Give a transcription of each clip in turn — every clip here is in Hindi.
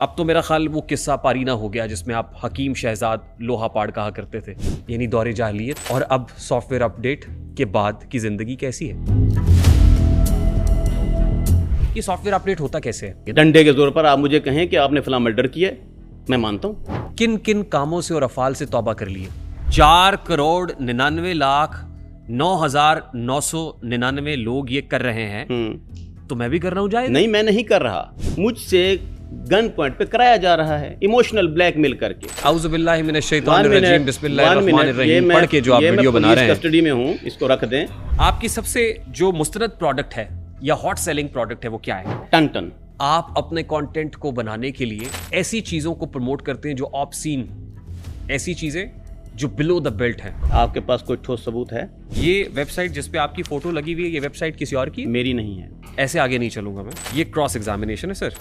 अब तो मेरा ख्याल वो किस्सा पारीना हो गया जिसमें आप हकीम शहजाद लोहापाड़ कहा करते थे, यानी दौरे जाहिलियत। और अब सॉफ्टवेयर अपडेट के बाद की जिंदगी कैसी है? ये सॉफ्टवेयर अपडेट होता कैसे है? डंडे के जोर पर आप मुझे कहें कि आपने फलां मर्डर किया, मैं मानता हूं। किन किन कामों से और अफाल से तौबा कर लिए? 4,99,09,999 लोग ये कर रहे हैं, तो मैं भी कर रहा हूं जाए? नहीं, मैं नहीं कर रहा। मुझसे गन पॉइंट पे कराया जा रहा है, इमोशनल ब्लैकमेल करके। औज़ु बिल्लाहि मिनश शैतानिर रजीम, बिस्मिल्लाहिर्रहमानिर्रहीम पढ़ के जो आप वीडियो बना रहे हैं, कस्टडी में हूं, इसको रख दें। आपकी सबसे जो मुस्तनद प्रोडक्ट है या हॉट सेलिंग प्रोडक्ट है वो क्या है? टन। आप अपने कंटेंट को बनाने के लिए ऐसी चीजों को प्रमोट करते हैं जो ऑब्सीन, ऐसी चीजें जो बिलो द बेल्ट हैं। आपके पास कोई ठोस सबूत है? ये वेबसाइट जिस पे आपकी फोटो लगी हुई है, ये वेबसाइट किसी और की? मेरी नहीं है। ऐसे आगे नहीं चलूंगा मैं। ये क्रॉस एग्जामिनेशन है सर,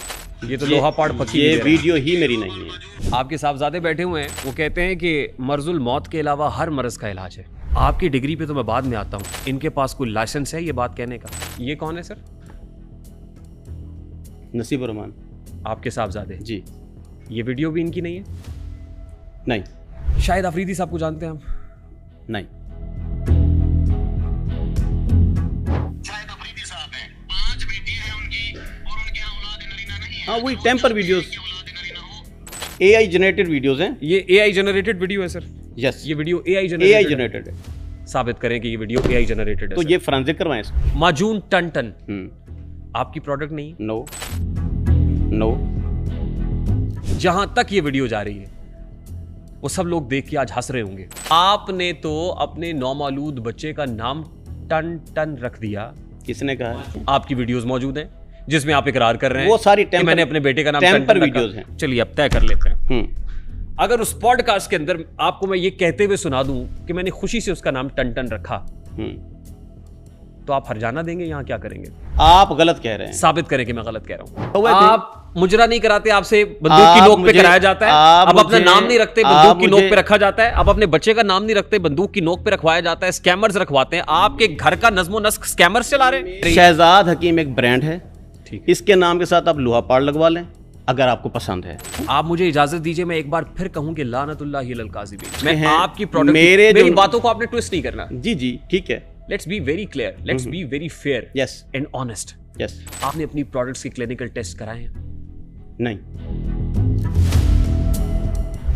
ये तो लोहापाड़ फकीर। ये वीडियो ही मेरी नहीं है। आपके साहबजादे बैठे हुए हैं, वो कहते हैं कि मर्जुल मौत के अलावा हर मर्ज का इलाज है। आपकी डिग्री पे तो मैं बाद में आता हूँ, इनके पास कोई लाइसेंस है ये बात कहने का? ये कौन है सर? नसीब रहमान, आपके साहबजादे जी। ये वीडियो भी इनकी नहीं है? नहीं। शायद अफरीदी साहब को जानते हैं हम? नहीं। शायद अफरीदी साहब हैं, 5 बेटियां हैं उनकी और उनके यहाँ औलाद नरीना नहीं है। हाँ, वही tamper videos, AI generated videos हैं। ये AI जनरेटेड वीडियो है सर? यस, ये वीडियो AI AI जनरेटेड है। साबित करें कि ये वीडियो AI जनरेटेड है। तो ये फोरेंसिक करवाएं इसको। माजून टन आपकी प्रोडक्ट नहीं? नो। जहां तक ये वीडियो जा रही है वो सब लोग देख के आज हंस रहे होंगे। आपने तो अपने नौमालूद बच्चे का नाम टन रख दिया। किसने कहा? आपकी वीडियोस मौजूद हैं जिसमें आप इकरार कर रहे हैं वो सारी कि मैंने अपने बेटे का नाम टेम्पर टन वीडियोस हैं। चलिए अब तय कर लेते हैं। अगर उस पॉडकास्ट के अंदर आपको मैं ये कहते हुए सुना दूं कि मैंने खुशी से उसका नाम टन रखा, तो आप हरजाना देंगे? यहाँ क्या करेंगे? आप गलत कह रहे हैं। साबित करें कि मैं गलत कह रहा तो हूँ। आप मुजरा नहीं कराते, आपसे बंदूक की नोक पे कराया जाता है। अब अपना नाम नहीं रखते, बंदूक की नोक पे रखा जाता है। अब अपने बच्चे का नाम नहीं रखते, बंदूक की नोक पे रखवाया जाता है। स्कैमर्स रखवाते हैं। आपके घर का नज्मो नस्क स्कैमर्स चला रहे हैं। शहजाद हकीम एक ब्रांड है, ठीक, इसके नाम के साथ आप लोहापाड़ लगवा लें अगर आपको पसंद है। आप मुझे इजाजत दीजिए, मैं एक बार फिर कहूं कि लानतुल्लाहि अलल काज़िबीन। मैं हैं, आपकी प्रोडक्ट, मेरी बातों को आपने ट्विस्ट नहीं करना। जी ठीक है। Let's be very clear, let's be very fair yes and honest. Yes. आपने अपनी प्रोडक्ट्स के क्लिनिकल टेस्ट कराए हैं? नहीं।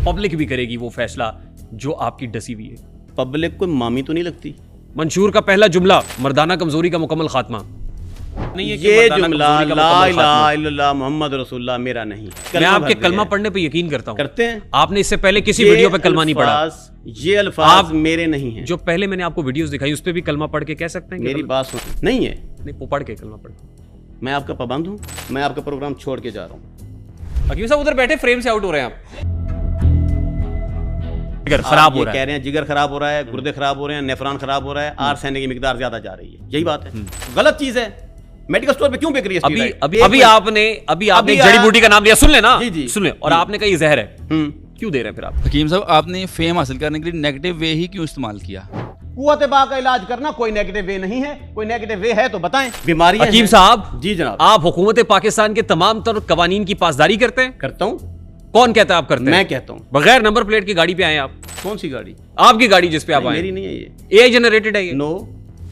पब्लिक भी करेगी वो फैसला जो आपकी डसी हुई है। पब्लिक को मामी तो नहीं लगती। मंशूर का पहला जुमला मर्दाना कमजोरी का मुकम्मल खात्मा नहीं है कि ये मर्दाना जुमला कमजोरी का ला मुकम्मल इलाहा खात्मा। इल्लल्लाह मुहम्मद रसूलुल्लाह मेरा नहीं। मैं आपके कलमा पढ़ने पे यकीन करता हूँ। करते हैं। आपने इससे पहले किसी वीडियो पे कलमा नहीं पढ़ा। ये अल्फाज मेरे नहीं हैं। जो पहले मैंने आपको वीडियोस दिखाई उस पे भी कलमा पढ़ के कह सकते हैं? मेरी बात सुन, नहीं है। नहीं, वो पढ़ के कलमा पढ़। मैं आपका पाबंद हूँ, मैं आपका प्रोग्राम छोड़ के जा रहा हूँ। हकीम साहब उधर बैठे फ्रेम से आउट हो रहे हैं आप। जिगर खराब हो रहा है। कह रहे हैं जिगर खराब हो रहा है, गुर्दे खराब हो रहे हैं, नेफ्रॉन खराब हो रहा है, आर्सेनिक की मिकदार ज्यादा जा रही है। यही बात है। गलत चीज है। मेडिकल स्टोर पे क्यों बिक रही है? अभी आपने जड़ी बूटी का नाम लिया, सुन लेना। जी सुन ले। और आपने कहा ये जहर है, क्यों दे रहे हैं फिर आप? हकीम साहब, आपने फेम हासिल करने के लिए नेगेटिव वे ही क्यों इस्तेमाल किया? कुव्वत बा का इलाज करना कोई नेगेटिव वे नहीं है। कोई नेगेटिव वे है तो बताएं। बीमारी हकीम साहब, जी जनाब, आप हुकूमत पाकिस्तान के तमाम तर कवानीन की पासदारी करते हैं? करता हूं। कौन कहता है आप करते हैं? मैं कहता हूं। बगैर नंबर प्लेट की गाड़ी पे आए आप? कौन सी गाड़ी? आपकी गाड़ी जिस पे आप आए। मेरी नहीं है ये। AI जनरेटेड है ये? नो।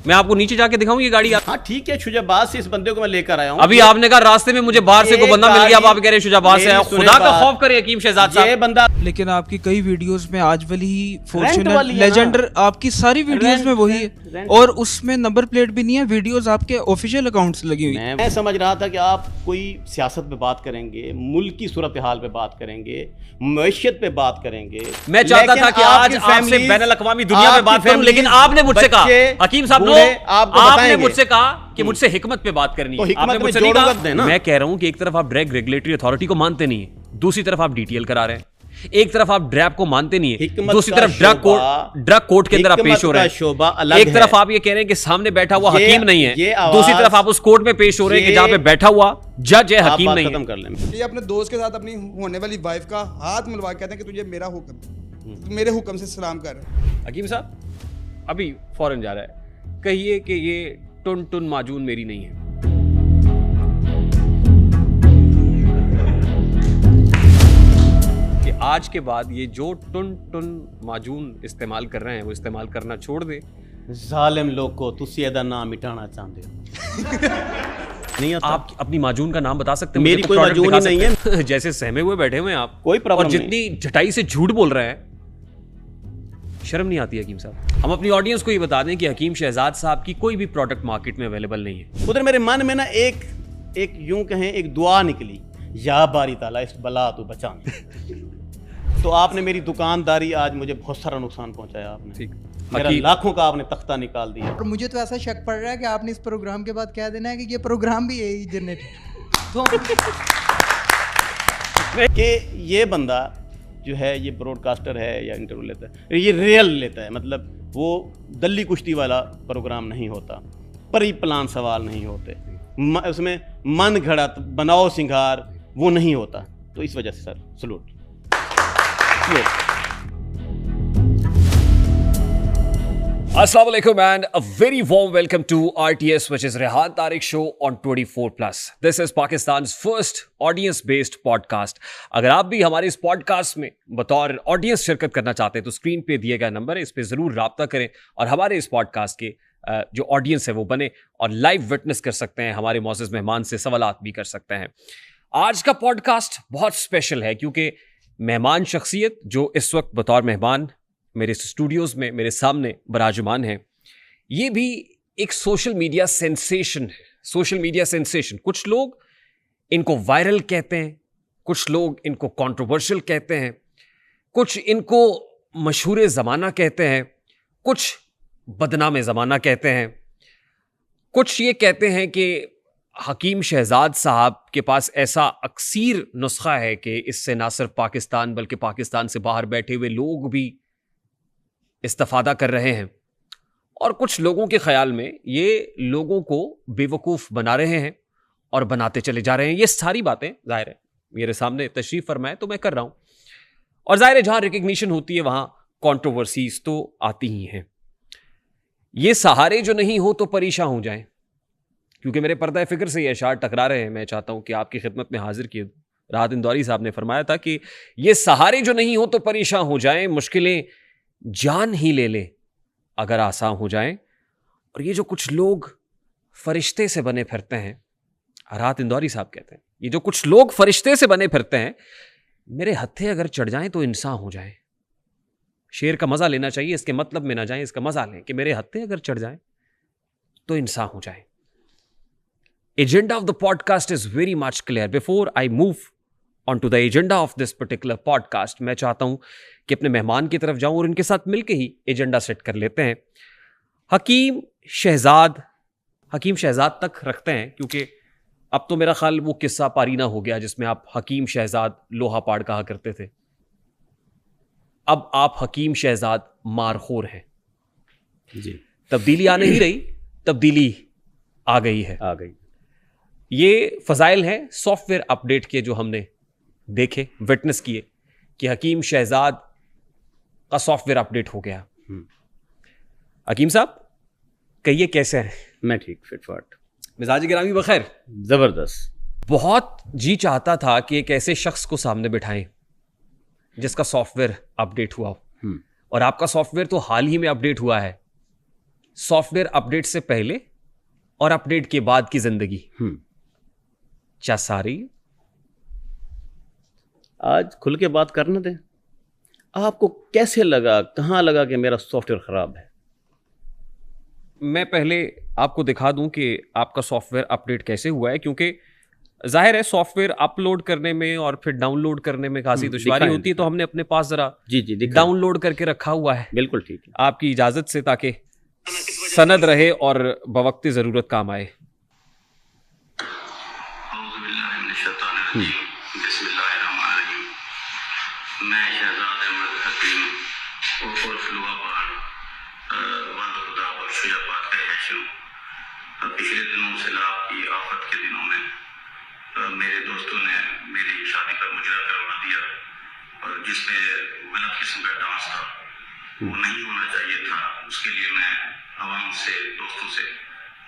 मैं आपको नीचे जाके दिखाऊं ये गाड़ी? हाँ ठीक है, शुजाबाद से इस बंदे को मैं लेकर आया हूँ। अभी आपने कहा रास्ते में मुझे बाहर से कोई बंदा मिल गया, अब आप कह रहे हैं शुजाबाद से आया। खुदा का खौफ करे हकीम शहजाद साहब। ये बंदा, लेकिन आपकी कई वीडियोस में आज वाली फॉर्च्यूनर वाली है लेजेंडर, आपकी सारी वीडियोस में वही है और उसमें नंबर प्लेट भी नहीं है। वीडियोस आपके ऑफिशियल अकाउंट से लगी हुई। मैं समझ रहा था कि आप कोई सियासत पे बात करेंगे, मुल्क की सूरत हाल पे बात करेंगे, मईशत पे बात करेंगे। मैं चाहता था कि आज आपसे बैनुल अक़वामी दुनिया में बात करूं, लेकिन आपने मुझसे कहा, हकीम साहब आपने मुझसे कहा कि मुझसे हिकमत पे बात करनी है। आपने मुझसे नहीं कहा। मैं कह रहा हूं कि एक तरफ आप ड्रग रेगुलेटरी अथॉरिटी को मानते नहीं है, दूसरी तरफ आप DTL करा रहे हैं। एक तरफ आप ड्रैप को मानते नहीं है, दूसरी तरफ ड्रग कोर्ट के अंदर आप पेश हो रहे हैं। एक तरफ आप ये कह रहे हैं कि सामने बैठा हुआ हकीम नहीं है, दूसरी तरफ आप उस कोर्ट में पेश हो रहे हैं कि जहां पे बैठा हुआ जज है, हकीम नहीं है। ये अपने दोस्त के साथ अपनी होने वाली वाइफ का हाथ मिलवा के कहते हैं कि तुझे मेरा हुक्म, मेरे हुक्म से सलाम कर। हकीम साहब अभी फौरन जा रहा है, कहिए कि ये टुन माजून मेरी नहीं है। आज के बाद ये जो टुन टुन माजून इस्तेमाल कर रहे हैं वो इस्तेमाल करना छोड़ दे। जालिम लोग को तुसी एदा नाम मिटाना चाहते हो। नहीं आता। आप अपनी माजून का नाम बता सकते हैं? मेरी कोई माजून ही नहीं है। जैसे सहमे हुए बैठे हुए हैं आप, कोई प्रॉब्लम और जितनी झटाई से झूठ बोल रहे हैं, शर्म नहीं आती हकीम साहब? हम अपनी ऑडियंस को ये बता दें कि हकीम शहजाद साहब की कोई भी प्रोडक्ट मार्केट में अवेलेबल नहीं है। उधर मेरे मन में ना एक यूं कहें एक दुआ निकली, या बारी ताला इस बला तो बचा। तो आपने मेरी दुकानदारी आज मुझे बहुत सारा नुकसान पहुंचाया आपने। ठीक, मेरा लाखों का आपने तख्ता निकाल दिया। और मुझे तो ऐसा शक पड़ रहा है कि आपने इस प्रोग्राम के बाद कह देना है कि ये प्रोग्राम भी यही जनरेटेड कि ये बंदा जो है ये ब्रॉडकास्टर है या इंटरव्यू लेता है, ये रियल लेता है, मतलब वो दल्ली कुश्ती वाला प्रोग्राम नहीं होता, परी प्लान सवाल नहीं होते, उसमें मन घड़त बनाओ सिंगार वो नहीं होता। तो इस वजह से sir salute. Assalamu alaikum and a very warm welcome to RTS, which is Rehan Tariq show on 24+. This is Pakistan's first audience-based podcast. अगर आप भी हमारे इस podcast में बतौर ऑडियंस शिरकत करना चाहते हैं तो स्क्रीन पे दिए गए नंबर है, इस पे ज़रूर राब्ता करें और हमारे इस podcast के जो ऑडियंस है वो बने और लाइव विटनेस कर सकते हैं, हमारे मौजूद मेहमान से सवालात भी कर सकते हैं। आज का पॉडकास्ट बहुत स्पेशल है क्योंकि मेहमान शख्सियत जो इस वक्त बतौर मेहमान मेरे स्टूडियोज़ में मेरे सामने बराजमान है, ये भी एक सोशल मीडिया सेंसेशन है। सोशल मीडिया सेंसेशन, कुछ लोग इनको वायरल कहते हैं, कुछ लोग इनको कंट्रोवर्शियल कहते हैं, कुछ इनको मशहूर ज़माना कहते हैं, कुछ बदनाम ज़माना कहते हैं, कुछ ये कहते हैं कि हकीम शहजाद साहब के पास ऐसा अक्सीर नुस्खा है कि इससे ना सिर्फ पाकिस्तान बल्कि पाकिस्तान से बाहर बैठे हुए लोग भी इस्तिफादा कर रहे हैं। और कुछ लोगों के ख्याल में ये लोगों को बेवकूफ़ बना रहे हैं और बनाते चले जा रहे हैं। ये सारी बातें ज़ाहिर है मेरे सामने तशरीफ़ फरमाए तो मैं कर रहा हूँ, और ज़ाहिर है जहाँ रिकग्निशन होती है वहाँ कंट्रोवर्सीज तो आती ही हैं। ये सहारे जो नहीं हो तो परेशान हो जाएं, क्योंकि मेरे पर्दा फ़िक्र से ये अशार टकरा रहे हैं। मैं चाहता हूँ कि आपकी खिदमत में हाजिर किए। राहत इंदौरी साहब ने फरमाया था कि ये सहारे जो नहीं हो तो परेशान हो जाएं, मुश्किलें जान ही ले ले अगर आसान हो जाएं। और ये जो कुछ लोग फरिश्ते से बने फिरते हैं, राहत इंदौरी साहब कहते हैं, ये जो कुछ लोग फरिश्ते से बने फिरते हैं, मेरे हत्थे अगर चढ़ जाएं तो इंसान हो जाएं। शेर का मज़ा लेना चाहिए, इसके मतलब में ना जाएं, इसका मज़ा लें कि मेरे हत्थे अगर चढ़ जाएं तो इंसान हो जाएं। Agenda of the podcast is very much clear. Before I move on to the agenda of this particular podcast, मैं चाहता हूं कि अपने मेहमान की तरफ जाऊं और इनके साथ मिलके ही एजेंडा सेट कर लेते हैं। हकीम शहजाद तक रखते हैं, क्योंकि अब तो मेरा ख्याल वो किस्सा पारीना हो गया जिसमें आप हकीम शहजाद लोहा पाड़ कहा करते थे। अब आप हकीम शहजाद मारखोर हैं जी। तब्दीली आ नहीं रही, तब्दीली आ गई है। आ गई। ये फजाइल हैं सॉफ्टवेयर अपडेट के जो हमने देखे, विटनेस किए कि हकीम शहजाद का सॉफ्टवेयर अपडेट हो गया। हकीम साहब कहिए कैसे हैं? मैं ठीक, फिटफाट, मिजाज गिरामी बखैर? जबरदस्त। बहुत जी चाहता था कि एक ऐसे शख्स को सामने बिठाएं जिसका सॉफ्टवेयर अपडेट हुआ हो, और आपका सॉफ्टवेयर तो हाल ही में अपडेट हुआ है। सॉफ्टवेयर अपडेट से पहले और अपडेट के बाद की जिंदगी क्या सारी? आज खुल के बात करने दें। आपको कैसे लगा, कहाँ लगा कि मेरा सॉफ्टवेयर ख़राब है? मैं पहले आपको दिखा दूं कि आपका सॉफ्टवेयर अपडेट कैसे हुआ है, क्योंकि जाहिर है सॉफ्टवेयर अपलोड करने में और फिर डाउनलोड करने में खासी दुश्वारी होती है, तो हमने अपने पास ज़रा जी डाउनलोड करके रखा हुआ है। बिल्कुल ठीक है, आपकी इजाज़त से, ताकि सनद रहे और बवक्ती ज़रूरत काम आए। मैं शहजाद अहमद हकीम उर्फ लोहा पाड़ वल्द खुदा बख्शो या पाक तहशो पिछले दिनों सैलाब की आफत के दिनों में मेरे दोस्तों ने मेरी शादी पर मुजरा करवा दिया, और जिसमें गलत किस्म का डांस था वो नहीं होना चाहिए था। उसके लिए मैं आवाम से, दोस्तों से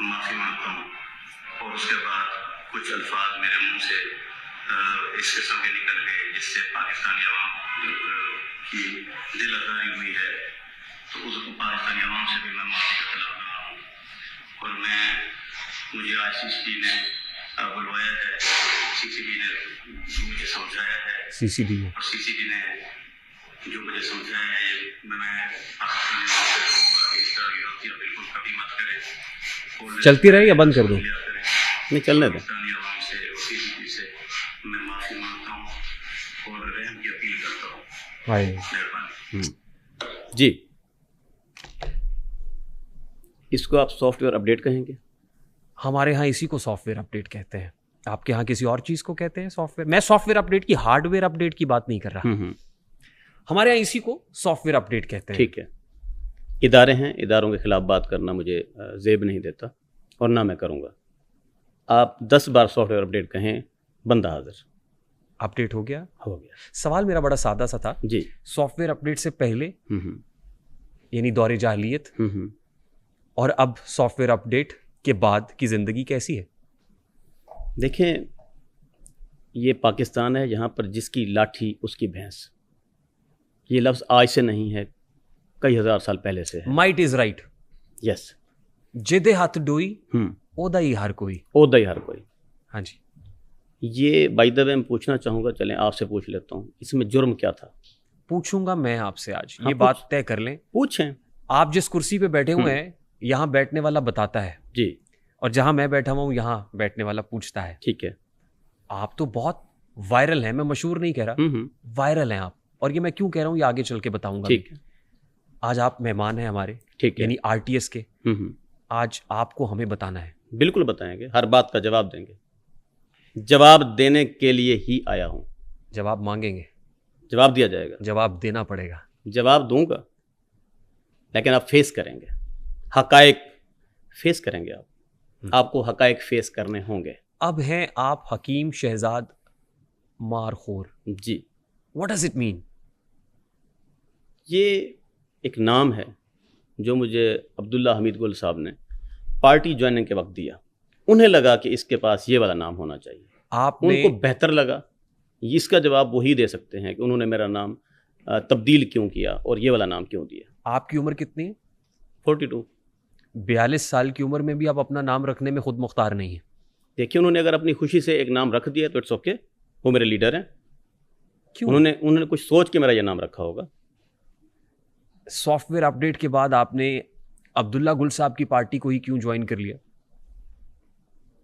माफ़ी मांगता हूँ। और उसके बाद कुछ अल्फाज मेरे मुंह से इस किस्म के निकल गए जिससे पाकिस्तानी आवाम की दिल आजारी हुई है, तो उस पाकिस्तानी अवाम से भी मैं माफी का तलब कर रहा हूँ। और मुझे आज सीसीडी ने बुलवाया है, सीसीडी ने मुझे समझाया है, सीसीडी ने जो मुझे समझाया है, मैं पाकिस्तानी अवाम से कहूँगा कि इस तरह की गलतियाँ बिल्कुल कभी मत करें। चलती रहे या बंद कर दूं? नहीं, चलने दें। पाकिस्तानी अवाम से और सीसीडी से मैं माफी मांगता हूँ और रहम की अपील करता हूँ। मेहरबानी। जी, इसको आप सॉफ्टवेयर अपडेट कहेंगे? हमारे यहाँ इसी को सॉफ्टवेयर अपडेट कहते हैं। आपके यहाँ किसी और चीज को कहते हैं सॉफ्टवेयर? मैं सॉफ्टवेयर अपडेट की, हार्डवेयर अपडेट की बात नहीं कर रहा। हमारे यहाँ इसी को सॉफ्टवेयर अपडेट कहते हैं। ठीक है, इदारे हैं, इदारों के खिलाफ बात करना मुझे जेब नहीं देता और ना मैं करूँगा। आप 10 बार सॉफ्टवेयर अपडेट कहें, बंदा हाजिर। अपडेट हो गया? हो गया। सवाल मेरा बड़ा सादा सा था जी। सॉफ्टवेयर अपडेट से पहले यानी दौरे जाहिलियत और अब सॉफ्टवेयर अपडेट के बाद की जिंदगी कैसी है? देखें, ये पाकिस्तान है, यहाँ पर जिसकी लाठी उसकी भैंस। ये लफ्ज़ आज से नहीं है, कई हजार साल पहले से है। Might is right. यस। जिदे हाथ डोई ओदा ही हर कोई। ओदा ही हर कोई। हाँ जी। ये बाय द वे मैं पूछना चाहूँगा, चलें आपसे पूछ लेता हूँ, इसमें जुर्म क्या था? पूछूंगा मैं आपसे आज। हाँ, ये बात तय कर लें। पूछें। आप जिस कुर्सी पे बैठे हुए हैं, यहाँ बैठने वाला बताता है जी, और जहाँ मैं बैठा हुआ हूँ यहाँ बैठने वाला पूछता है। ठीक है। आप तो बहुत वायरल हैं, मैं मशहूर नहीं कह रहा, वायरल हैं आप। और ये मैं क्यों कह रहा हूँ ये आगे चल के बताऊंगा। ठीक है। आज आप मेहमान हैं हमारे, ठीक है, यानी आरटीएस के। आज आपको हमें बताना है। बिल्कुल बताएंगे, हर बात का जवाब देंगे। जवाब देने के लिए ही आया हूँ। जवाब मांगेंगे? जवाब दिया जाएगा। जवाब देना पड़ेगा? जवाब दूंगा, लेकिन आप फेस करेंगे, हकायक फेस करेंगे। आपको हकायक फेस करने होंगे। अब हैं आप हकीम शहजाद मारखोर। जी। What does it mean? ये एक नाम है जो मुझे अब्दुल्ला हमीद गुल साहब ने पार्टी ज्वाइनिंग के वक्त दिया। उन्हें लगा कि इसके पास ये वाला नाम होना चाहिए। उनको बेहतर लगा। इसका जवाब वही दे सकते हैं कि उन्होंने मेरा नाम तब्दील क्यों किया और ये वाला नाम क्यों दिया। आपकी उम्र कितनी है? 42। 42 साल की उम्र में भी आप अपना नाम रखने में खुद मुख्तार नहीं है। देखिए, उन्होंने अगर अपनी खुशी से एक नाम रख दिया तो इट्स ओके, वो मेरे लीडर हैं। क्यों? उन्होंने कुछ सोच के मेरा ये नाम रखा होगा। सॉफ्टवेयर अपडेट के बाद आपने अब्दुल्ला गुल साहब की पार्टी को ही क्यों ज्वाइन कर लिया?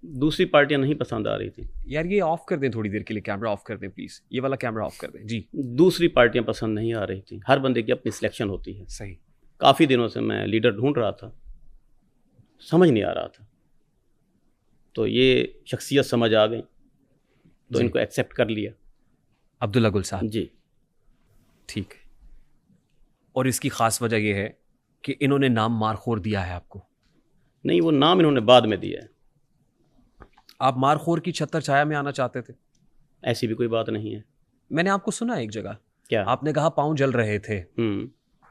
दूसरी पार्टियां नहीं पसंद आ रही थी। यार ये ऑफ कर दें थोड़ी देर के लिए, कैमरा ऑफ कर दें प्लीज, ये वाला कैमरा ऑफ कर दें जी। दूसरी पार्टियां पसंद नहीं आ रही थी। हर बंदे की अपनी सिलेक्शन होती है। सही। काफ़ी दिनों से मैं लीडर ढूंढ रहा था, समझ नहीं आ रहा था, तो ये शख्सियत समझ आ गई तो इनको एक्सेप्ट कर लिया। अब्दुल्ला गुल साहब जी। ठीक है। और इसकी ख़ास वजह यह है कि इन्होंने नाम मारखोर दिया है आपको? नहीं, वो नाम इन्होंने बाद में दिया है। आप मारखोर की छत्तर छाया में आना चाहते थे? ऐसी भी कोई बात नहीं है। मैंने आपको सुना एक जगह। क्या? आपने कहा पाँव जल रहे थे,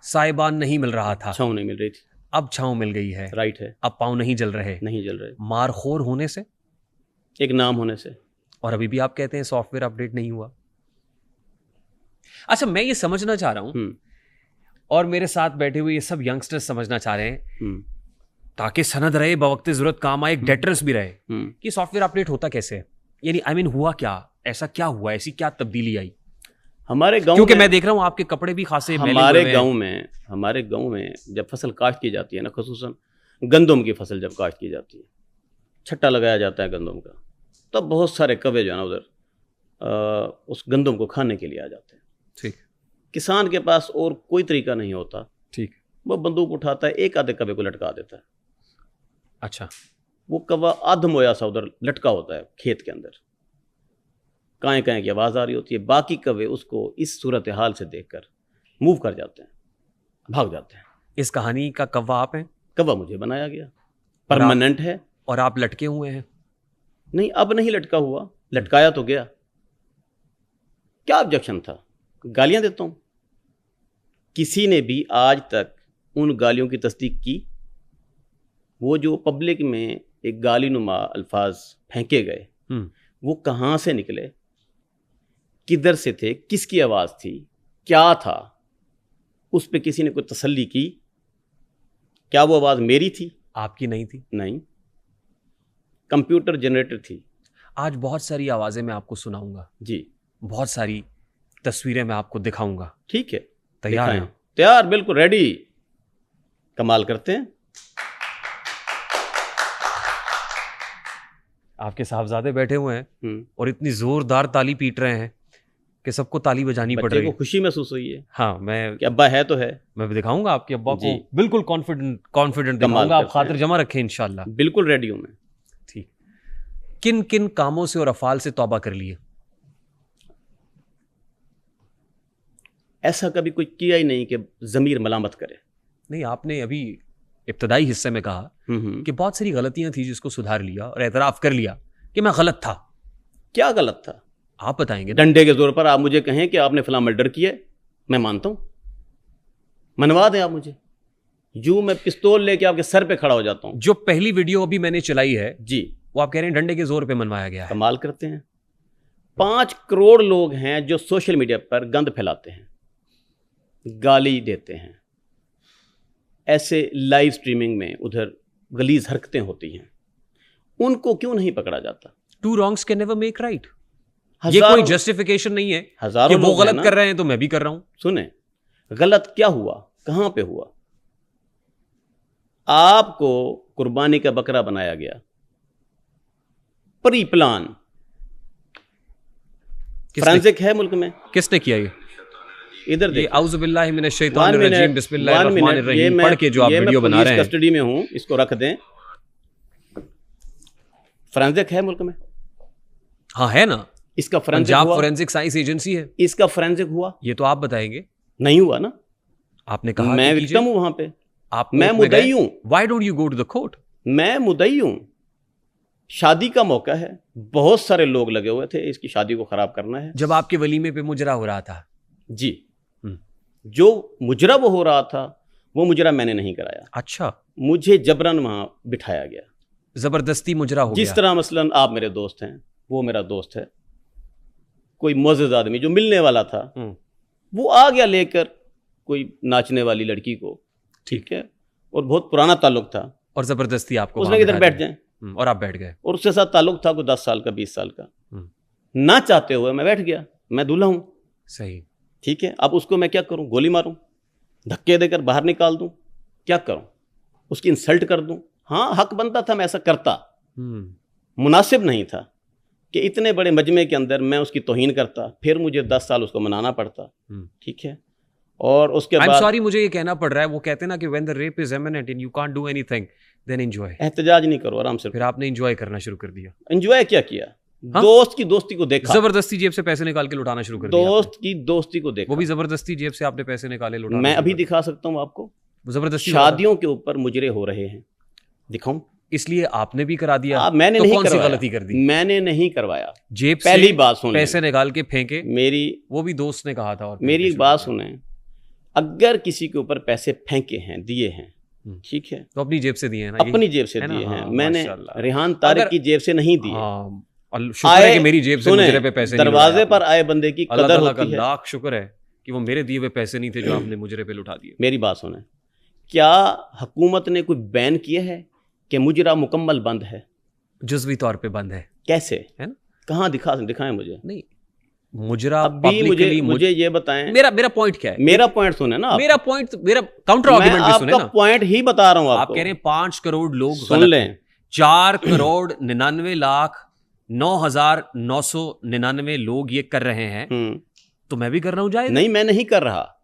साइबान नहीं मिल रहा था, छाँव नहीं मिल रही थी, अब छाँव मिल गई है। राइट है। अब पाँव नहीं जल रहे। नहीं जल रहे। मारखोर होने से? एक नाम होने से। और अभी भी आप कहते हैं सॉफ्टवेयर अपडेट नहीं हुआ। अच्छा, मैं ये समझना चाह रहा हूं और मेरे साथ बैठे हुए ये सब यंगस्टर्स समझना चाह रहे हैं, ताकि सनद रहे, बवक्ते जरूरत काम आए, एक डेटर्स भी रहे, कि सॉफ्टवेयर अपडेट होता कैसे है। यानी आई मीन हुआ क्या, ऐसा क्या हुआ, ऐसी क्या तब्दीली आई हमारे गांव? क्योंकि मैं देख रहा हूं आपके कपड़े भी खासे हमारे गांव में जब फसल काश्त की जाती है ना, खुसूसन गंदम की फसल जब काश्त की जाती है, छट्टा लगाया जाता है गंदम का, तब बहुत सारे कौवे जो है ना उधर उस गंदम को खाने के लिए आ जाते हैं। ठीक। किसान के पास और कोई तरीका नहीं होता। ठीक। वो बंदूक उठाता है, एक आधे कौवे को लटका देता है। अच्छा। वो कौवा आधमोया सा उधर लटका होता है खेत के अंदर, काएं काएं की आवाज़ आ रही होती है। बाकी कौवे उसको इस सूरत हाल से देखकर मूव कर जाते हैं, भाग जाते हैं। इस कहानी का कौवा आप हैं? कौवा मुझे बनाया गया, परमानेंट है। और आप लटके हुए हैं? नहीं, अब नहीं लटका हुआ, लटकाया तो गया। क्या ऑब्जेक्शन था? गालियां देता हूं। किसी ने भी आज तक उन गालियों की तस्दीक की? वो जो पब्लिक में एक गालीनुमा अल्फाज फेंके गए, वो कहाँ से निकले, किधर से थे, किसकी आवाज़ थी, क्या था, उस पे किसी ने कोई तसल्ली की? क्या वो आवाज़ मेरी थी? आपकी नहीं थी? नहीं, कंप्यूटर जनरेटर थी। आज बहुत सारी आवाज़ें मैं आपको सुनाऊंगा जी, बहुत सारी तस्वीरें मैं आपको दिखाऊंगा। ठीक है, तैयार दिखाएं। हैं? तैयार, बिल्कुल रेडी। कमाल करते हैं। आपके साहबजादे बैठे हुए हैं और इतनी जोरदार ताली पीट रहे हैं कि सबको ताली बजानी पड़ रही है। है। खुशी महसूस हुई है। हाँ, मैं कि अब्बा है तो है। मैं दिखाऊंगा आपके अब्बा को, बिल्कुल कॉन्फिडेंट दिखाऊंगा। आप खातिर जमा रखें इंशाल्लाह। बिल्कुल रेडी हूं मैं। ठीक। किन किन कामों से और अफाल से तौबा कर लिए? ऐसा कभी कोई किया ही नहीं कि ज़मीर मलामत करे। नहीं, आपने अभी इब्तदाई हिस्से में कहा कि बहुत सारी गलतियां थी जिसको सुधार लिया और एतराफ़ कर लिया कि मैं गलत था। क्या गलत था? आप बताएंगे। डंडे के जोर पर आप मुझे कहें कि आपने फलां मर्डर किया, मैं मानता हूं, मनवा दें आप मुझे। यूं मैं पिस्तौल लेके आपके सर पे खड़ा हो जाता हूं। जो पहली वीडियो अभी मैंने चलाई है जी, वो आप कह रहे हैं डंडे के जोर पे मनवाया गया है। कमाल करते हैं। 5 करोड़ लोग हैं जो सोशल मीडिया पर गंद फैलाते हैं, गाली देते हैं, ऐसे लाइव स्ट्रीमिंग में उधर गलीज हरकतें होती हैं, उनको क्यों नहीं पकड़ा जाता? Two wrongs can never make right. ये कोई जस्टिफिकेशन नहीं है कि वो गलत कर रहे हैं तो मैं भी कर रहा हूं। सुने, गलत क्या हुआ, कहां पे हुआ? आपको कुर्बानी का बकरा बनाया गया, प्री प्लान। फोरेंसिक है मुल्क में। किसने किया ये? इधर देखिए, औज़ु बिल्लाहि मिनश शैतानिर रजीम बिस्मिल्लाहिर रहमानिर रहीम पढ़ के जो आप वीडियो बना रहे हैं। कस्टडी में हूं, इसको रख दें। फोरेंसिक है मुल्क में? हाँ, है ना। इसका फोरेंसिक पंजाब हुआ? फोरेंसिक साइंस एजेंसी है। इसका फोरेंसिक हुआ? ये तो आप बताएंगे। नहीं हुआ ना। आपने कहा मैं विक्टिम हूं वहां पे। आप मैं मुद्दई हूं। Why don't you go to the court? मैं मुद्दई हूं। शादी का मौका है, बहुत सारे लोग लगे हुए थे, इसकी शादी को खराब करना है। जब आपके वलीमे पे मुजरा हो रहा था। जी, जो मुजरा वो हो रहा था, वो मुजरा मैंने नहीं कराया। अच्छा, मुझे जबरन वहां बिठाया गया, जबरदस्ती मुजरा हो गया। जिस तरह मसलन आप मेरे दोस्त हैं, वो मेरा दोस्त है, कोई मुअज़्ज़ज़ आदमी जो मिलने वाला था, वो आ गया लेकर कोई नाचने वाली लड़की को, ठीक है, और बहुत पुराना ताल्लुक था, और जबरदस्ती आपको उसने इधर बैठ जाए, और आप बैठ गए, और उसके साथ ताल्लुक था कोई 10 साल का, 20 साल का, ना चाहते हुए मैं बैठ गया। मैं दूल्हा हूं, सही, ठीक है। अब उसको मैं क्या करूं? गोली मारूं, धक्के देकर बाहर निकाल दूं, क्या करूं? उसकी इंसल्ट कर दूं? हाँ, हक बनता था मैं ऐसा करता, मुनासिब नहीं था कि इतने बड़े मजमे के अंदर मैं उसकी तौहीन करता, फिर मुझे 10 साल उसको मनाना पड़ता, ठीक है। और उसके बाद सॉरी, मुझे ये कहना पड़ रहा है, वो कहते हैं ना कि when the rape is imminent and you can't do anything then enjoy. एहतजाज नहीं करो, आराम से। फिर आपने एंजॉय करना शुरू कर दिया। एंजॉय क्या किया? हाँ? दोस्त की दोस्ती को देखा, जबरदस्ती जेब से पैसे निकाल के लुटाना शुरू कर दिया। दोस्त की दोस्ती को देखा, वो भी जबरदस्ती जेब से आपने पैसे निकाले लुटाना। मैं अभी दिखा सकता हूँ आपको, जबरदस्ती शादियों के ऊपर मुजरे हो रहे हैं, दिखाऊं? इसलिए आपने भी करा दिया। मैंने तो नहीं कौन सी करवाया, गलती कर दी? मैंने नहीं करवाया। जेब पहली से बात सुन, पैसे निकाल के फेंके, मेरी, वो भी दोस्त ने कहा था। और मेरी एक बात सुने, अगर किसी के ऊपर पैसे फेंके हैं, दिए हैं, ठीक है, तो अपनी जेब से दिए हैं ना? अपनी जेब से दिए हैं। मैंने रेहान तारिक की जेब से नहीं दिए। शुक्र है कि मेरी जेब से मुजरे पे पैसे दरवाजे पर आए बंदे की कदर होती है। लाख शुक्र है कि वो मेरे दिए हुए पैसे नहीं थे जो आपने मुजरे पे लुटा दिए। मेरी बात सुने, क्या हुकूमत ने कोई बैन किया है कि मुजरा मुकम्मल बंद है? जुज़वी तौर पे बंद है। कैसे है ना? कहाँ दिखाएं मुझे। नहीं, मुजरा अभी मुझे ये बताएं, मेरा पॉइंट क्या है? मेरा पॉइंट सुने ना, मेरा काउंटर आर्गुमेंट भी सुने ना। पॉइंट ही बता रहा हूं आपको। आप कह रहे हैं 5 करोड़ लोग सुन लें, 4 करोड़ 99 लाख 9,999 लोग ये कर रहे हैं, तो मैं भी कर रहा हूं। जाए नहीं, मैं नहीं कर रहा,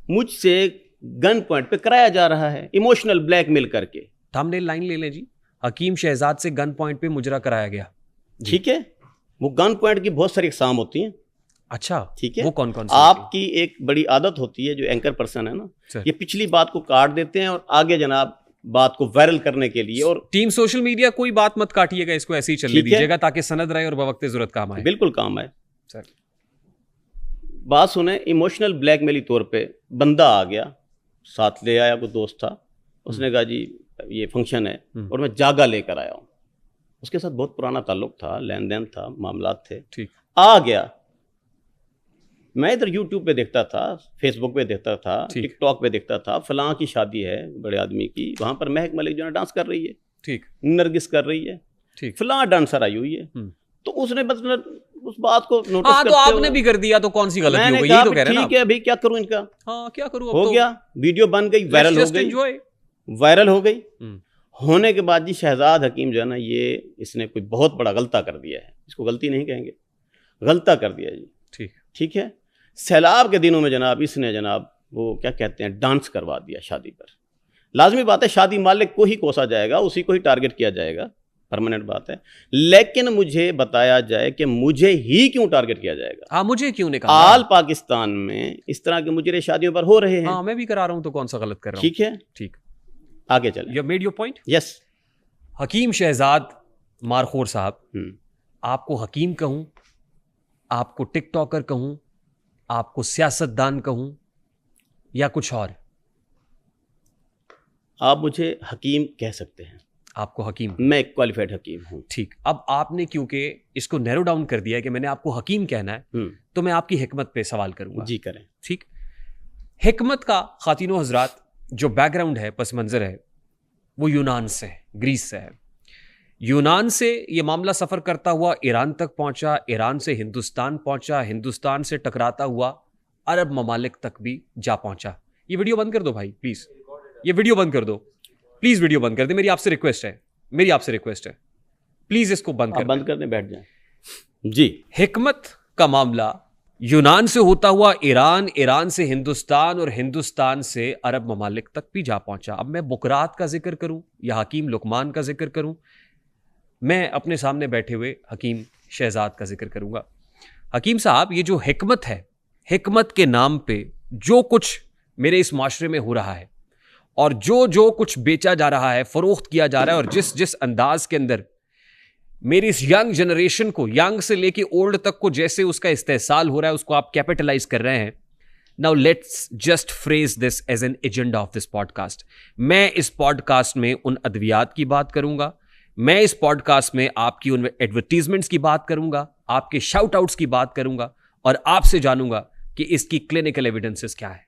मुझसे गन पॉइंट पे कराया जा रहा है, इमोशनल ब्लैकमेल करके। थंबनेल लाइन ले लें जी, हकीम शहजाद से गन पॉइंट पे मुजरा कराया गया। ठीक है, वो गन पॉइंट की बहुत सारी अक़साम होती हैं। अच्छा, ठीक है, वो कौन कौन सी? आपकी एक बड़ी आदत होती है, जो एंकर पर्सन है ना, ये पिछली बात को काट देते हैं और आगे जनाब बात को वायरल करने के लिए। और टीम सोशल मीडिया, कोई बात मत काटिएगा, इसको ऐसे ही चलने दीजिएगा ताकि सनद रहे और बवक्ते जरूरत काम आए। बिल्कुल काम आए सर। बात सुने, इमोशनल ब्लैकमेली तौर पे बंदा आ गया, साथ ले आया, कोई दोस्त था, उसने कहा जी ये फंक्शन है और मैं जागा लेकर आया हूँ। उसके साथ बहुत पुराना ताल्लुक था, लेन देन था, मामलात थे। ठीक, आ गया, मैं इधर यूट्यूब पे देखता था, फेसबुक पे देखता था, टिकटॉक पे देखता था, फलां की शादी है बड़े आदमी की, वहाँ पर महक मलिक जो है डांस कर रही है, ठीक, नरगिस कर रही है, ठीक, फलां डांसर आई हुई है, तो उसने बस उस बात को नोटिस करते तो आपने भी कर दिया, तो कौन सी गलती हो गई? यही तो कह रहे हैं ना। ठीक है अभी क्या करूं इनका, हाँ क्या करूं, हो गया, वीडियो बन गई, वायरल हो गई। होने के बाद जी शहजाद हकीम जो है ना, ये इसने कोई बहुत बड़ा गलता कर दिया है, इसको गलती नहीं कहेंगे, गलता कर दिया जी। ठीक, ठीक है, सैलाब के दिनों में जनाब इसने जनाब वो क्या कहते हैं डांस करवा दिया शादी पर। लाजमी बात है शादी मालिक को ही कोसा जाएगा, उसी को ही टारगेट किया जाएगा, परमानेंट बात है। लेकिन मुझे बताया जाए कि मुझे ही क्यों टारगेट किया जाएगा। हाँ, मुझे क्यों नहीं कहा? आल पाकिस्तान में इस तरह के मुजरे शादियों पर हो रहे हैं। हाँ, मैं भी करा रहा हूँ, तो कौन सा गलत कर रहा हूँ? ठीक है, ठीक, आगे चले। You made your point. Yes. Hakeem Shahzad Markhor साहब, आपको हकीम कहूं, आपको टिकटॉकर कहूं, आपको सियासतदान कहूं, या कुछ और? आप मुझे हकीम कह सकते हैं। आपको हकीम, मैं एक क्वालिफाइड हकीम हूं। ठीक, अब आपने क्योंकि इसको नैरो डाउन कर दिया है कि मैंने आपको हकीम कहना है, तो मैं आपकी हिकमत पे सवाल करूंगा। जी करें। ठीक, हिकमत का खातिनो हजरात जो बैकग्राउंड है, पस मंजर है, वो यूनान से है, ग्रीस से है। यूनान से ये मामला सफ़र करता हुआ ईरान तक पहुंचा, ईरान से हिंदुस्तान पहुंचा, हिंदुस्तान से टकराता हुआ अरब ममालिक तक भी जा पहुंचा। ये वीडियो बंद कर दो भाई प्लीज़, ये वीडियो बंद कर दो प्लीज़, वीडियो बंद कर दे, मेरी आपसे रिक्वेस्ट है, मेरी आपसे रिक्वेस्ट है, प्लीज़ इसको बंद कर दें, बैठ जाए जी। हिकमत का मामला यूनान से होता हुआ ईरान, ईरान से हिंदुस्तान और हिंदुस्तान से अरब ममालिक तक भी जा पहुंचा। अब मैं बुकरात का जिक्र करूं या हकीम लुकमान का जिक्र करूं, मैं अपने सामने बैठे हुए हकीम शहजाद का जिक्र करूंगा। हकीम साहब, ये जो हिकमत है, हिकमत के नाम पे जो कुछ मेरे इस माशरे में हो रहा है और जो कुछ बेचा जा रहा है, फरोख्त किया जा रहा है, और जिस अंदाज के अंदर मेरी इस यंग जनरेशन को, यंग से लेके ओल्ड तक को जैसे उसका इस्तेहसाल हो रहा है, उसको आप कैपिटलाइज कर रहे हैं। Now let's just phrase this as an agenda of this podcast. मैं इस पॉडकास्ट में उन अद्वियात की बात करूंगा, मैं इस पॉडकास्ट में आपकी उन एडवर्टीजमेंट्स की बात करूंगा, आपके शाउट आउट्स की बात करूंगा, और आपसे जानूंगा कि इसकी क्लिनिकल एविडेंसेस क्या है।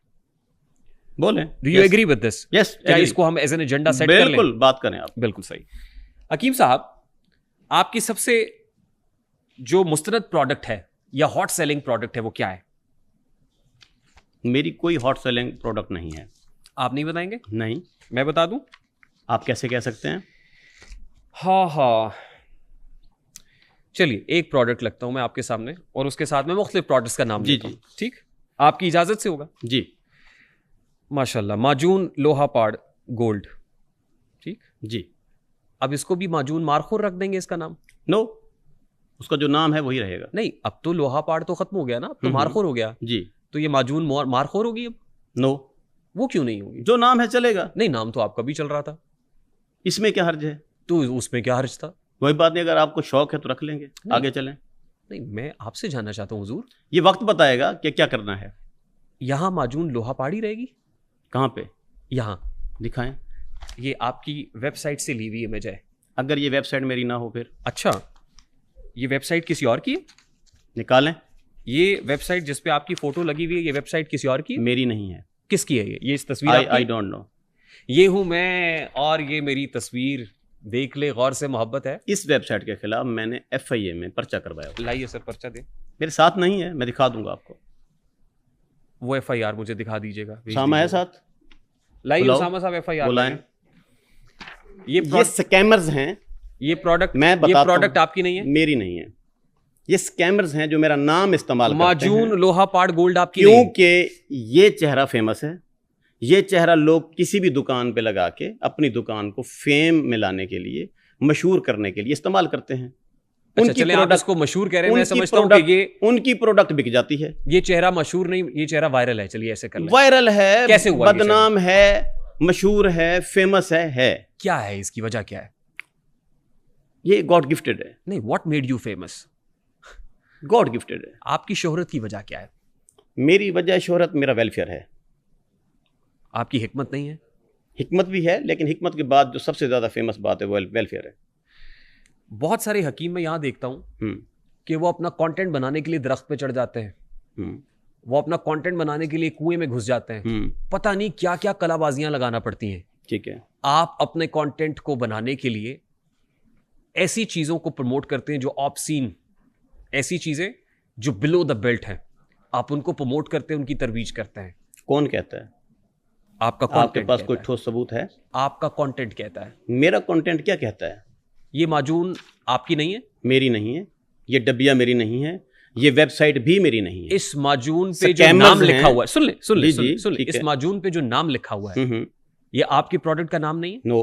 बोले, do you agree with this? Yes. क्या इसको हम एज एन एजेंडा सेट कर लें? बिल्कुल, बात करें आप। बिल्कुल सही। हकीम साहब, आपकी सबसे जो मुस्तनद प्रोडक्ट है या हॉट सेलिंग प्रोडक्ट है, वो क्या है? मेरी कोई हॉट सेलिंग प्रोडक्ट नहीं है। आप नहीं बताएंगे? नहीं। मैं बता दूं? आप कैसे कह सकते हैं? हाँ, चलिए एक प्रोडक्ट लगता हूं मैं आपके सामने, और उसके साथ में मुख्तलिफ प्रोडक्ट्स का नाम लेता हूं। ठीक, आपकी इजाजत से होगा? जी। माशाल्लाह, माजून लोहा पाड़ गोल्ड। ठीक जी। अब इसको भी माजून मारखोर रख देंगे इसका नाम? नो, उसका जो नाम है वही रहेगा। नहीं, अब तो लोहा पाड़ तो खत्म हो गया ना, अब तो मारखोर हो गया जी। तो ये माजून मारखोर होगी अब? नो। वो क्यों नहीं होगी? जो नाम है चलेगा। नहीं, नाम तो आपका भी चल रहा था, इसमें क्या हर्ज है? तो उसमें क्या हर्ज था? वही बात नहीं, अगर आपको शौक है तो रख लेंगे, आगे चलें। नहीं, मैं आपसे जानना चाहता हूँ हुजूर, ये वक्त बताएगा कि क्या करना है। यहाँ माजून लोहा पाड़ी रहेगी? कहाँ पे? यहाँ दिखाएं। ये आपकी वेबसाइट से ली हुई है, मैं जाए। अगर ये वेबसाइट मेरी ना हो फिर? अच्छा, ये वेबसाइट किसी और की है? निकालें। ये वेबसाइट जिस पे आपकी फोटो लगी हुई है, ये वेबसाइट किसी और की है? मेरी नहीं है। किसकी है ये? इस तस्वीर आई डोंट नो। ये हूं मैं और ये मेरी तस्वीर, देख ले गौर से, मोहब्बत है। इस वेबसाइट के खिलाफ मैंने FIA में पर्चा करवाया। लाइए सर, पर्चा दे। मेरे साथ नहीं है, मैं दिखा दूंगा आपको। वो FIR मुझे दिखा दीजिएगा। सामा है साथ? लाइए उसामा साहब, FIR बुलाएं। ये स्कैमर्स हैं। ये प्रोडक्ट, मैं बताता हूं, ये प्रोडक्ट आपकी नहीं है? मेरी नहीं है। ये स्कैमर्स हैं जो मेरा नाम इस्तेमाल करते हैं। माजून लोहा पाड़ गोल्ड आपकी क्योंकि ये चेहरा फेमस है। ये चेहरा लोग किसी भी दुकान पे लगा के अपनी दुकान को फेम में लाने के लिए, मशहूर करने के लिए इस्तेमाल करते हैं। अच्छा, उनकी प्रोडक्ट को मशहूर कह रहे हैं, मैं समझता हूं कि ये उनकी प्रोडक्ट बिक जाती है। ये चेहरा मशहूर नहीं, ये चेहरा वायरल है। चलिए ऐसे कर लें। वायरल है, कैसे हुआ? बदनाम है, मशहूर है, फेमस है। क्या है इसकी वजह? क्या है? ये गॉड गिफ्टेड है। नहीं, what made you famous? God gifted है। आपकी शोहरत की वजह क्या है? मेरी वजह शोहरत मेरा वेलफेयर है। आपकी हिकमत नहीं है? हिकमत भी है, लेकिन हिकमत के बाद जो सबसे ज्यादा फेमस बात है वो वेलफेयर है। बहुत सारे हकीम मैं यहाँ देखता हूँ कि वो अपना कंटेंट बनाने के लिए दरख्त पे चढ़ जाते हैं, वो अपना कंटेंट बनाने के लिए कुएं में घुस जाते हैं, पता नहीं क्या क्या कलाबाजियां लगाना पड़ती हैं। ठीक है, आप अपने कंटेंट को बनाने के लिए ऐसी चीजों को प्रमोट करते हैं जो ऑब्सीन, ऐसी चीजें जो बिलो द बेल्ट हैं, आप उनको प्रमोट करते हैं, उनकी तरवीज करते हैं। कौन कहता है? आपका आपके पास कोई ठोस सबूत है? आपका कंटेंट कहता है। मेरा कंटेंट क्या कहता है? ये माजून आपकी नहीं है? मेरी नहीं है। ये डब्बिया मेरी नहीं है। ये वेबसाइट भी मेरी नहीं है। इस माजून पे जो नाम लिखा हुआ है, सुन ले, इस माजून पे जो नाम लिखा हुआ है, ये आपकी प्रोडक्ट का नाम नहीं है? नो।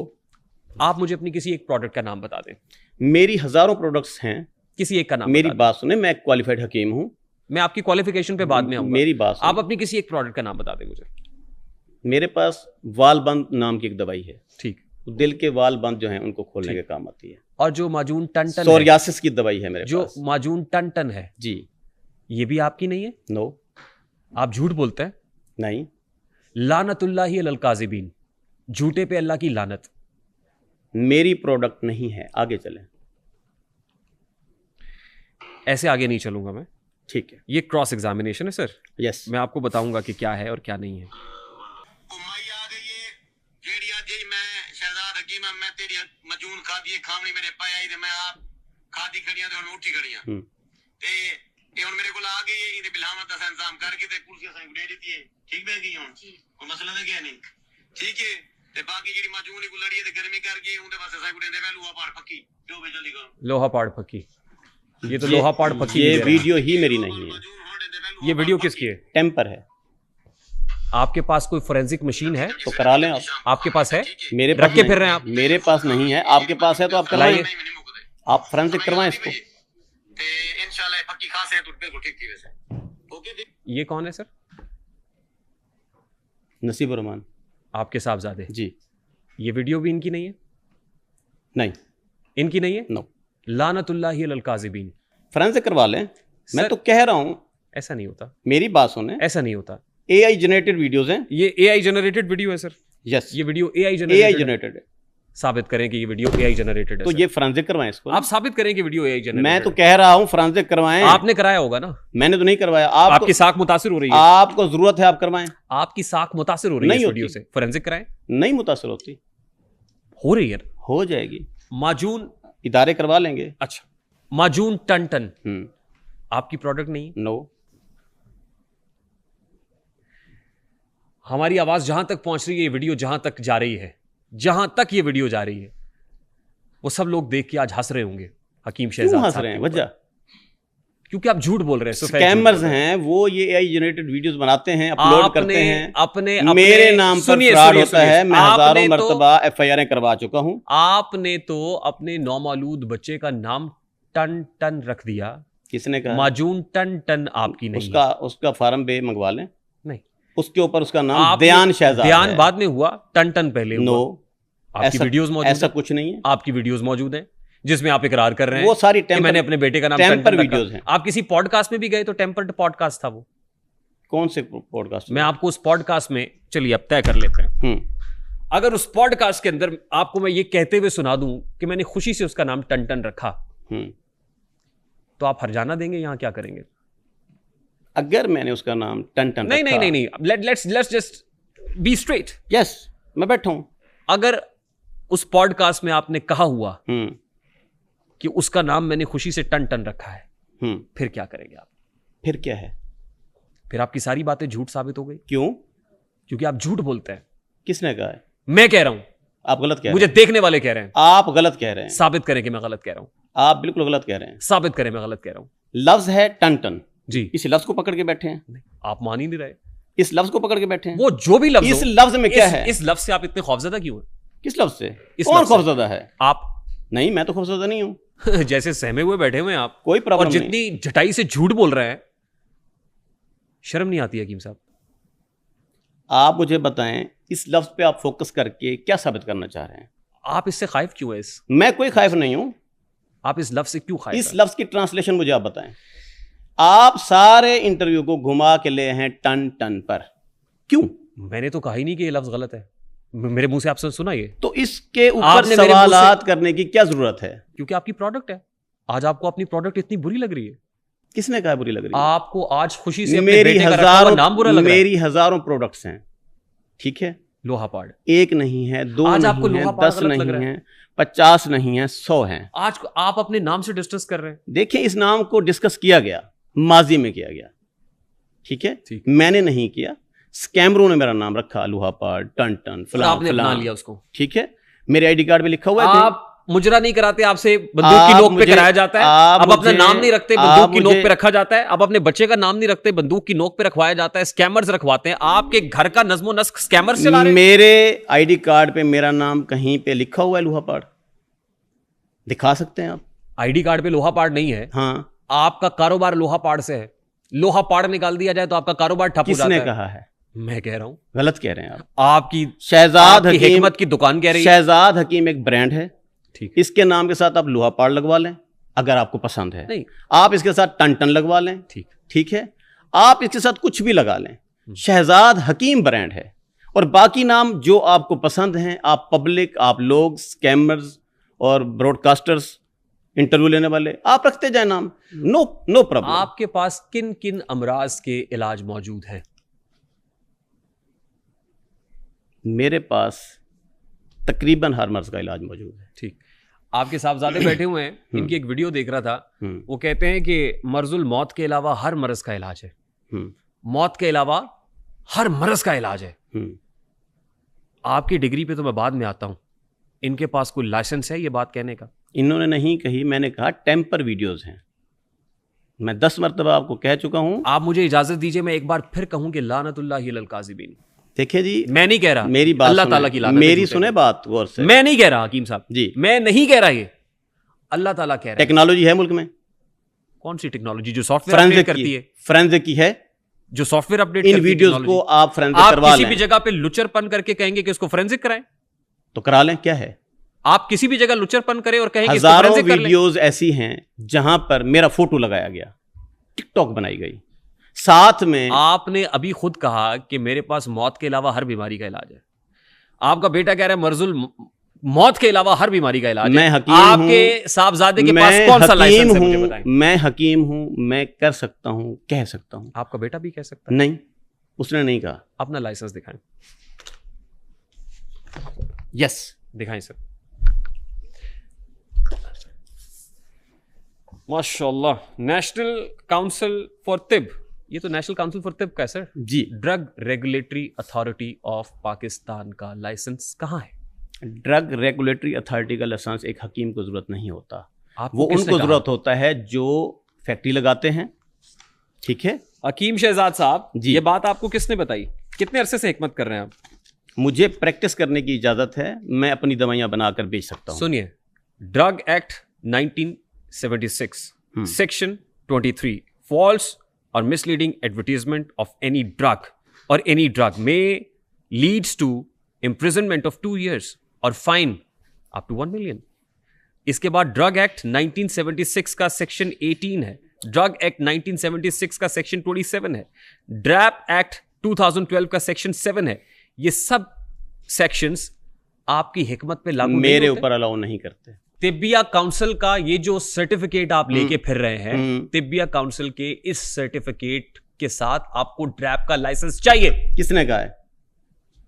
आप मुझे अपनी किसी एक प्रोडक्ट का नाम बता दें। मेरी हजारों प्रोडक्ट्स हैं, किसी एक का नाम। मेरी बात सुने, मैं क्वालिफाइड हकीम हूं। मैं आपकी क्वालिफिकेशन पे बाद में आऊंगा। मेरी बात सुने। आप अपनी किसी एक प्रोडक्ट का नाम बता दें मुझे। मेरे पास वालबंद नाम की एक दवाई है। ठीक। दिल के वाल बंद जो हैं उनको खोलने के काम आती है। और जो माजून टन सोरियासिस की दवाई है मेरे जो पास। माजून टन है जी, ये भी आपकी नहीं है? नो। आप झूठ बोलते हैं? नहीं। लानतुल्लाहि अलल काज़िबीन, झूठे पे अल्लाह की लानत। मेरी प्रोडक्ट नहीं है। आगे चलें। ऐसे आगे नहीं चलूंगा मैं। ठीक है, ये क्रॉस एग्जामिनेशन है सर। यस। मैं आपको बताऊंगा कि क्या है और क्या नहीं है। मैं तेरी मजून खादी खावनी मेरे पाया ही ते मैं आप खादी खड़ियां ते हुन उठी खड़ियां ते ये हुन मेरे कोल आ गई है इदे बिलावत दा इंतजाम करके ते कुर्सी असां दे दी है। ठीक बह गई हुन कोई मसला ते क्या नहीं। ठीक है ते बाकी जेडी मजून को लड़ी है ते गर्मी कर गई उनदे पास असां को देंदे वे लोहा पाड़ पक्की जो भी जल्दी करो। लोहा पाड़ पक्की, ये तो लोहा पाड़ पक्की। ये वीडियो ही मेरी नहीं है। ये वीडियो किसकी है? टेम्पर है। आपके पास कोई फोरेंसिक मशीन है तो करा लें आप। आपके पास है? मेरे रख के फिर रहे हैं आप? मेरे पास नहीं है। आपके पास है तो आप करवाइए, आप फोरेंसिक करवाएं इसको। ये कौन है सर? नसीब रहमान, आपके साहबजादे जी। ये वीडियो भी इनकी नहीं है? नहीं, इनकी नहीं है। नो। लानतुल्लाहि अलल काज़िबीन। फोरेंसिक करवा लें। मैं तो कह रहा हूं, ऐसा नहीं होता। मेरी बात सुने, ऐसा नहीं होता। AI जनरेटेड वीडियोस हैं। ये AI जनरेटेड वीडियो है सर। यस, ये वीडियो AI जनरेटेड है। साबित करें कि ये वीडियो AI जनरेटेड है। तो ये फोरेंसिक करवाएं इसको। आप साबित करें कि वीडियो AI जनरेटेड। मैं तो कह रहा हूं फोरेंसिक करवाएं। आपने कराया होगा ना? मैंने तो नहीं करवाया। आपकी साख मुतासिर हो रही है। आपको जरूरत है, आप करवाएं। आपकी साख मुतासिर हो रही है इस वीडियो से। फोरेंसिक कराएं। नहीं मुतासिर होती। हो रही है। हो जाएगी। माजून इदारे करवा लेंगे। अच्छा, माजून टन आपकी प्रोडक्ट नहीं? नो। हमारी आवाज जहां तक पहुंच रही है, ये वीडियो जहां तक जा रही है, जहां तक ये वीडियो जा रही है, वो सब लोग देख के आज हंस रहे होंगे हकीम शहजाद। हंस रहे हैं वजह? क्योंकि आप झूठ बोल रहे हैं। स्कैमर्स हैं वो, ये AI जनरेटेड वीडियोस बनाते हैं, अपलोड करते हैं। अपने मेरे नाम पर फ्रॉड होता है। मैं हजारों मर्तबा FIR करवा चुका हूं। आपने तो अपने नौमालूद बच्चे का नाम टन रख दिया। किसने कहा? माजून टन आपकी नहीं। उसका फार्म बे मंगवा लें। नहीं, उसके ऊपर उसका नाम दयान शहजाद। दयान बाद में हुआ, टन पहले हुआ। नो, आपकी वीडियोस मौजूद, ऐसा कुछ नहीं है। आपकी वीडियोस मौजूद हैं जिसमें आप इकरार कर रहे हैं वो सारी टेम्पर, मैंने अपने बेटे का नाम टेम्पर वीडियोस हैं। आप किसी पॉडकास्ट में भी गए तो टेम्पर्ड पॉडकास्ट था वो। कौन से पॉडकास्ट? मैं आपको उस पॉडकास्ट में, चलिए अब तय कर लेते हैं, अगर उस पॉडकास्ट के अंदर आपको मैं ये कहते हुए सुना दूं कि मैंने खुशी से उसका नाम टन रखा, तो आप हरजाना देंगे? यहां क्या करेंगे? अगर मैंने उसका नाम टन नहीं, let's just be straight. Yes, मैं बैठा हूं। अगर उस पॉडकास्ट में आपने कहा हुआ कि उसका नाम मैंने खुशी से टन रखा है, फिर क्या करेंगे आप? फिर क्या है? फिर आपकी सारी बातें झूठ साबित हो गई। क्यों? क्योंकि आप झूठ बोलते हैं। किसने कहा है? मैं कह रहा हूं। आप गलत कह रहे हैं। मुझे देखने वाले कह रहे हैं। आप गलत कह रहे हैं। साबित करें कि मैं गलत कह रहा हूं। आप बिल्कुल गलत कह रहे हैं। साबित करें मैं गलत कह रहा हूं। लफ्ज है टन जी। इस लफ्ज को पकड़ के बैठे हैं। नहीं, आप मान ही नहीं रहे। इस लफ्ज को पकड़ के बैठे हैं। वो जो भी लफ्ज, इस लफ्ज में क्या है? इस लफ्ज से आप इतने खौफजदा क्यों हैं? किस लफ्ज से? कौन खौफजदा है? आप। नहीं, मैं तो खौफजदा नहीं हूं। जैसे सहमे हुए बैठे हुए हैं आप। कोई प्रॉब्लम नहीं। और जितनी झटाई से झूठ बोल रहे हैं, शर्म नहीं आती हकीम साहब? आप मुझे बताएं, इस लफ्ज पे आप फोकस करके क्या साबित करना चाह रहे हैं? आप इससे खाइफ क्यों है? मैं कोई खाइफ नहीं हूं। आप इस लफ्ज से क्यों खाइफ? इस लफ्ज की ट्रांसलेशन मुझे आप बताएं। आप सारे इंटरव्यू को घुमा के ले हैं टन पर, क्यों? मैंने तो कहा ही नहीं कि ये लफ्ज गलत है। मेरे मुंह से आपसे सुना ये। तो इसके ऊपर सवालात करने की क्या जरूरत है? क्योंकि आपकी प्रोडक्ट है। आज आपको अपनी प्रोडक्ट इतनी बुरी लग रही है। किसने कहा बुरी लग रही है? आपको आज खुशी से अपने बेटे का रखा हुआ नाम बुरा लग रहा है? मेरी हजारों प्रोडक्ट्स हैं, ठीक है, लोहापाड़ एक नहीं है, दो आज नहीं आपको है, लोहापाड़ 10 गलत लग नहीं रहा है? है, 50 नहीं है, 100 हैं। आज आप अपने नाम से डिस्कस कर रहे हैं। देखिए, इस नाम को डिस्कस किया गया, माजी में किया गया, ठीक है, मैंने नहीं किया, स्कैमरों ने मेरा नाम रखा, लोहापाड़, टन टन, आपने अपना लिया उसको, ठीक है, मेरे आईडी कार्ड पे लिखा हुआ है। आप मुजरा नहीं कराते, आपसे बंदूक की नोक पे कराया जाता है। अब अपना नाम नहीं रखते, बंदूक की नोक पे रखा जाता है। अब अपने बच्चे का नाम नहीं रखते, बंदूक की नोक पे रखवाया जाता है। स्कैमर्स रखवाते हैं। आपके घर का नज्मो नस्क स्कैमर्स चला रहे हैं। मेरे आईडी कार्ड पे मेरा नाम कहीं पे लिखा हुआ है लोहापाड़? दिखा सकते हैं आप? आईडी कार्ड पे लोहापाड़ नहीं है। हाँ, आपका कारोबार लोहापाड़ से है। लोहापाड़ निकाल दिया जाए तो आपका कारोबार ठप हो जाता है। किसने कहा है? मैं कह रहा हूं। गलत कह रहे हैं आप। आपकी शहजाद हकीम हिकमत की दुकान कह रही है। शहजाद हकीम एक ब्रांड है, ठीक, इसके नाम के साथ आप लोहापाड़ लगवा लें अगर आपको पसंद है। नहीं, आप इसके साथ टन टन लगवा लें, ठीक, ठीक है, आप इसके साथ कुछ भी लगा लें, शहजाद हकीम ब्रांड है। और बाकी नाम जो आपको पसंद हैं, आप पब्लिक, आप लोग, स्कैमर्स और ब्रॉडकास्टर्स, इंटरव्यू लेने वाले, आप रखते जाए नाम, नो प्रॉब्लम। आपके पास किन किन अमराज के इलाज मौजूद है? मेरे पास तकरीबन हर मर्ज का इलाज मौजूद है। ठीक, आपके साहबजादे बैठे हुए हैं, इनकी एक वीडियो देख रहा था, वो कहते हैं कि मर्जुल मौत के अलावा हर मर्ज का इलाज है। मौत के अलावा हर मर्ज का इलाज है। आपकी डिग्री पे तो मैं बाद में आता हूं, इनके पास कोई लाइसेंस है ये बात कहने का? इन्होंने नहीं कही, मैंने कहा टेम्पर वीडियोस हैं। मैं 10 मरतबा आपको कह चुका हूं। आप मुझे इजाजत दीजिए, मैं एक बार फिर कहूं कि लानतुल्लाहि अलल काज़िबीन। देखिए जी, मैं नहीं कह रहा, मेरी बात अल्लाह ताला की लानत, मेरी सुने बात गौर से। मैं नहीं कह रहा हकीम साहब जी, मैं नहीं कह रहा, ये अल्लाह ताला कह रहा है। टेक्नोलॉजी है मुल्क में। कौन सी टेक्नोलॉजी? जो सॉफ्टवेयर अपडेट करती है। फोरेंसिक की है, जो सॉफ्टवेयर अपडेट इन वीडियोस को आप फोरेंसिक करवा लें। किसी भी जगह पे लुचरपन करके कहेंगे कि उसको फोरेंसिक कराएं तो करा लें, क्या है? आप किसी भी जगह लुचरपन करें और कहें कि इसको हजारों फोरेंसिक कर लें। वीडियोस ऐसी हैं जहां पर मेरा फोटो लगाया गया, टिकटॉक बनाई गई, साथ में आपने अभी खुद कहा कि मेरे पास मौत के अलावा हर बीमारी का इलाज है। आपका बेटा कह रहा है मर्जुल मौत के अलावा हर बीमारी का इलाज है। मैं हकीम आपके साहबजादे के पास कौन सा लाइसेंस है मुझे बताएं? मैं हकीम हूं, मैं कर सकता हूं, कह सकता हूं। आपका बेटा भी कह सकता है? नहीं, उसने नहीं कहा। अपना लाइसेंस दिखाएं। यस, दिखाएं सर। माशाल्लाह, नेशनल काउंसिल फॉर तिब, ये तो नेशनल काउंसिल फॉर तिब का है sir ji. Drug regulatory authority of Pakistan का लाइसेंस कहाँ है? ड्रग रेगुलेटरी अथॉरिटी का लाइसेंस एक हकीम को जरूरत नहीं होता, आपको वो उनको जरूरत होता है जो फैक्ट्री लगाते हैं, ठीक है। हकीम शहजाद साहब जी, ये बात आपको किसने बताई? कितने अरसे से हिकमत कर रहे हैं आप? मुझे प्रैक्टिस करने की इजाजत है, मैं अपनी दवाइयां बनाकर बेच सकता हूं। सुनिए, ड्रग एक्ट 1976 सेक्शन 23, फॉल्स और misleading advertisement of any drug और एनी ड्रग में leads to imprisonment of 2 years और फाइन अप टू 1 million। इसके बाद ड्रग एक्ट 1976 का सेक्शन 18 है, ड्रग एक्ट 1976 का सेक्शन 27 है, ड्रैप एक्ट 2012 का सेक्शन 7 है। ये सब सेक्शंस आपकी हिकमत पे लागू मेरे ऊपर अलाउ नहीं करते। तिब्बिया काउंसिल का ये जो सर्टिफिकेट आप लेके फिर रहे हैं, तिब्बिया काउंसिल के इस सर्टिफिकेट के साथ आपको ड्रैप का लाइसेंस चाहिए। किसने कहा है?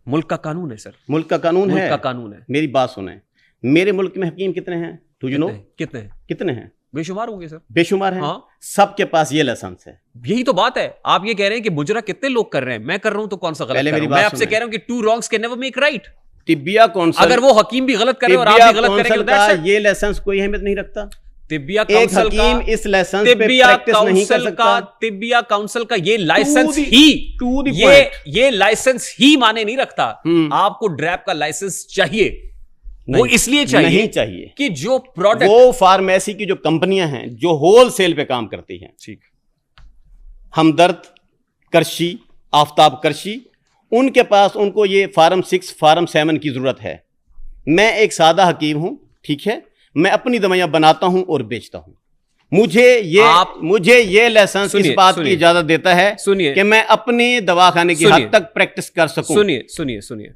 मुल्क का कानून है सर, मुल्क का कानून है, मुल्क का कानून है। मेरी बात सुने, मेरे मुल्क में हकीम कितने हैं? Do you know? कितने हैं? बेशुमार होंगे सर, बेशुमार हैं। हाँ, सबके पास ये लाइसेंस है। यही तो बात है। आप ये कह रहे हैं कि मुजरा कितने लोग कर रहे हैं, मैं कर रहा हूं तो कौन सा गलत कर रहा हूं? मैं आपसे कह रहा हूं कि 2 wrongs can never make right। Tibbia council, अगर वो हकीम भी गलत करे और आप भी गलत करेंगे, ये लाइसेंस कोई अहमियत नहीं रखता। तिब्बिया काउंसिल का इस लाइसेंस पे प्रैक्टिस नहीं कर सकता। तिब्बिया काउंसिल का ये लाइसेंस ही ये लाइसेंस ही माने नहीं रखता। आपको ड्रैप का लाइसेंस चाहिए, वो इसलिए चाहिए, नहीं चाहिए कि जो प्रोडक्ट, वो फार्मेसी की जो कंपनियां हैं जो होलसेल पे काम करती हैं, ठीक, हमदर्द, करशी, आफ्ताब करशी, उनके पास उनको ये फार्म 6 फार्म 7 की जरूरत है। मैं एक सादा हकीम हूं, ठीक है, मैं अपनी दवाइयां बनाता हूं और बेचता हूं। मुझे ये लाइसेंस इस बात की इजाजत देता है कि मैं अपने दवाखाने की हद तक प्रैक्टिस कर सकूं। सुनिए,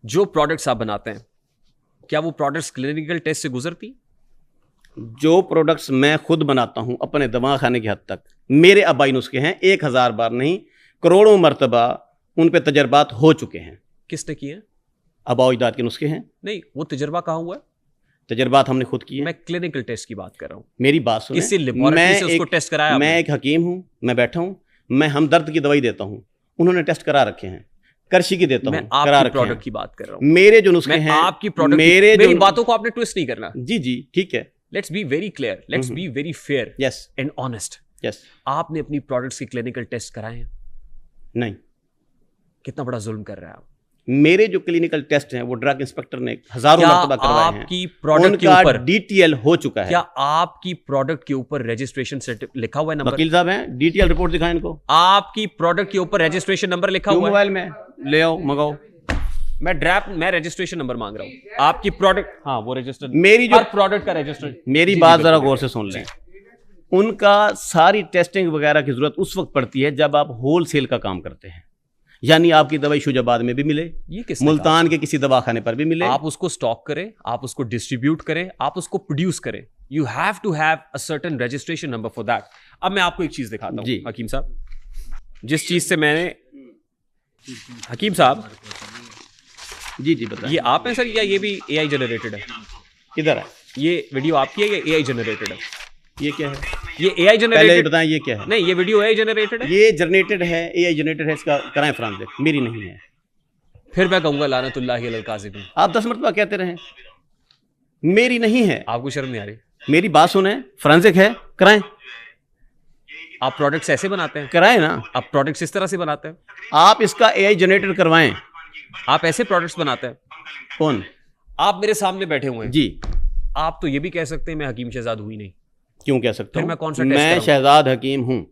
जो प्रोडक्ट्स आप बनाते हैं, क्या वो प्रोडक्ट्स क्लिनिकल टेस्ट से गुजरती? जो प्रोडक्ट्स मैं खुद बनाता हूं अपने दवाखाने की हद तक, मेरे आबाई नुस्खे हैं, 1000 बार नहीं, करोड़ों मरतबा उन पे तजर्बात हो चुके हैं। किसने किए? आबाओ अजदाद के नुस्खे हैं। नहीं, वो तजर्बा कहाँ हुआ है? तजर्बात हमने खुद किए। मैं क्लिनिकल टेस्ट की बात कर रहा हूँ। मेरी बात सुने, किसी लेबोरेटरी से उसको टेस्ट कराया? मैं एक हकीम हूँ, मैं बैठा हूँ, मैं हमदर्द की दवाई देता हूँ, उन्होंने टेस्ट करा रखे हैं। करशी की देता हूँ, करा रखे प्रोडक्ट हैं। की बात कर रहा हूँ। मेरे जो नुस्खे हैं, आपकी प्रोडक्ट, मेरी बातों को आपने ट्विस्ट नहीं करना। जी जी ठीक है। Let's be very clear, let's be very fair yes and honest. Yes. आपने अपनी प्रोडक्ट्स के क्लिनिकल टेस्ट कराए हैं? नहीं। कितना बड़ा जुल्म कर रहा है आप। मेरे जो क्लिनिकल टेस्ट हैं वो ड्रग इंस्पेक्टर ने हजारों मरतबा करवाए हैं। आपकी प्रोडक्ट के ऊपर डीटीएल हो चुका है। क्या आपकी प्रोडक्ट के ऊपर रजिस्ट्रेशन लिखा हुआ है नंबर? वकील साहब हैं, डीटीएल रिपोर्ट दिखाएं इनको। आपकी प्रोडक्ट के ऊपर रजिस्ट्रेशन नंबर लिखा हुआ है? मोबाइल में ले आओ, मंगाओ। मैं रजिस्ट्रेशन नंबर मांग रहा हूँ। आपकी प्रोडक्ट, हाँ वो रजिस्टर, मेरी जो प्रोडक्ट का रजिस्टर। मेरी बात जरा गौर से सुन लें। उनका सारी टेस्टिंग वगैरह की जरूरत उस वक्त पड़ती है जब आप होल सेल का काम करते हैं, यानी आपकी दवाई शुजाबाद में भी मिले, ये मुल्तान के किसी दवाखाने पर भी मिले, आप उसको स्टॉक करें, आप उसको डिस्ट्रीब्यूट करें, आप उसको प्रोड्यूस करें। You have to have a certain registration number for that. अब मैं आपको एक चीज दिखाता हूँ हकीम साहब, जिस चीज से मैंने, हकीम साहब जी जी बताइए। ये आप हैं सर या ये भी एआई जनरेटेड है? किधर है ये वीडियो? आपकी है या एआई जनरेटेड है? ये क्या है? ये एआई जनरेटेड? पहले बताएं ये क्या है? नहीं, ये वीडियो एआई जनरेटेड है। ये जनरेटेड है, एआई जनरेटेड है, इसका कराएं फॉरेंसिक, मेरी नहीं है। फिर मैं कहूंगा लानतुल्लाहि अलल काज़िबीन। आप 10 मरतबा कहते रहे, मेरी नहीं है। आपको शर्म नहीं आ रही? मेरी बात सुने, फॉरेंसिक है, कराएं। आप प्रोडक्ट्स ऐसे बनाते हैं? कराएं ना। आप प्रोडक्ट्स इस तरह से बनाते हैं? आप इसका एआई जनरेटेड करवाएं। आप ऐसे प्रोडक्ट्स बनाते हैं? कौन? आप मेरे सामने बैठे हुए हैं जी। आप तो ये भी कह सकते हैं मैं हकीम शहजाद हुई नहीं। क्यों कह सकता हूं? मैं कौन सा मैं शहजाद हकीम हूं।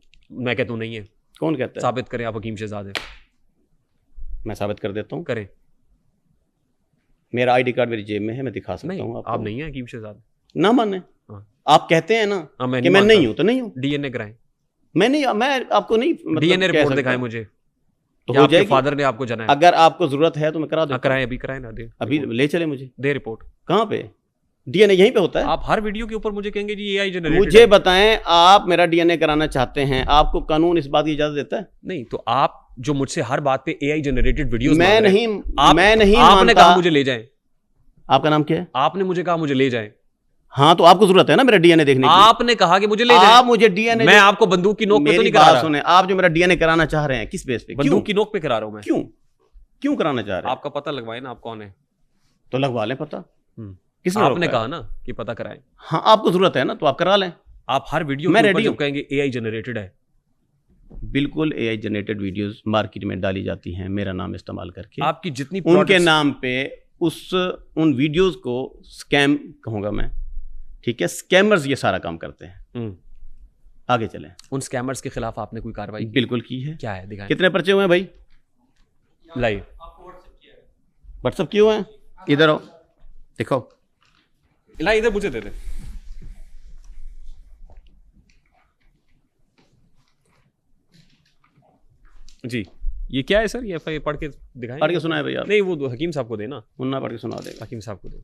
मैं कहता हूं नहीं है। कौन कहता है? साबित करें आप हकीम शहजाद है। मैं साबित कर देता हूं। करें। मेरा आईडी कार्ड मेरी जेब में है, मैं दिखा सकता हूं। आप नहीं है हकीम शहजाद? ना माने। आप कहते हैं ना कि मैं नहीं हूं तो नहीं हूं। डीएनए कराएं। मैं नहीं, मैं आपको नहीं डीएनए रिपोर्ट दिखाएं मुझे, तो हो जाएगी। फादर ने आपको जनाया। अगर आपको जरूरत है तो मैं करा दूं। कराएं, अभी कराएं ना। दे, अभी ले चले मुझे। दे रिपोर्ट। कहाँ पे? डीएनए यहीं पे होता है। आप हर वीडियो के ऊपर मुझे कहेंगे जी एआई जनरेटेड। मुझे बताएं, आप मेरा डीएनए कराना चाहते हैं, आपको कानून इस बात की इजाजत देता है? नहीं, तो आप जो मुझसे हर बात पे एआई जनरेटेड वीडियोस मैं नहीं आपने कहा मुझे ले जाएं। आपका नाम क्या है? आपने मुझे कहा मुझे ले जाएं। हाँ, तो आपको जरूरत है ना मेरा डीएनए देखने की। आपने कहा कि मुझे ले जाएं। आप मुझे डीएनए, मैं आपको बंदूक की नोक पे तो नहीं करा रहा। सुने, आप जो मेरा डीएनए कराना चाह रहे हैं, किस बेस पे? बंदूक की नोक पे करा रहा हूं मैं। क्यों कराना चाह रहे हैं? आपका पता लगवाए ना, आप कौन है तो लगवा लें पता। किसने आपने कहा ना कि पता कराएं। हाँ, आपको जरूरत है ना तो आप करा लें। आप हर वीडियो में ऊपर जब कहेंगे एआई जनरेटेड है, बिल्कुल एआई जनरेटेड वीडियोस मार्केट में डाली जाती हैं मेरा नाम इस्तेमाल करके। आपकी जितनी उनके नाम पे उन वीडियोस को स्कैम कहूंगा मैं, ठीक है? स्कैमर्स ये सारा काम करते हैं। आगे चलें। उन स्कैमर्स के खिलाफ आपने कोई कार्रवाई? बिल्कुल की है। क्या है दिखाएं। कितने पर्चे हुए हैं भाई? लाइव व्हाट्सएप किए हुए हैं? इधर आओ, दिखाओ। ला इधर मुझे दे दे। जी, ये क्या है सर? ये एफआईआर पढ़ के दिखाएं। पढ़ के सुनाए भैया। नहीं, वो हकीम साहब को देना। मुन्ना पढ़ के सुना देगा। हकीम साहब को दे।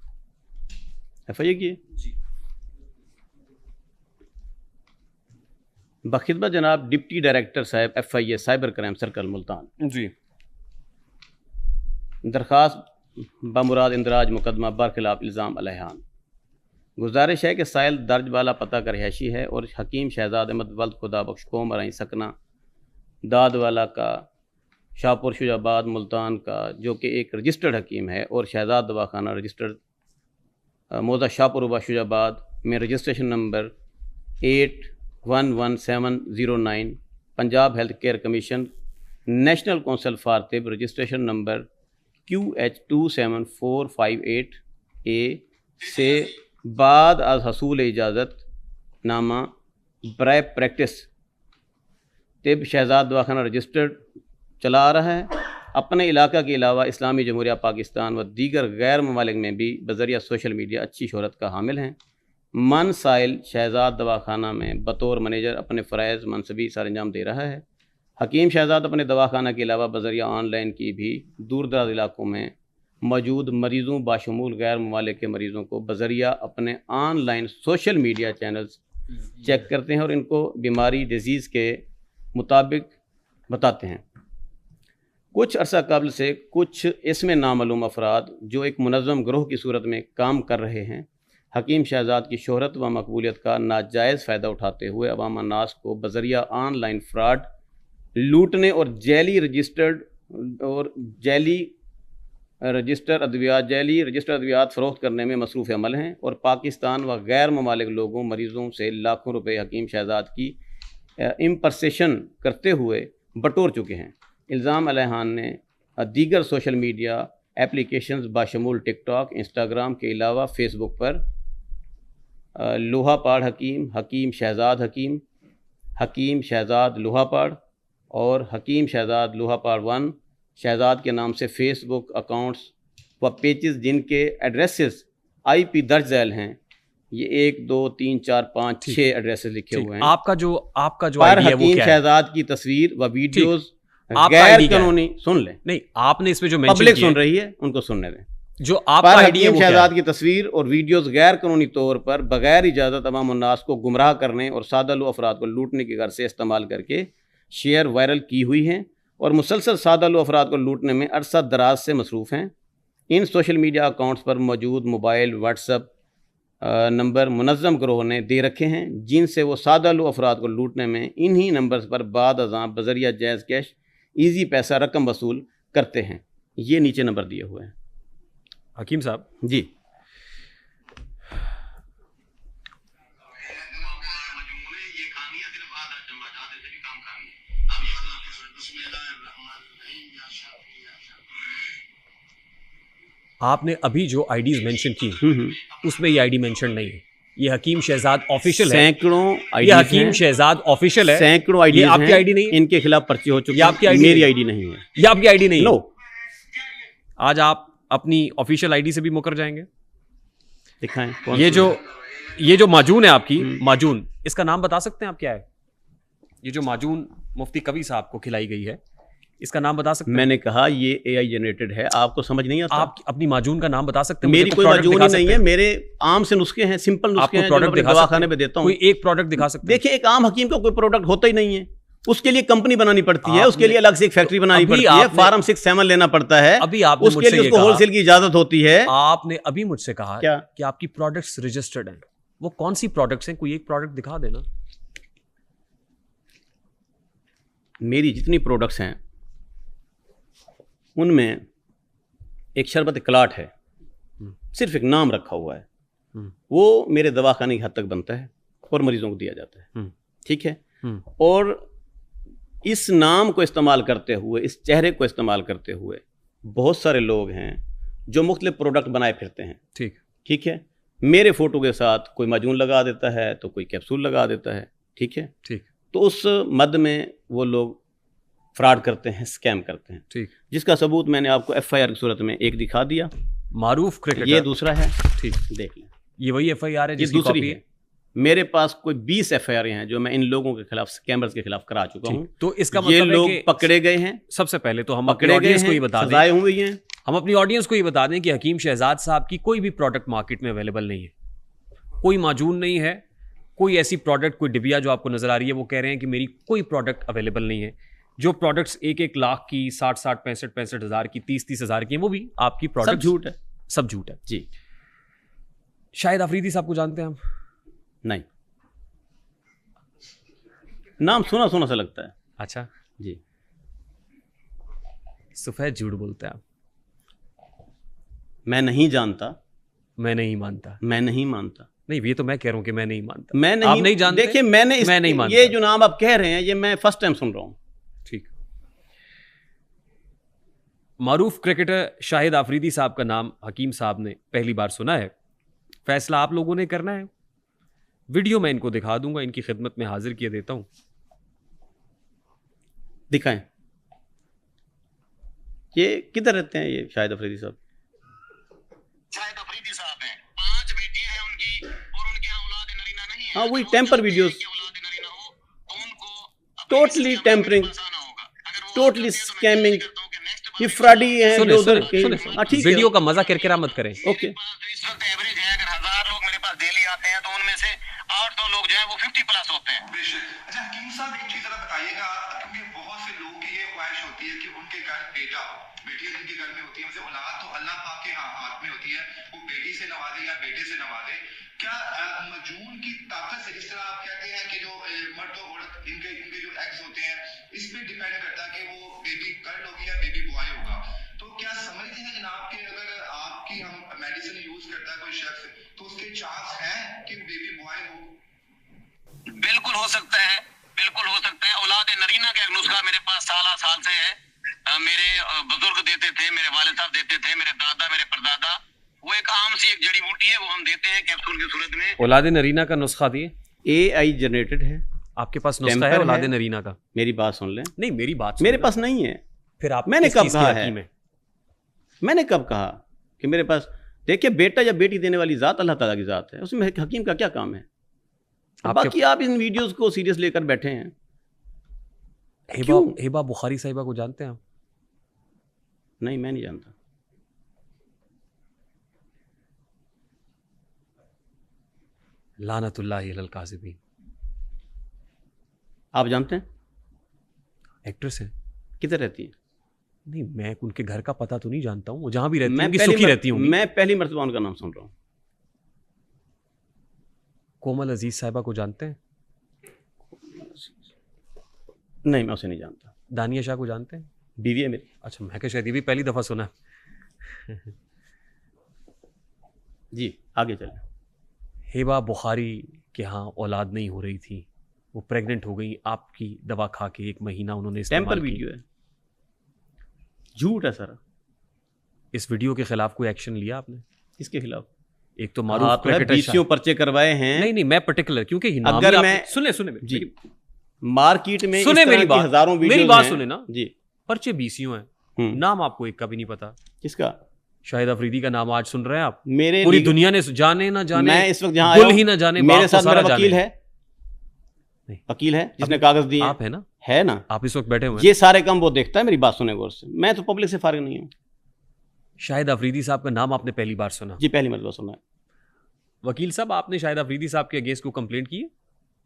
एफआईआर की जी। बखिदमत जनाब डिप्टी डायरेक्टर साहब FIA cyber crime circle Multan जी। दरख्वास्त बमुराद इंदराज मुकदमा बरखिलाफ इल्ज़ाम अलहान। गुजारिश है कि साइल दर्ज वाला पता का रिहायशी है और हकीम शहजाद अहमद वल्द खुदा बख्श कोम रई सकना दाद वाला का शाहपुर शुजाबाद मुल्तान का, जो कि एक रजिस्टर्ड हकीम है, और शहजाद दवाखाना रजिस्टर्ड मौजा शाहपुर शुजाबाद में registration number 811709 Punjab health care commission national council for तिब रजिस्ट्रेशन नंबर QH27458A से बाद आज हसूल इजाज़त नामा बराए प्रैक्टिस तिब शहजाद दवाखाना रजिस्टर्ड चला आ रहा है। अपने इलाका के अलावा इस्लामी जमहूरिया पाकिस्तान व दीगर गैर ममालिक में भी बज़रिया सोशल मीडिया अच्छी शोहरत का हामिल हैं। मन साइल शहजाद दवाखाना में बतौर मैनेजर अपने फ़राइज़ मनसबी सर अंजाम दे रहा है। हकीम शहजाद अपने दवाखाना के अलावा बज़रिया ऑनलाइन की भी दूर दराज इलाकों में मौजूद मरीज़ों बाशमूल गैर ममालिक के मरीज़ों को बज़रिया अपने online social media channels check करते हैं और इनको बीमारी डिजीज़ के मुताबिक बताते हैं। कुछ अरसा कबल से कुछ इसमें नामालूम अफराद जो एक मुनज़्ज़म ग्रोह की सूरत में काम कर रहे हैं, हकीम शहजाद की शोहरत व मकबूलियत का नाजायज़ फ़ायदा उठाते हुए अवाम अन्नास को बज़रिया ऑनलाइन फ्रॉड लूटने और जाली रजिस्टर अद्वियात फ़रोख्त करने में मसरूफ़ अमल हैं और पाकिस्तान व गैर ममालिक लोगों मरीज़ों से लाखों रुपए हकीम शहजाद की इम्पर्सेशन करते हुए बटोर चुके हैं। इल्ज़ाम अलैहान ने दीगर सोशल मीडिया एप्लीकेशंस बाशमूल टिकटॉक, इंस्टाग्राम के अलावा फेसबुक पर लोहापाड़ हकीम, हकीम शहजाद हकीम, हकीम शहजाद लोहापाड़ और हकीम शहजाद लोहापाड़ 1 शहजाद के नाम से फेसबुक अकाउंट्स व पेजेस जिनके एड्रेसेस IP दर्ज झैल हैं, ये 1 2 3 4 5 6 एड्रेसेस लिखे हुए हैं। आपका जो पर हकीम शहजाद की तस्वीर व वीडियोस गैर कानूनी, सुन ले, नहीं आपने इसमें जो मेंशन पब्लिक सुन रही है उनको सुनने दें, जो आपका आइडिया हकीम शहजाद की तस्वीर और वीडियोस गैर कानूनी तौर पर बगैर इजाज़त अवाम उन्नास को गुमराह करने और सादा लो अफराद को लूटने की गर्ज से इस्तेमाल करके शेयर वायरल की हुई हैं और मुसलसल सादा लो अफराद को लूटने में अरसा दराज से मसरूफ़ हैं। इन सोशल मीडिया अकाउंट्स पर मौजूद मोबाइल व्हाट्सएप नंबर मुनज़्ज़म ग्रोह ने दे रखे हैं जिनसे वो सादा लो अफराद को लूटने में इन्हीं नंबर्स पर बाद अज़ां बज़रिया जायज़ कैश ईजी पैसा रकम वसूल करते हैं। ये नीचे नंबर दिए हुए हैं। हकीम साहब जी, आपने अभी जो आईडीज मेंशन की उसमें ये आईडी मेंशन नहीं है। ये हकीम शहजाद ऑफिशियल है, सैकड़ों ये हकीम शहजाद ऑफिशियल है, सैकड़ों आईडी आपकी आईडी नहीं है, इनके खिलाफ पर्चे हो चुके हैं, मेरी आईडी नहीं है, ये आपकी आईडी नहीं लो। आज आप अपनी ऑफिशियल आईडी से भी मुकर जाएंगे। दिखाएं ये जो माजून है आपकी, माजून, इसका नाम बता सकते हैं आप क्या है? ये जो माजून मुफ्ती कवी साहब को खिलाई गई है, इसका नाम बता सकते हैं? मैंने कहा ये AI जनरेटेड है, आपको समझ नहीं आता? आप अपनी माजून का नाम बता सकते हैं? मेरी कोई माजून ही नहीं है, मेरे आम से नुस्खे हैं, सिंपल नुस्खे हैं, प्रोडक्ट दवाखाने में देता हूँ। कोई एक प्रोडक्ट दिखा सकते हैं? देखिए, एक आम हकीम का कोई प्रोडक्ट होता ही नहीं है, उसके लिए कंपनी बनानी पड़ती है, उसके लिए अलग से एक फैक्ट्री बनानी पड़ती है, फार्म 6-7 लेना पड़ता है, अभी आपने उसके लिए उसको होलसेल की इजाजत होती है। आपने अभी मुझसे कहा क्या कि आपकी प्रोडक्ट्स रजिस्टर्ड हैं, वो कौन सी प्रोडक्ट्स हैं? कोई एक प्रोडक्ट दिखा देना। मेरी जितनी प्रोडक्ट्स हैं उनमें एक शरबत क्लाट है, सिर्फ एक नाम रखा हुआ है, वो मेरे दवाखाने की हद तक बनता है और मरीजों को दिया जाता है, ठीक है। और इस नाम को इस्तेमाल करते हुए, इस चेहरे को इस्तेमाल करते हुए बहुत सारे लोग हैं जो मुख्तलिफ प्रोडक्ट बनाए फिरते हैं, ठीक है। मेरे फोटो के साथ कोई माजून लगा देता है तो कोई कैप्सूल लगा देता है, ठीक है, ठीक। तो उस मद में वो लोग फ्रॉड करते हैं, स्कैम करते हैं, ठीक। जिसका सबूत मैंने आपको FIR की सूरत में एक दिखा दिया, मारूफ क्रिकेटर, ये दूसरा है, ठीक, देख लें। ये वही FIR है जिसकी दूसरी कॉपी है। मेरे पास कोई 20 FIR हैं जो मैं इन लोगों के खिलाफ, स्कैमर्स के खिलाफ करा चुका हूं। तो इसका ये मतलब लोग पकड़े गए हैं। सबसे पहले तो हम अपनी ऑडियंस को ही बता दें, सजाएं हुई हैं, हम अपनी ऑडियंस को ही बता दें कि हकीम शहजाद साहब की कोई भी प्रोडक्ट मार्केट में अवेलेबल नहीं है, कोई माजून नहीं है, कोई ऐसी प्रोडक्ट, कोई डिबिया जो आपको नजर आ रही है, वो कह रहे हैं कि मेरी कोई प्रोडक्ट अवेलेबल नहीं है। जो प्रोडक्ट्स 1-1 लाख की, 60-60, 65-65 हज़ार की, 30-30 हज़ार की, वो भी आपकी प्रोडक्ट सब झूठ है, सब झूठ है जी। शाहिद अफरीदी साहब को जानते हैं हम? नहीं, नाम सुना सा लगता है। अच्छा जी, सफेद झूठ बोलते हैं आप। मैं नहीं जानता, मैं नहीं मानता, मैं नहीं मानता। नहीं, ये तो मैं कह रहा हूं कि मैं नहीं मानता, मैं नहीं, आप नहीं जानते। देखिए, मैं नहीं मानता। ये जो नाम आप कह रहे हैं, ये मैं फर्स्ट टाइम सुन रहा हूं। ठीक। मारूफ क्रिकेटर शाहिद अफरीदी साहब का नाम हकीम साहब ने पहली बार सुना है। फैसला आप लोगों ने करना है। वीडियो मैं इनको दिखा दूंगा, इनकी खिदमत में हाजिर किए देता हूं। दिखाएं। ये किधर रहते हैं ये शाहिद अफरीदी साहब? शाहिद अफरीदी साहब हैं, 5 बेटियां हैं उनकी और उनके यहाँ औलाद नरीना नहीं है। हाँ, वही tamper videos, totally tampering, totally scamming, ये फ्रॉडी है। वीडियो का मजा किरकिरा मत करें। ओके, इस वक्त एवरेज है, अगर 1000 लोग मेरे पास डेली आते हैं तो उनमें से 800 लोग जो है वो 50+ होते हैं। बेशक। अच्छा हकीम साहब, एक चीज जरा बताइएगा, क्योंकि बहुत से लोगों की ये ख्वाहिश होती है कि उनके घर बेटा हो, बेटियां जिनके घर में होती है, वैसे औलाद तो अल्लाह पाक के हाथ में होती है, वो बेटी से नवाजे या बेटे से नवाजे। क्या मजून की ताकत से, जिस तरह आप कहते हैं कि जो मर्द और औरत इनके जो एग्स होते हैं, इस पे डिपेंड करता है कि वो बेबी गर्ल होगी या बेबी बॉय होगा, तो क्या समझते हैं जनाब कि अगर आपकी हम मेडिसिन यूज करता है कोई शख्स, तो उसके चांस हैं कि बेबी बॉय हो? बिल्कुल हो सकता है, बिल्कुल हो सकता है। औलाद नरीना का एक नुस्खा मेरे पास साल से है। मेरे बुजुर्ग देते थे, मेरे वालिद साहब देते थे, मेरे दादा, मेरे परदादा। वो एक आम सी एक जड़ी बूटी है, वो हम देते हैं कैप्सूल की सूरत में। औलाद नरीना का नुस्खा दिए, AI जनरेटेड है। आपके पास नुस्खा है औलाद नरीना का? मेरी बात सुन लें। नहीं, मेरी बात मेरे पास नहीं है। फिर आप मैंने कब कहा है? मैंने कब कहा कि मेरे पास? देखिए, बेटा या बेटी देने वाली ज़ात अल्लाह ताला की ज़ात है, उसमें हकीम का क्या काम है? बाकी आप इन वीडियोस को सीरियस लेकर बैठे हैं। हिबा बुखारी साहिबा को जानते हैं आप? नहीं, मैं नहीं जानता। लानतुल्लाहि अलल काज़िबीन। आप जानते हैं? एक्ट्रेस है। किधर रहती है? नहीं, मैं उनके घर का पता तो नहीं जानता हूँ, वो जहां भी रहती है सुखी रहती हूँ। मैं पहली मर्तबा उनका नाम सुन रहा हूँ। कोमल अजीज साहिबा को जानते हैं? नहीं, मैं उसे नहीं जानता। दानिया शाह को जानते हैं? बीवी है मेरी। अच्छा, मैं क्या शायद ये भी पहली दफा सुना। जी, आगे चलें। हिबा बुखारी के यहाँ औलाद नहीं हो रही थी, वो प्रेग्नेंट हो गई, आपकी दवा खा के 1 महीना उन्होंने टेम्पर वीडियो है, झूठ है सारा। इस वीडियो के खिलाफ कोई एक्शन लिया आपने? इसके खिलाफ एक तो मारूफ क्रिकेटर पर्चे करवाए हैं। नहीं, मैं पर्टिकुलर, क्योंकि अगर मैं सुने जी, मार्केट में सुने मेरी बात, हजारों मेरी बात सुने ना जी। पर्चे 20 हैं, नाम आपको एक का भी नहीं पता। किसका? शाहिद अफरीदी का नाम आज सुन रहे हैं आप? मेरे पूरी दुनिया ने जाने ना जाने, मैं इस वक्त जहां गुल ही ना जाने, मेरे साथ मेरा वकील है। नहीं, वकील है जिसने कागज दिए। आप है ना? है ना? आप इस वक्त बैठे हुए हैं। ये सारे काम वो देखता है, मेरी बात सुने गौर से। मैं तो पब्लिक से फारिग नहीं हूँ। शाहिद अफरीदी साहब का नाम आपने पहली बार सुना? जी, पहली मरतबा सुना है। वकील साहब, आपने शाहिद अफरीदी साहब के अगेंस्ट को कंप्लेंट की है?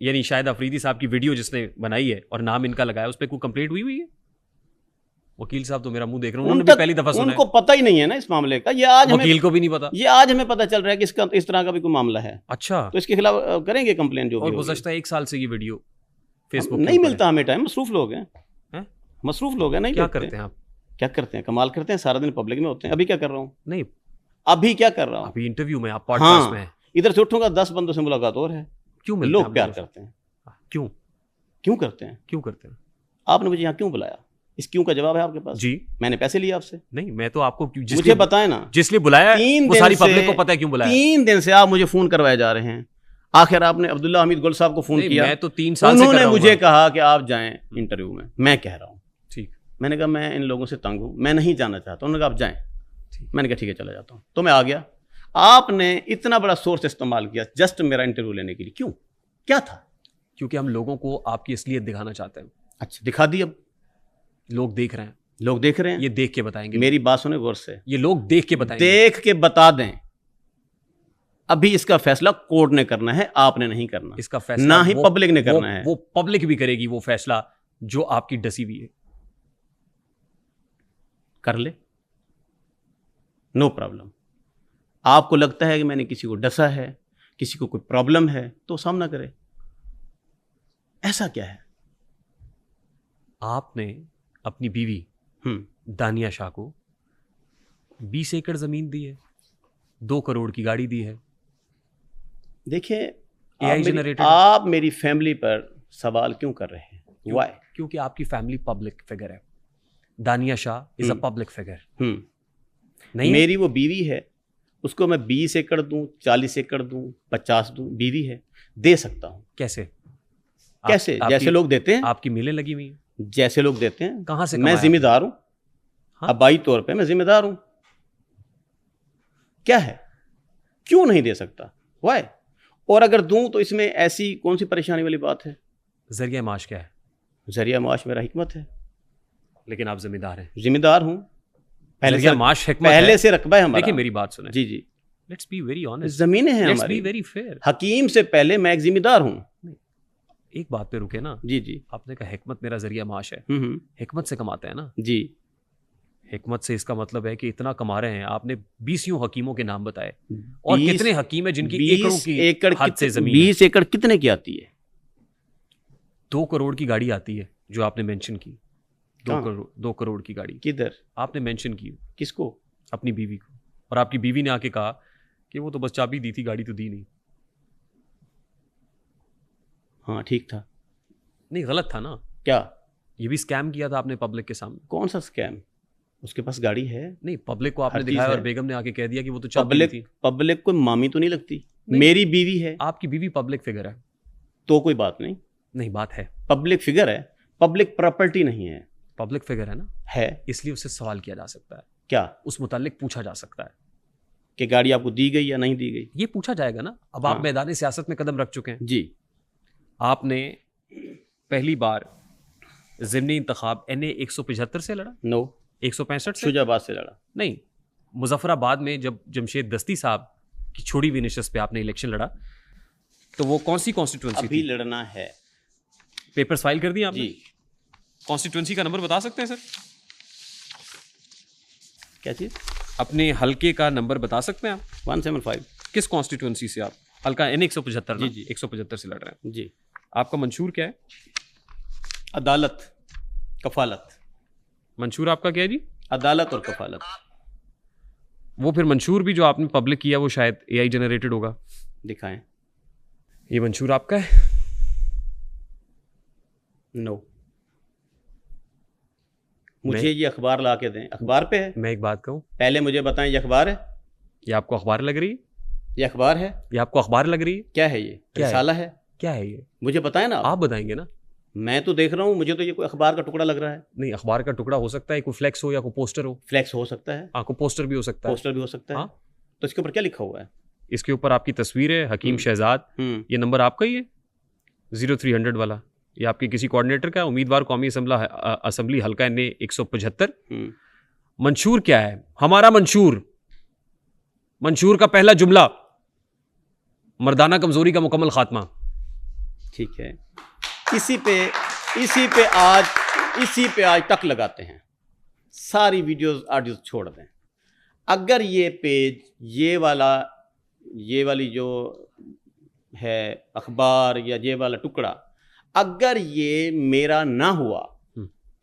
यानी शाहिद अफरीदी साहब की वीडियो जिसने बनाई है और नाम इनका लगाया, उस पर कोई कंप्लेंट हुई है? वकील साहब तो मेरा मुंह देख रहे हैं, उन्होंने भी पहली दफा सुना है। उनको पता ही नहीं है ना इस मामले का। ये आज वकील को भी नहीं पता। ये आज हमें पता चल रहा है कि इसका इस तरह का भी कोई मामला है। अच्छा, तो इसके खिलाफ करेंगे कंप्लेंट जो भी। और गुज़श्ता 1 साल से ये वीडियो फेसबुक नहीं मिलता हमें टाइम, मसरूफ लोग हैं। मसरूफ लोग हैं, नहीं क्या करते हैं आप? क्या करते हैं? कमाल करते हैं, सारा दिन पब्लिक में होते हैं। अभी क्या कर रहा हूँ? नहीं, अभी क्या कर रहा हूँ? अभी इंटरव्यू में, आप पॉडकास्ट में हैं। इधर से उठूंगा 10 बंदों से मुलाकात और है। क्यों लोग प्यार करते हैं? क्यों करते हैं? आपने मुझे यहाँ क्यों बुलाया? इस क्यों का जवाब है आपके पास? जी, मैंने पैसे लिए आपसे? नहीं, मैं तो आपको मुझे बताएं ना, जिसलिए बुलाया वो सारी पब्लिक को पता है क्यों बुलाया। 3 दिन से आप मुझे फोन करवाए जा रहे हैं। आखिर आपने अब्दुल्ला हमीद गुल साहब को फोन किया। मैं तो 3 साल से उन्होंने मुझे कहा कि आप जाएं इंटरव्यू में। मैं कह रहा हूँ ठीक। मैंने कहा मैं इन लोगों से तंग हूँ, मैं नहीं जाना चाहता। उन्होंने कहा आप जाएं। मैंने कहा ठीक है, चला जाता हूँ। तो मैं आ गया। आपने इतना बड़ा सोर्स इस्तेमाल किया जस्ट मेरा इंटरव्यू लेने के लिए। क्यों? क्या था? क्योंकि हम लोगों को आपकी असलियत दिखाना चाहते हैं। अच्छा, दिखा दी। अब लोग देख रहे हैं। लोग देख रहे हैं। ये देख के बताएंगे। मेरी बात सुने गौर से। ये लोग देख के बताएंगे। देख के बता दें। अभी इसका फैसला कोर्ट ने करना है, आपने नहीं करना। इसका फैसला ना ही पब्लिक ने करना है। वो पब्लिक भी करेगी वो फैसला जो आपकी डसी हुई है। कर ले, नो प्रॉब्लम। आपको लगता है कि मैंने किसी को डसा है, किसी को कोई प्रॉब्लम है, तो सामना करे। ऐसा क्या है? आपने अपनी बीवी दानिया शाह को 20 एकड़ जमीन दी है, 2 करोड़ की गाड़ी दी है। देखिए, आप मेरी फैमिली पर सवाल क्यों कर रहे हैं? Why? क्योंकि आपकी फैमिली पब्लिक फिगर है। दानिया Shah is a public figure. नहीं, मेरी वो बीवी है, उसको मैं 20 एकड़ दूं, 40 एकड़ दूं, 50 दूं, बीवी है, दे सकता हूं। कैसे? कैसे? जैसे लोग देते हैं। आपकी मिलें लगी हुई हैं, जैसे लोग देते हैं। कहां से? मैं जिम्मेदार हूं। आबाई तौर पे मैं जिम्मेदार हूं। क्या है? क्यों नहीं दे सकता? वाई? और अगर दूं तो इसमें ऐसी कौन सी परेशानी वाली बात है? जरिया माश क्या है? जरिया माश मेरा हिकमत है। लेकिन आप जिम्मेदार हैं। जिम्मेदार हूं। पहले से रकबा है हमारा। देखिए मेरी बात सुने। जी। Let's be very honest. जमीनें हैं हमारी। Let's be very fair. हकीम से पहले मैं एक जिम्मेदार हूं। एक बात पे रुके ना जी जी। आपने कहा हिकमत मेरा जरिया माश है, हिकमत से कमाते हैं ना जी। हिकमत से इसका मतलब है कि इतना कमा रहे हैं। आपने 20 हकीमों के नाम बताए और कितने हकीम है जिनकी एकड़ों की हद से जमीन 20 एकड़ कितने की आती है? 2 करोड़ की गाड़ी आती है जो आपने मेंशन की। 2 करोड़ की गाड़ी किधर आपने मेंशन की? किसको? अपनी बीवी को। और आपकी बीवी ने आके कहा कि वो तो बस चाबी दी थी, गाड़ी तो दी नहीं। हाँ ठीक था। नहीं गलत था ना? क्या? ये भी स्कैम किया था आपने पब्लिक के सामने। कौन सा स्कैम? उसके पास गाड़ी है। नहीं पब्लिक को आपने दिखाया और बेगम ने आके कह दिया कि वो तो चाबी थी। पब्लिक को मामी तो नहीं लगती, मेरी बीवी है। आपकी बीवी पब्लिक फिगर है तो कोई बात नहीं। नहीं बात है, पब्लिक फिगर है, पब्लिक प्रॉपर्टी नहीं है। पब्लिक फिगर है ना, है, इसलिए उससे सवाल किया जा सकता है। क्या? उस मुतालिक पूछा जा सकता है कि गाड़ी आपको दी गई या नहीं दी गई, ये पूछा जाएगा ना। अब आप मैदान सियासत में कदम रख चुके हैं जी। आपने पहली बार ज़िमनी इंतखाब NA 175 से लड़ा? नो 165 से? शुजाबाद से लड़ा। नहीं, मुजफ्फराबाद में जब जमशेद दस्ती साहब की छोड़ी हुई नशस्त पे आपने इलेक्शन लड़ा तो वो कौन सी कॉन्स्टिट्यूंसी अभी थी? लड़ना है। पेपर्स फाइल कर दिए आपने? जी। कॉन्स्टिट्यूंसी का नंबर बता सकते हैं सर? क्या चीज? अपने हलके का नंबर बता सकते हैं आप? 175। किस कॉन्स्टिट्यूंसी से आप? हल्का NA 175 जी जी 175 से लड़ रहे हैं जी। आपका मंशूर क्या है? अदालत, कफालत। मंशूर आपका क्या है जी? अदालत और कफालत। वो फिर मंशूर भी जो आपने पब्लिक किया वो शायद AI जनरेटेड होगा। दिखाएं। ये मंशूर आपका है? नो। मुझे ये अखबार ला के दें। अखबार पे है। मैं एक बात कहूँ, पहले मुझे बताएं ये अखबार है? ये आपको अखबार लग रही है? ये अखबार है? ये आपको अखबार लग रही है? क्या है ये? रिसाला है? क्या है ये? मुझे बताएं ना। आप बताएंगे ना। मैं तो देख रहा हूँ, मुझे तो ये कोई अखबार का टुकड़ा लग रहा है। नहीं, अखबार का टुकड़ा हो सकता है, कोई फ्लेक्स हो या कोई पोस्टर हो। फ्लेक्स हो सकता है। हाँ, कोई पोस्टर भी हो सकता है। पोस्टर भी हो सकता है। हाँ? तो इसके ऊपर क्या लिखा हुआ है? इसके ऊपर आपकी तस्वीर है, हकीम शहजाद। ये नंबर आपका ही है 0300 वाला? ये आपके किसी कोऑर्डिनेटर का? उम्मीदवार कौमी असम्बली हल्का NA 175। मंशूर क्या है? हमारा मंशूर का पहला जुमला मर्दाना कमजोरी का मुकम्मल खात्मा। ठीक है। इसी पे आज टक लगाते हैं। सारी वीडियोस ऑडियोस छोड़ दें। अगर ये पेज ये वाली जो है अखबार या ये वाला टुकड़ा अगर ये मेरा ना हुआ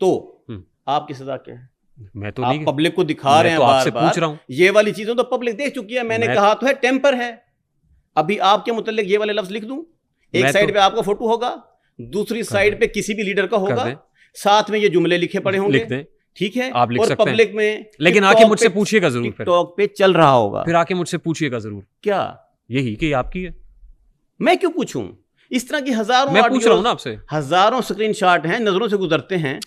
तो आपकी सजा क्या है? मैं तो आप नहीं, पब्लिक को दिखा रहे हैं, आपसे पूछ रहा हूं। ये वाली चीजों तो पब्लिक देख चुकी है। मैंने कहा तो है टेम्पर है। अभी आपके मुतालिक ये वाले लफ्ज लिख दूं? एक साइड पे आपका फोटो होगा, दूसरी साइड पे किसी भी लीडर का होगा, साथ में ये जुमले लिखे पड़े होंगे। लिख दें। ठीक है, आप लिख और सकते पब्लिक हैं। में लेकिन आके मुझसे पूछिएगा जरूर। टिकटॉक पे चल रहा होगा, फिर आके मुझसे पूछिएगा जरूर। क्या यही कि आपकी है? मैं क्यों पूछूं? इस तरह की हजारों, मैं पूछ रहा हूं ना आपसे। हजारों स्क्रीनशॉट हैं, नजरों से गुजरते हैं।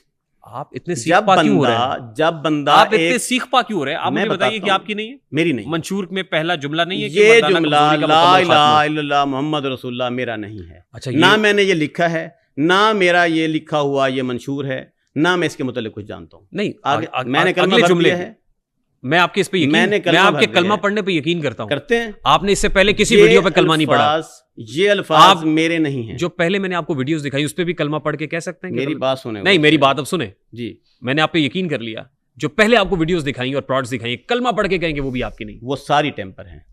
आप इतने सीख पा क्यों हो रहे हैं? जब बंदा आप इतने सीख पा क्यों हो रहे हैं? आप मुझे बताइए कि आपकी नहीं है? मेरी नहीं। मंशूर में पहला जुमला नहीं है कि ये जुमला ला इलाहा इल्लल्लाह मोहम्मद रसूलुल्लाह मेरा नहीं है। अच्छा, ना मैंने ये लिखा है, ना मेरा ये लिखा हुआ ये मंशूर है, ना मैं इसके मुतालिक कुछ जानता हूँ। नहीं, मैंने कलमा भर दिया है। मैं आपके इस पे यकीन, मैं आपके कलमा पढ़ने पे यकीन करता हूँ। करते हैं। आपने इससे पहले किसी वीडियो पे कलमा नहीं पढ़ा। ये अल्फाज मेरे नहीं हैं। जो पहले मैंने आपको वीडियोस दिखाई उस पे भी कलमा पढ़ के कह सकते हैं? मेरी बात सुने। नहीं, मेरी बात अब सुने जी। मैंने आप पे यकीन कर लिया। जो पहले आपको वीडियोस दिखाई और प्लॉट्स दिखाई, कलमा पढ़ के कहेंगे वो भी आपकी नहीं। वो सारी टेम्पर हैं।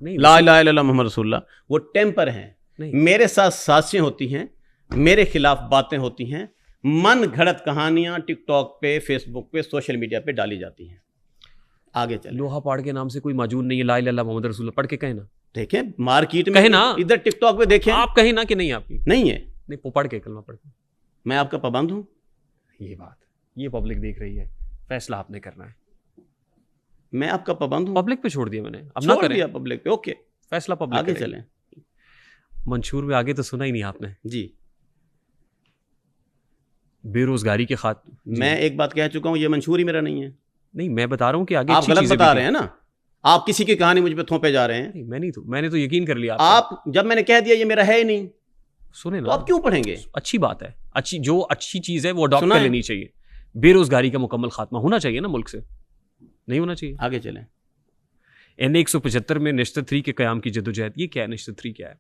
नहीं, ला इलाहा इल्लल्लाह मोहम्मद रसूलुल्लाह वो टेम्पर हैं। मेरे साथ साजिशें होती हैं, मेरे खिलाफ बातें होती हैं, मन घड़त कहानियां टिकटॉक पे, फेसबुक पे, सोशल मीडिया पे डाली जाती हैं। आगे चले। लोहा पाड़ के नाम से कोई मौजूद नहीं है। ला इलाहा इल्लल्लाह मोहम्मद रसूलुल्लाह पढ़ के कहें ना। देखें मार्केट में, कहे ना, इधर टिकटॉक पे देखें। आप कहें ना कि नहीं आपकी नहीं है। नहीं, वो पढ़ के कलमा पढ़ के। मैं आपका पाबंद हूं? ये बात, ये पब्लिक देख रही है, फैसला आपने करना है। मैं आपका पाबंद हूं? पब्लिक पे छोड़ दिया मैंने, अब ना करें। दिया पब्लिक पे। ओके, फैसला पब्लिक। आगे चलें। मंशूर में आगे तो सुना ही नहीं आपने जी। बेरोजगारी के मैं एक बात कह चुका हूं, ये मंशूर ही मेरा नहीं है। नहीं, मैं बता रहा हूं कि आगे आप गलत बता रहे हैं ना। आप किसी की कहानी मुझ पे थोपे जा रहे हैं। नहीं, मैंने तो यकीन कर लिया। आप जब मैंने कह दिया ये मेरा है ही नहीं, सुने ना, तो आप क्यों पढ़ेंगे? अच्छी बात है, जो अच्छी चीज है वो अडॉप्ट कर लेनी चाहिए। बेरोजगारी का मुकम्मल खात्मा होना चाहिए ना मुल्क से, नहीं होना चाहिए। आगे चलें। NA 175 में नशस्त 3 के क़याम की जद्दोजहद, ये क्या है? नशस्त 3 क्या है?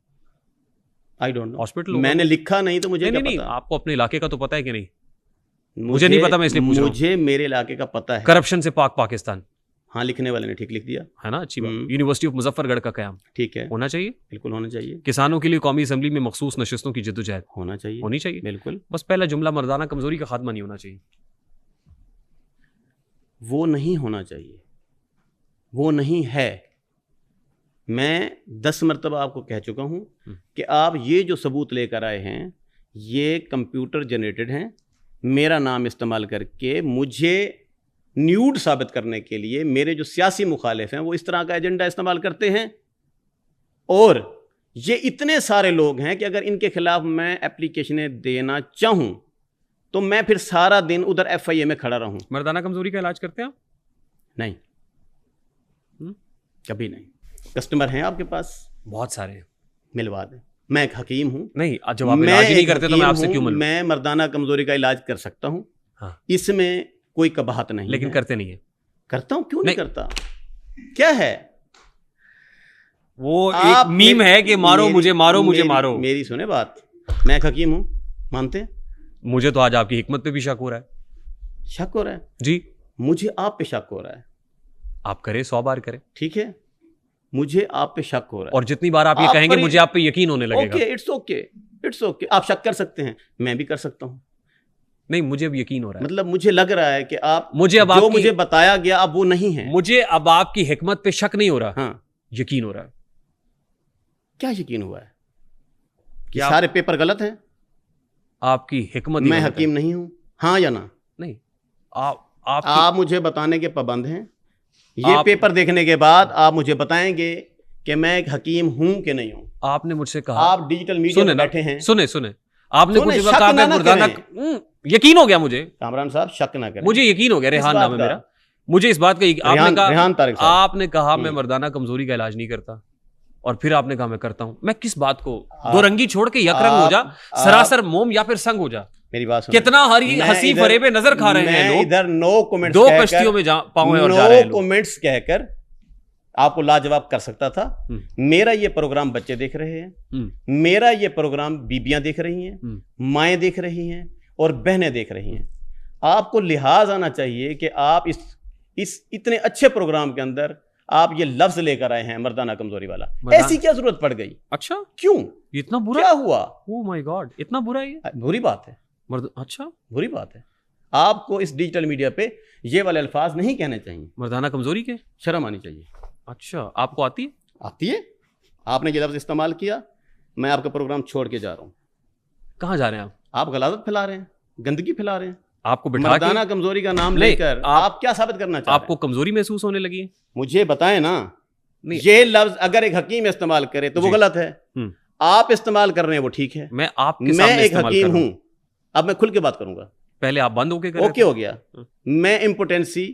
आई डोंट नो, हॉस्पिटल मैंने लिखा नहीं तो मुझे क्या नहीं, पता? आपको अपने इलाके का तो पता है कि नहीं? मुझे नहीं पता, मैं इसलिए पूछ रहा हूं। मुझे मेरे इलाके का पता है। करप्शन से पाक पाकिस्तान, हाँ, लिखने वाले ने ठीक लिख दिया है ना, अच्छी बात। यूनिवर्सिटी ऑफ मुजफ्फरगढ़ का कयाम, ठीक है, होना चाहिए, बिल्कुल होना चाहिए। किसानों के लिए कौमी असेंबली में मखसूस नशिस्तों की जद्दोजहद होना चाहिए, होनी चाहिए, बिल्कुल। बस पहला जुमला मर्दाना कमजोरी का खात्मा नहीं होना चाहिए। वो नहीं होना चाहिए, वो नहीं है। मैं 10 मरतबा आपको कह चुका हूं कि आप ये जो सबूत लेकर आए हैं ये कंप्यूटर जनरेटेड हैं। मेरा नाम इस्तेमाल करके मुझे न्यूड साबित करने के लिए मेरे जो सियासी मुखालिफ हैं वो इस तरह का एजेंडा इस्तेमाल करते हैं। और ये इतने सारे लोग हैं कि अगर इनके खिलाफ मैं एप्लीकेशनें देना चाहूं तो मैं फिर सारा दिन उधर FIA में खड़ा रहूं। मर्दाना कमजोरी का इलाज करते हैं आप? नहीं, कभी नहीं। कस्टमर हैं आपके पास? बहुत सारे हैं, मिलवा दें। मैं एक हकीम हूं। नहीं, जब आप इलाज ही नहीं करते तो मैं आपसे क्यों मिलूं? मैं मर्दाना कमजोरी का इलाज कर सकता हूं, हाँ। इसमें कोई कबाहत नहीं, लेकिन है। करते नहीं है। करता हूं, क्यों नहीं करता? क्या है वो एक मीम है कि मारो मुझे, मारो मुझे, मारो। मेरी सुने बात, मैं एक हकीम हूं, मानते हैं? मुझे तो आज आपकी हिकमत पे भी शक हो रहा है। शक हो रहा है जी? मुझे आप पे शक हो रहा है। आप करें, 100 बार करें, ठीक है, मुझे आप पे शक हो रहा है। और जितनी बार आप ये कहेंगे मुझे आप पे यकीन होने लगेगा। Okay, it's okay, it's okay. आप शक कर सकते हैं, मैं भी कर सकता हूं। नहीं, मुझे अब यकीन हो रहा है। मतलब मुझे लग रहा है कि आप मुझे अब जो मुझे बताया गया अब वो नहीं है। मुझे अब आपकी हिकमत पे शक नहीं हो रहा, हाँ, यकीन हो रहा है। क्या यकीन हुआ है कि सारे पेपर गलत हैं? आपकी हिकमत। मैं हकीम नहीं हूं, हाँ या ना? नहीं, आप मुझे बताने के पाबंद हैं। ये पेपर देखने के बाद आप मुझे बताएंगे कि मैं एक हकीम हूं कि नहीं हूं। आपने मुझसे कहा, आप डिजिटल मीडिया में बैठे हैं। सुने आपने कुछ कहा, मैं मुर्दाना, यकीन हो गया मुझे। कामरान साहब, शक ना करें, मुझे यकीन हो गया। रेहान नाम है मेरा। मुझे इस बात का आपने कहा मैं मर्दाना कमजोरी का इलाज नहीं करता, और फिर आपने कहा मैं करता हूं। मैं किस बात को दो रंगी छोड़ के यकरंग हो जा, सरासर मोम या फिर संग हो जा? मेरी बात सुनिए। कितना हंसी फरेब पे नजर खा रहे हैं लोग। इधर नो कमेंट्स, दो कश्तियों में पांव और जा रहे हैं लोग। नो कमेंट्स कहकर आपको लाजवाब कर सकता था। मेरा ये प्रोग्राम बच्चे देख रहे हैं, मेरा ये प्रोग्राम बीबियां देख रही हैं, माएँ देख रही हैं और बहनें देख रही हैं। आपको लिहाज आना चाहिए कि आप इस इतने अच्छे प्रोग्राम के अंदर आप ये लफ्ज लेकर आए हैं मर्दाना कमजोरी वाला। ऐसी क्या जरूरत पड़ गई? अच्छा, क्यों? इतना बुरा क्या हुआ? ओह माय गॉड, इतना बुरा है ये? बुरी बात है। अच्छा, बुरी बात है। आपको इस डिजिटल मीडिया पे ये वाले अल्फाज नहीं कहने चाहिए। मर्दाना कमजोरी के शर्म आनी चाहिए। अच्छा, आपको आती है? आती है। आपने ये लफ्ज इस्तेमाल किया, मैं आपका प्रोग्राम छोड़ के जा रहा हूं। कहां जा रहे हैं आप? गलाजत फैला रहे हैं, गंदगी फैला रहे हैं। आपको बिठा मर्दाना कमजोरी का नाम लेकर आप क्या साबित करना चाहते हैं? आपको कमजोरी महसूस होने लगी है? मुझे बताएं ना। ये लफ्ज अगर एक हकीम इस्तेमाल करे तो वो गलत है, आप इस्तेमाल कर रहे हैं वो ठीक है। मैं आपके सामने एक हकीम हूं, अब मैं खुल के बात करूंगा। पहले आप बंद होके ओके हो गया। मैं इम्पोर्टेंसी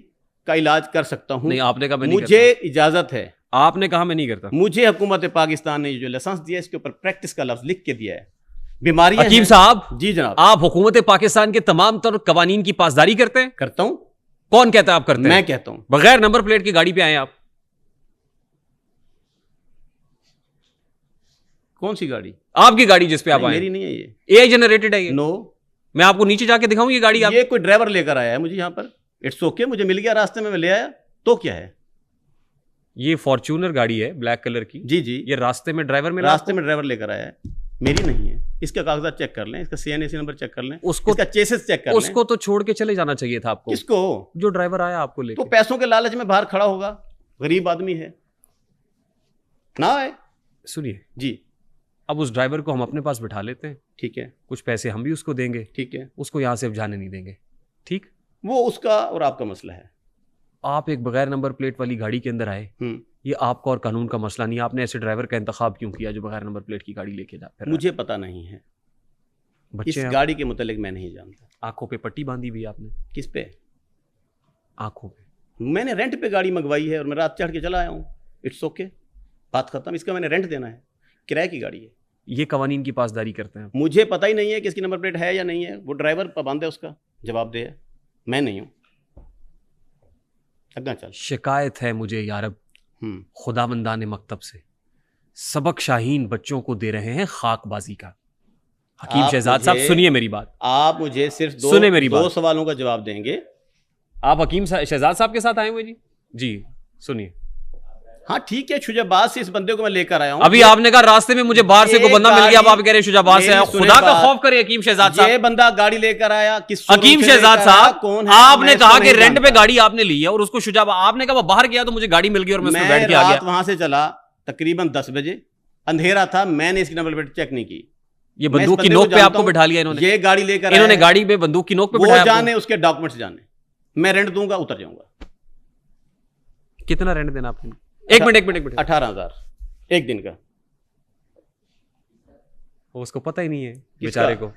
का इलाज कर सकता हूं। नहीं, आपने कहा मैं नहीं मुझे इजाजत है। आपने कहा मैं नहीं करता। मुझे हुकूमत पाकिस्तान ने जो लाइसेंस दिया इसके ऊपर प्रैक्टिस का लफ्ज लिख के दिया है। बीमारियां हकीम साहब, जी जनाब, आप हुकूमत पाकिस्तान के तमाम तर कवानीन की पासदारी करते हैं? करता हूं। कौन कहता है आप करते हैं? मैं कहता हूं। बगैर नंबर प्लेट की गाड़ी पे आए आप? कौन सी गाड़ी? आपकी गाड़ी जिस पे आप आए। मेरी नहीं है ये, AI जनरेटेड है ये। नो, मैं आपको नीचे जाके दिखाऊं ये गाड़ी? आप ये कोई ड्राइवर लेकर आया है मुझे यहाँ पर। इट्स ओके, मुझे मिल गया रास्ते में, मैं ले आया तो क्या है? ये फॉर्च्यूनर गाड़ी है ब्लैक कलर की। जी जी, ये रास्ते में ड्राइवर लेकर आया है। मेरी नहीं है। इसका कागजात चेक कर लें, इसका CNAC नंबर चेक कर लें, उसको, इसका चेसिस चेक कर लें। उसको तो छोड़ के चले जाना चाहिए था आपको। किसको? जो ड्राइवर आया आपको लेके। तो पैसों के लालच में बाहर खड़ा होगा, गरीब आदमी है ना। आए सुनिए जी, अब उस ड्राइवर को हम अपने पास बिठा लेते हैं, ठीक है। कुछ पैसे हम भी उसको देंगे, ठीक है। उसको यहाँ से जाने नहीं देंगे, ठीक? वो उसका और आपका मसला है। आप एक बगैर नंबर प्लेट वाली गाड़ी के अंदर आए, ये आपका और कानून का मसला नहीं। आपने ऐसे ड्राइवर का इंतखाब क्यों किया जो बगैर नंबर प्लेट की गाड़ी लेके जा? मुझे पता नहीं है, इस गाड़ी के मुतालिक मैं नहीं जानता। आंखों पे पट्टी बांधी हुई आपने? किस पे? आंखों पे। मैंने रेंट पे गाड़ी मंगवाई है और मैं रात चढ़ के चला आया हूँ। इट्स ओके, बात खत्म। इसका मैंने रेंट देना है, किराए की गाड़ी है। ये कवानीन की पासदारी करते हैं? मुझे पता ही नहीं है कि इसकी नंबर प्लेट है या नहीं है। वो ड्राइवर पाबंद है, उसका जवाबदेह है, मैं नहीं हूँ। अग्गा चल। शिकायत है मुझे यारब खुदावंदाने मकतब से सबक शाहीन बच्चों को दे रहे हैं खाकबाजी का। हकीम शहजाद साहब सुनिए मेरी बात, आप मुझे सिर्फ दो सवालों का जवाब देंगे। आप हकीम शहजाद साहब के साथ आए हुए जी सुनिए। हाँ ठीक है, शुजाबाद से इस बंदे को मैं लेकर आया हूँ। अभी आपने कहा रास्ते में मुझे बाहर से कोई बंदा मिल गया, अब आप कह रहे हैं शुजाबाद से आया। खुदा का खौफ करे हकीम शहजाद साहब, ये बंदा गाड़ी लेकर आया किस? हकीम शहजाद साहब कौन है? आपने कहा कि रेंट पे गाड़ी आपने ली है और उसको शुजाबाद, आपने कहा बाहर गया तो मुझे गाड़ी मिल गई और मैं उसमें बैठ के आ गया। वहां से चला तकरीबन 10 बजे, अंधेरा था, मैंने इसकी नंबर प्लेट चेक नहीं की। ये बंदूक की नोक पे आपको बिठा लिया इन्होंने? ये गाड़ी लेकर इन्होंने गाड़ी में बंदूक की नोक पे बिठाया? वो जाने उसके डॉक्यूमेंट्स जाने, मैं रेंट दूंगा, उतर जाऊंगा। कितना रेंट देना आपने? एक मिनट 18,000 एक दिन का। उसको पता ही नहीं है बेचारे को।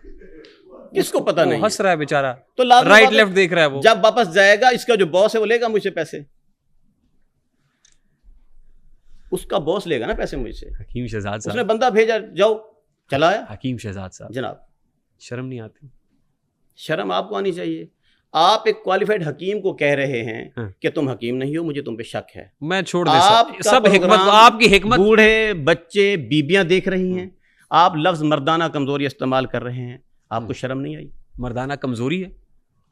किसको पता नहीं? हंस रहा है बेचारा, तो राइट लेफ्ट देख रहा है वो। जब वापस जाएगा इसका जो बॉस है वो लेगा मुझसे पैसे, उसका बॉस लेगा ना पैसे मुझसे। हकीम शहजाद साहब, उसने बंदा भेजा, जाओ, चला आया। हकीम शहजाद साहब जनाब, शर्म नहीं आती? शर्म आपको आनी चाहिए। आप एक क्वालिफाइड हकीम को कह रहे हैं कि तुम हकीम नहीं हो, मुझे तुम पे शक है। मैं छोड़ दे सब हिकमत, आपकी हिकमत। बूढ़े बच्चे बीबियां देख रही हैं, आप लफ्ज मर्दाना कमजोरी इस्तेमाल कर रहे हैं, आपको शर्म नहीं आई? मर्दाना कमजोरी है,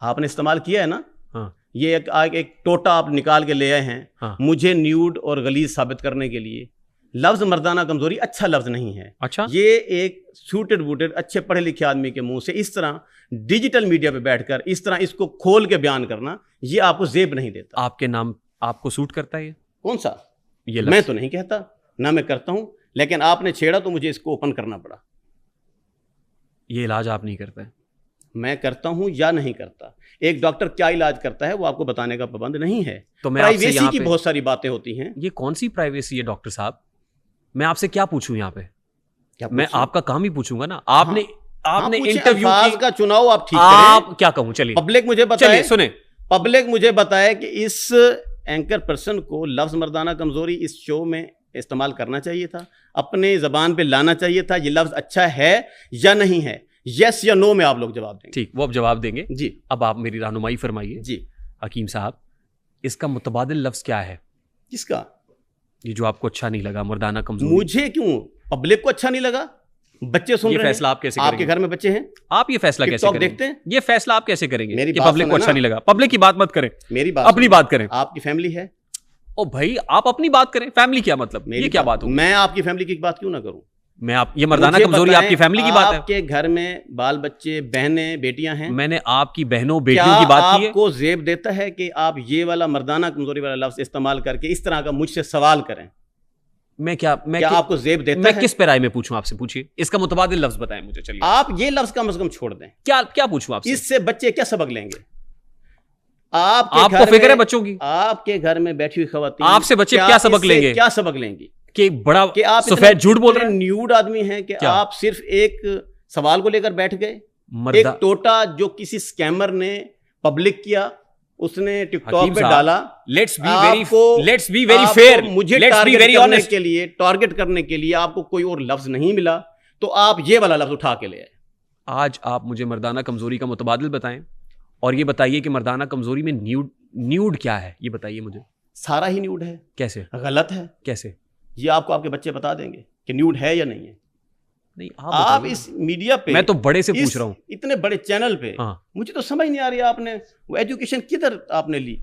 आपने इस्तेमाल किया है ना। हाँ। ये एक टोटा आप निकाल के ले आए हैं। हाँ। मुझे न्यूड और गलीज साबित करने के लिए। लफ्ज मर्दाना कमजोरी अच्छा लफ्ज नहीं है। अच्छा, ये एक सूटेड बूटेड अच्छे पढ़े लिखे आदमी के मुंह से इस तरह डिजिटल मीडिया पे बैठकर इस तरह इसको खोल के बयान करना, ये आपको जेब नहीं देता। आपके नाम आपको सूट करता है ये? कौन सा? ये मैं तो नहीं कहता, ना मैं करता हूं, लेकिन आपने छेड़ा तो मुझे इसको ओपन करना पड़ा। ये इलाज आप नहीं करते? मैं करता हूं या नहीं करता। एक डॉक्टर क्या इलाज करता है वो आपको बताने का पाबंद नहीं है। तो मैं प्राइवेसी की बहुत सारी बातें होती हैं। ये कौन सी प्राइवेसी है डॉक्टर साहब? मैं आपसे क्या पूछूं यहाँ पे? मैं आपका काम ही पूछूंगा ना। आपने इंटरव्यू का चुनाव आप ठीक आप क्या कहूं? चलिए पब्लिक मुझे बताए, सुने, पब्लिक मुझे बताए कि इस एंकर पर्सन को लफ्ज मर्दाना कमजोरी इस शो में इस्तेमाल करना चाहिए था, अपने जबान पे लाना चाहिए था। ये लफ्ज अच्छा है या नहीं है? यस या नो में आप लोग जवाब देंगे। ठीक, वो अब जवाब देंगे जी। अब आप मेरी रहनुमाई फरमाइए जी। हकीम साहब, इसका मुतबादिल लफ्ज क्या है? किसका? ये जो आपको अच्छा नहीं लगा, मर्दाना कमजोरी। मुझे क्यों, पब्लिक को अच्छा नहीं लगा? बच्चे सुन रहे हैं। फैसला आप कैसे करेंगे? आपके घर में बच्चे हैं, आप ये फैसला कैसे करेंगे? देखते हैं, ये फैसला आप कैसे करेंगे मेरी कि पब्लिक को अच्छा नहीं लगा? पब्लिक की बात मत करें, मेरी बात, अपनी बात करें। आपकी फैमिली है। ओ भाई, आप अपनी बात करें, फैमिली क्या मतलब? ये क्या बात हो? मैं आपकी फैमिली की बात क्यों ना करूं? मैं आप ये मर्दाना कमजोरी आपकी फैमिली की बात है? आपके घर में बाल बच्चे, बहनें, बेटियां हैं। मैंने आपकी बहनों बेटियों की बात की है। आपको जेब देता है कि आप ये वाला मर्दाना कमजोरी वाला लफ्ज इस्तेमाल करके इस तरह का मुझसे सवाल करें? मैं क्या आपको जेब देता है? मैं किस पे राय में पूछूं आपसे? पूछिए, इसका मुतबादिल लफ्ज बताएं मुझे। चलिए, आप ये लफ्ज कम से कम छोड़ दें। क्या पूछूं आपसे? इससे बच्चे क्या सबक लेंगे? आपको फिक्र है बच्चों की? आपके घर में बैठी हुई खवातीन, आपसे बच्चे क्या सबक लेंगे? क्या सबक लेंगे? कि बड़ा कि आप सफेद झूठ बोल रहे हैं, न्यूड आदमी हैं कि आप सिर्फ एक सवाल को लेकर बैठ गए। एक टोटा जो किसी स्कैमर ने पब्लिक किया, उसने टिकटॉक पे डाला। Let's be very fair. मुझे टारगेट करने के लिए आपको कोई और लफ्ज नहीं मिला, तो आप ये वाला लफ्ज उठा के ले आए। आज आप मुझे मर्दाना कमजोरी का मुतबादिल बताएं और ये बताइए कि मर्दाना कमजोरी में न्यूड क्या है, ये बताइए मुझे। सारा ही न्यूड है। कैसे गलत है? कैसे? ये आपको आपके बच्चे बता देंगे कि न्यूड है या नहीं है। नहीं, आप इस मीडिया पे, मैं तो बड़े से पूछ रहा हूं, इतने बड़े चैनल पे, मुझे तो समझ नहीं आ रही आपने वो एजुकेशन किधर आपने ली?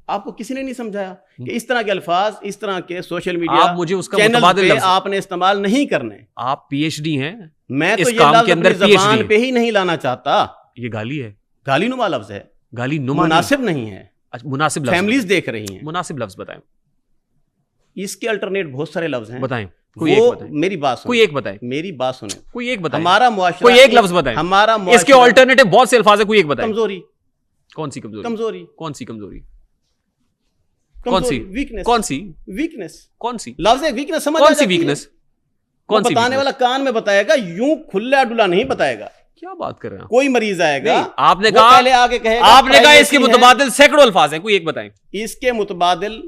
आपको किसी ने नहीं समझाया कि इस तरह के अल्फाज, इस तरह के सोशल मीडिया आप मुझे उसका मुतबादिल लफ्ज आपने इस्तेमाल नहीं करने। आप पीएचडी हैं, मैं तो ये लफ्ज अपनी ज़बान पे ही नहीं लाना चाहता। ये गाली है, गाली नुमा लफ्ज है, गाली नुमा मुनासिब नहीं है। मुनासिब लफ्ज, फैमिलीज देख रही हैं, मुनासिब लफ्ज बताएं। इसके अल्टरनेट बहुत सारे लफ्ज हैं, बताएं। कोई एक बताएं। मेरी बात सुने, कोई एक बताएं। मेरी बात सुने, कोई एक बताएं। हमारा मुआशरा, कोई एक लफ्ज बताएं। हमारा इसके अल्टरनेटिव बहुत से अल्फाज है, कोई एक बताएं। कमजोरी। कौन सी कमजोरी? कमजोरी। कौन सी कमजोरी? कौन सी? वीकनेस। कौन सी वीकनेस? कौन सी? लफ्ज एक वीकनेस समझ। कौन सी वीकनेस? कौन सी? बताने वाला कान में बताएगा, यूं खुला डुला नहीं बताएगा। क्या बात कर रहे हैं? कोई मरीज आएगा, आपने कहा पहले आगे कहेगा, आपने कहा इसके मुतबादिल सैकड़ों अल्फाज हैं, कोई एक बताएं। इसके मुतबादिल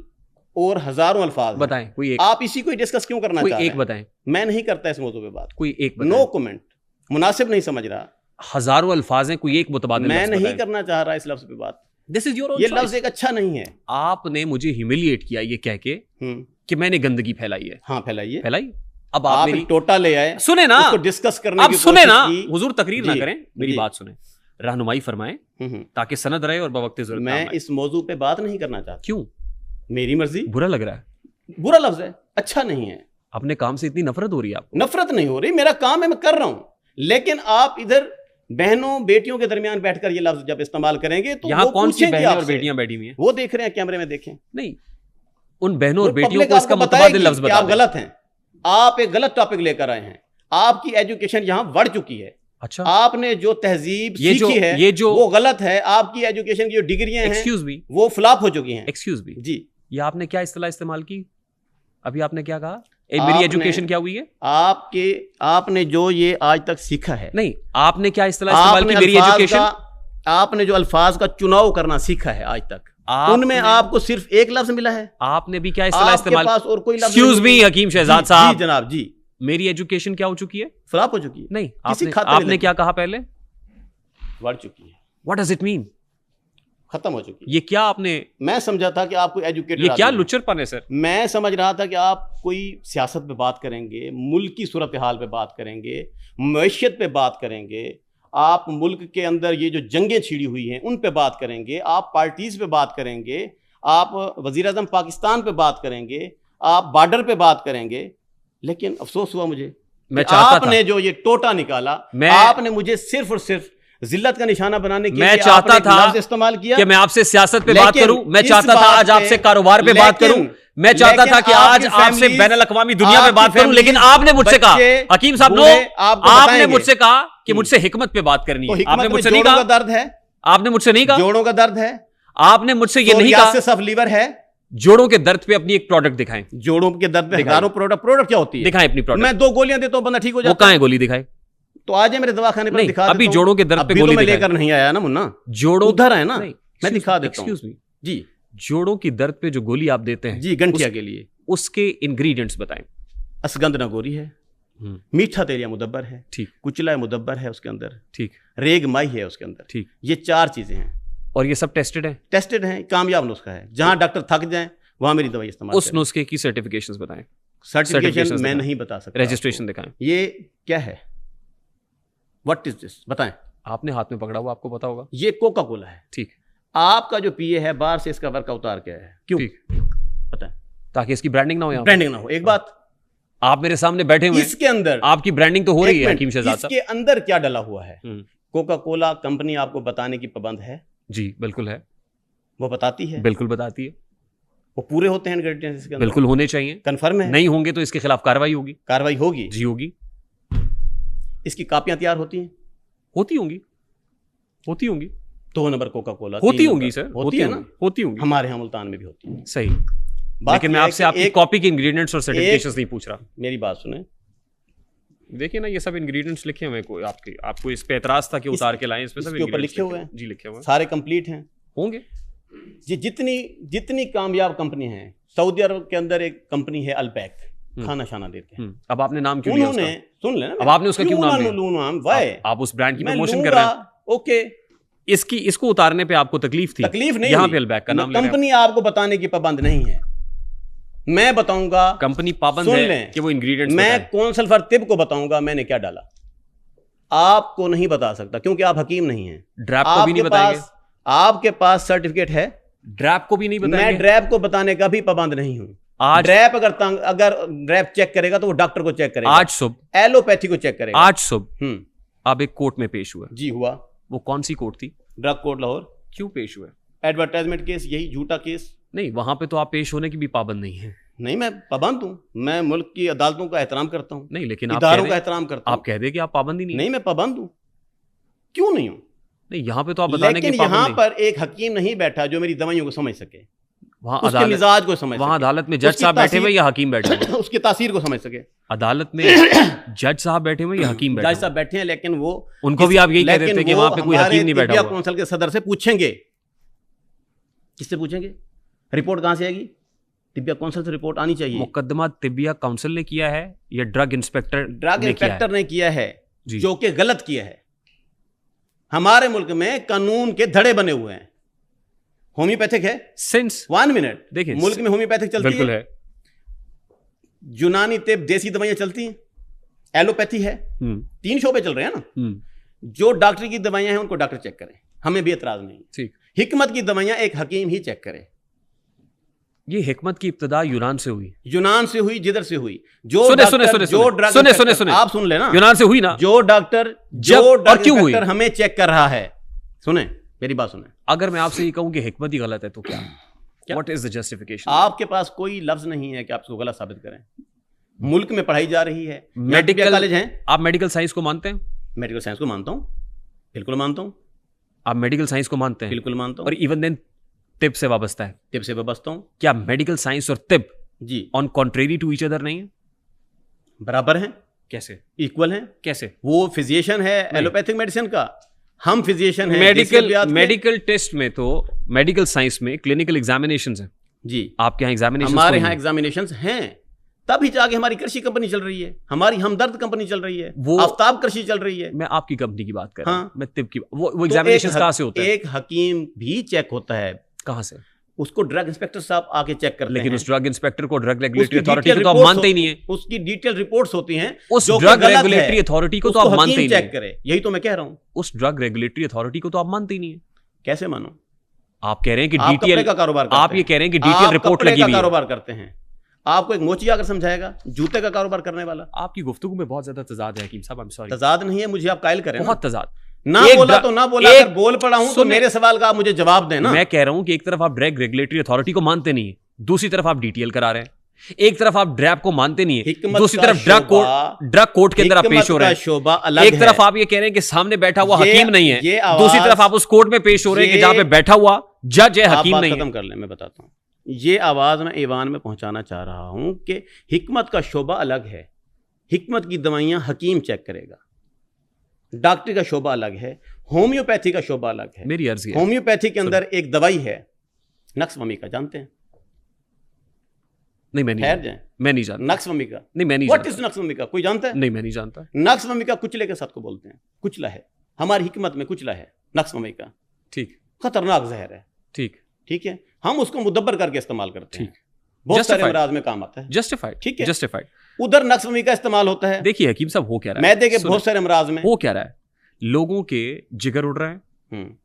और हजारों अल्फाज बताएं, कोई एक। आप इसी को डिस्कस क्यों करना चाहते हैं? कोई एक बताएं। मैं नहीं करता इस मौजूद पे बात। कोई एक बताएं। नो कमेंट, मुनासिब नहीं समझ रहा। हज़ारों अल्फाज हैं, कोई एक मुतबादिल मैं नहीं करना चाह रहा इस लफ्ज पे बात। दिस इज योर, ये लफ्ज एक अच्छा नहीं है। आपने मुझे ह्यूमिलिएट किया ये कह के कि मैंने गंदगी फैलाई है। हाँ फैलाई है, फैलाई। अब आप मेरी टोटा ले आए, सुने ना, उसको डिस्कस करने अब की सुने ना, कोशिश की। हुजूर तकरीर ना जी, करें, मेरी जी। बात सुने, रहनुमाई फरमाएं ताकि सनद रहे और बवक्त ज़रूरत मैं काम आए। इस मौजू पे बात नहीं करना चाहता। क्यों? मेरी मर्जी। बुरा लग रहा है? बुरा लफ्ज है, अच्छा नहीं है। अपने काम से इतनी नफरत हो रही है आपको? नफरत नहीं हो रही, मेरा काम है, मैं कर रहा हूं। लेकिन आप इधर बहनों बेटियों के दरमियान बैठकर ये लफ्ज जब इस्तेमाल करेंगे तो यहाँ वो कौन सी पूछेंगे बहनें और आपसे। बेटियां बैठी हुई हैं? वो देख रहे हैं, कैमरे में देखें। नहीं, उन बहनों और वो बेटियों पब्लिक को इसका आपको मुतबादिल बताएगी लफ्ज कि बता आप दें। गलत हैं। आप एक गलत टॉपिक लेकर आए हैं। आपकी एजुकेशन यहां बढ़ चुकी है। अच्छा, आपने जो तहजीब ये जो- सीखी है ये जो- वो गलत है। आपकी एजुकेशन की जो डिग्रियां हैं एक्सक्यूज मी, वो फ्लॉप हो चुकी हैं। एक्सक्यूज मी, जी, ये आपने क्या इस्तेलाह इस्तेमाल की? अभी आपने क्या कहा? मेरी आपने- एजुकेशन क्या हुई है? आपने जो ये आज तक सीखा है, नहीं, आपने क्या इस्तेलाह इस्तेमाल की? मेरी एजुकेशन, आपने जो अल्फाज का चुनाव करना सीखा है आज तक, उनमें आपको सिर्फ एक लफ्ज मिला है। आपने भी क्या इस्तेलाह आपके इस्तेमाल? पास और कोई लफ्ज एक्सक्यूज नहीं मी है। हकीम शहजाद जी, साहब, जी जनाब, जी। मेरी एजुकेशन क्या हो चुकी है? फ्लॉप हो चुकी है। नहीं, किसी आपने खाते में आपने लगी। क्या कहा पहले? बढ़ चुकी है, व्हाट डज इट मीन? खत्म हो चुकी है। ये क्या आपने, मैं समझा था कि आपको एजुकेटेड, ये क्या लुच्चरपन है सर? मैं समझ रहा था कि आप कोई सियासत पे बात करेंगे, मुल्क की सूरत हाल पे बात करेंगे, मैशियत पे बात करेंगे, आप मुल्क के अंदर ये जो जंगें छिड़ी हुई हैं उन पे बात करेंगे, आप पार्टीज पे बात करेंगे, आप वज़ीर आज़म पाकिस्तान पे बात करेंगे, आप बॉर्डर पे बात करेंगे। लेकिन अफसोस हुआ मुझे, मैं चाहता आपने था, जो ये टोटा निकाला, आपने मुझे सिर्फ और सिर्फ जिल्लत का निशाना बनाने के मैं लिए चाहता आपने एक था लफ्ज़ इस्तेमाल किया कि मैं आपसे सियासत पे बात लेकिन करूं, मैं इस चाहता था बात आज पे- आपसे कारोबार पे बात करूं, मैं चाहता था कि आज आपकी आपसे फैमिली- बैनुल अक़वामी दुनिया पे आपकी बात करूं, लेकिन आपने मुझसे कहा, बच्चे, हकीम साहब नो, बूढ़े आपको आपने बताएंगे। मुझसे कहा कि मुझसे हिकमत पे बात करनी तो है। हिकमत आपने में मुझसे नहीं जोड़ों का कहा, दर्द है, आपने मुझसे नहीं कहा, जोड़ों का दर्द है, आपने मुझसे ये नहीं कहा। सोरियासिस ऑफ लीवर है। जोड़ों के दर्द पे अपनी एक प्रोडक्ट दिखाएं। जोड़ों के दर्द पे हजारों प्रोडक्ट क्या होती है? दिखाएं अपनी प्रोडक्ट। मैं 2 गोलियां देता हूं, बंदा ठीक हो वो जाता कहां है गोली? दिखाएं। तो आज मेरे दवाखाने पर नहीं, दिखा अभी देता हूं। जोड़ों के दर्द पे अभी गोली तो मैं दिखाएं। लेकर नहीं आया ना मुन्ना, जोड़ों उधर है ना, नहीं, मैं दिखा देता हूं। एक्सक्यूज मी जी, जोड़ों की दर्द पे जो गोली आप देते हैं, जी गंठिया के लिए उसके इंग्रेडिएंट्स बताएं। असगंध नागोरी है, मीठा तेलिया मुदब्बर है, ठीक, कुचला मुदब्बर है उसके अंदर, ठीक, रेग माई है उसके अंदर, ठीक, ये 4 चीजें हैं। और ये सब टेस्टेड है? टेस्टेड हैं, कामयाब नुस्खा है। जहां डॉक्टर थक जाएं वहां मेरी दवाई इस्तेमाल उस नुस्खे की सर्टिफिकेशंस बताएं। सर्टिफिकेशन certifications मैं दिखाएं। नहीं बता सकता। रजिस्ट्रेशन दिखाएं। ये क्या है? What is this? बताएं। आपने हाथ में पकड़ा हुआ, आपको पता होगा। ये कोका कोला है। ठीक, आपका जो पीए है बाहर से इसका वर्क उतार क्या है? क्यों? ठीक, बताएं। ताकि इसकी ब्रांडिंग ना हो। यहाँ ब्रांडिंग ना हो। एक बात, आप मेरे सामने बैठे हुए हैं, इसके अंदर आपकी ब्रांडिंग तो हो रही है हकीम शहजाद इसके अंदर क्या डला हुआ है? साहब। कोका कोला कंपनी आपको बताने की पाबंद है? जी बिल्कुल है, वो बताती है? बिल्कुल बताती है, वो पूरे होते हैं इंग्रेडिएंट्स इसके अंदर? बिल्कुल होने चाहिए। कंफर्म है? नहीं होंगे तो इसके खिलाफ कार्रवाई होगी। कार्रवाई होगी? जी होगी। इसकी कापियां तैयार होती हैं? होती होंगी, होती होंगी, 2 नंबर कोका कोला होती 3 होंगी नंबर। सर, होती है ना? होती होंगी। हमारे यहाँ मुल्तान में भी होती है। सही, बात लेकिन मैं यह है आपसे कि आपकी एक- कॉपी के इंग्रेडिएंट्स और सर्टिफिकेशंस नहीं पूछ रहा। मेरी बात सुने, देखिए ना, ये सब इंग्रेडिएंट्स लिखे हुए हैं। कोई आपको इस पे एतराज था कि उतार के लाएं, इसमें सब इसके ऊपर ingredients लिखे हुए हैं? जी लिखे हुए हैं। सारे कंप्लीट हैं होंगे। जी। जितनी कामयाब कंपनी हैं, सऊदी अरब के अंदर एक कंपनी है अल्पैक, खाना शाना देते हैं। अब आपने नाम क्यों लिया उन्होंने, उसका? सुन लेना, अब आपने उसका क्यों नाम लिया? वाई आप उस ब्रांड की मैं प्रमोशन कर रहे हैं। लूंगा, ओके, इसको उतारने पे आपको तकलीफ थी? तकलीफ नहीं यहाँ हुई। पे अल्बैक का नाम ले रहे हैं। कंपनी आपको बताने की पाबंद नहीं है, मैं बताऊंगा। कंपनी पाबंद सुन है लें, कि वो इंग्रेडिएंट्स मैं बताएं। कौंसल फॉर तिब को बताऊंगा मैंने क्या डाला। आपको नहीं बता सकता क्योंकि आप हकीम नहीं हैं। ड्रैप को भी नहीं बताएंगे? आपके पास सर्टिफिकेट है? ड्रैप को भी नहीं मैं बताएंगे? ड्रैप को बताने का भी पाबंद नहीं हूं। आज ड्रैप अगर ड्रैप चेक करेगा तो वो डॉक्टर को चेक करेगा, आज सुबह, एलोपैथी को चेक करेगा। आज सुबह आप एक कोर्ट में पेश हुए। जी हुआ। वो कौन सी कोर्ट थी? Drug court Lahore. क्यों पेश हुए? एडवर्टाइजमेंट केस, यही झूठा केस। नहीं, वहां पे तो आप पेश होने की भी पाबंद नहीं है। नहीं, मैं पाबंद हूं। मैं मुल्क की अदालतों का एहतराम करता हूं, नहीं, लेकिन आप इदारों कह का रहे एहतराम करता हूं। आप कह दे कि आप पाबंदी नहीं। नहीं, मैं पाबंद हूं। क्यों नहीं हूं? नहीं, यहाँ पे तो आप बताने लेकिन की पाबंद यहाँ नहीं। पर एक हकीम नहीं बैठा जो मेरी दवाइयों को समझ सके, वहाँ उसके अदालत, मिजाज को समझ वहाँ सके, अदालत में जज उसकी साहब बैठे हुए तासीर- या हकीम बैठे हुए? उसकी तासीर को समझ सके। अदालत में जज साहब बैठे हुए या हकीम बैठे जज हुए? साहब बैठे हैं, लेकिन वो उनको भी आप यही कह देते कि वहाँ पे कोई हकीम नहीं बैठा तिबिया हुआ। काउंसिल के सदर से पूछेंगे। किससे पूछेंगे? रिपोर्ट कहाँ से आएगी? तिबिया काउंसिल से रिपोर्ट आनी चाहिए। मुकदमा तिबिया काउंसिल ने किया है या ड्रग इंस्पेक्टर ड्रग ने किया है? इंस्पेक्टर ने किया है, जी। जो कि गलत किया है। हमारे मुल्क में कानून के धड़े बने हुए हैं। होम्योपैथिक है, सिंस 1 मिनट, देखिए, मुल्क में होम्योपैथिक चलती बिल्कुल है। यूनानी तिब, देसी दवाइयां चलती हैं, एलोपैथी है, 3 शोबे चल रहे हैं ना। जो डॉक्टर की दवाइयां हैं उनको डॉक्टर चेक करें, हमें भी एतराज नहीं। ठीक। हिकमत की दवाइयां एक हकीम ही चेक करे। ये हिकमत की इब्तिदा यूनान से हुई, यूनान से हुई, जिधर से हुई। जो सुने आप सुन लेना, यूनान से हुई ना। जो डॉक्टर और क्यों हुई, हमें चेक कर रहा है। सुने मेरी बात सुने। अगर मैं आपसे ये कहूं कि हिकमत ही गलत है तो क्या? What is the justification? आपके पास कोई लफ्ज नहीं है कि आप इसको गलत साबित करें। मुल्क में पढ़ाई जा रही है, मेडिकल कॉलेज हैं। आप मेडिकल साइंस को मानते हैं? मेडिकल साइंस को मानता हूं, बिल्कुल मानता हूं। आप मेडिकल साइंस को मानते हैं? बिल्कुल मानता हूं। और इवन देन तिब से वाबस्ता है? तिब से वाबस्ता हूं। क्या मेडिकल साइंस और तिब जी on contrary to each other नहीं है? बराबर हैं। कैसे? इक्वल हैं। कैसे? वो फिजिशियन है एलोपैथिक मेडिसिन का, हम फिजिशियन हैं मेडिकल टेस्ट में। तो मेडिकल साइंस में क्लिनिकल एग्जामिनेशंस हैं जी। आपके यहाँ एग्जामिनेशंस? हमारे यहाँ एग्जामिनेशंस हैं, तभी जाके हमारी कृषि कंपनी चल रही है, हमारी हमदर्द कंपनी चल रही है, वो आफ्ताब कृषि चल रही है। मैं आपकी कंपनी की बात कर रहा हूं, मैं तिब की। वो तो एग्जामिनेशंस कहां से होते हैं? एक हकीम भी चेक होता है। कहां से? उसको ड्रग इंस्पेक्टर साहब आके चेक करते हैं। लेकिन उस ड्रग इंस्पेक्टर को ड्रग रेगुलेटरी अथॉरिटी को तो आप मानते ही नहीं है। उसकी डिटेल रिपोर्ट्स होती हैं। उस ड्रग रेगुलेटरी अथॉरिटी को तो आप मानते ही नहीं। चेक करे, यही तो मैं कह रहा हूं। उस ड्रग रेगुलेटरी अथॉरिटी को तो आप मानते ही नहीं है। कैसे मानो? आप कह रहे हैं कि डिटेल का कारोबार, आप ये कह रहे हैं कि डिटेल रिपोर्ट लगी हुई है। कारोबार करते हैं। आपको एक मोची आकर समझाएगा, जूते का कारोबार करने वाला। आपकी गुफ्तगू में बहुत ज्यादा तजाद है हकीम साहब, आई एम सॉरी। तजाद नहीं है, मुझे आप कायल करें। बहुत तजाद। ना बोला तो ना बोला, अगर बोल पड़ा हूं तो मेरे सवाल का आप मुझे जवाब देना। मैं कह रहा हूं कि एक तरफ आप ड्रग रेगुलेटरी अथॉरिटी को मानते नहीं है, दूसरी तरफ आप डीटीएल करा रहे हैं। एक तरफ आप ड्रैप को मानते नहीं है, दूसरी तरफ ड्रग कोर्ट के अंदर आप पेश हो रहे हैं। शोभा अलग है। एक तरफ आप ये कह रहे हैं कि सामने बैठा हुआ हकीम नहीं है, दूसरी तरफ आप उस कोर्ट में पेश हो रहे हैं कि जहां पे बैठा हुआ जज है, हकीम नहीं है। खत्म कर ले, मैं बताता हूं। ये आवाज मैं ईवान में पहुंचाना चाह रहा हूं कि हिकमत का शोबा अलग है। हिकमत की दवाइयां हकीम चेक करेगा, डॉक्टरी का शोबा अलग है, होम्योपैथी का शोबा अलग है। मेरी अर्जी है, होम्योपैथी के अंदर एक दवाई है नक्सवमी का, जानते हैं? नहीं, मैं नहीं जानता। मैं नहीं जानता नक्सवमी का। नहीं, मैं नहीं जानता। व्हाट इज नक्सवमी का? कोई जानता है? नहीं, मैं नहीं जानता। नक्सवमी का कुचले के साथ को बोलते हैं, कुचला है। हमारी हिकमत में कुचला है नक्सवमी का। ठीक। खतरनाक जहर है। ठीक। ठीक है, हम उसको मुदब्बर करके इस्तेमाल करते हैं, बहुत सारे अमराज में काम आता है। जस्टिफाइड। ठीक है, जस्टिफाइड। उधर नक्सवमी का इस्तेमाल होता है। देखिए हकीम साहब, हो क्या रहा है, मैदे के बहुत सारे अमराज में हो क्या रहा है, लोगों के जिगर उड़ रहे हैं,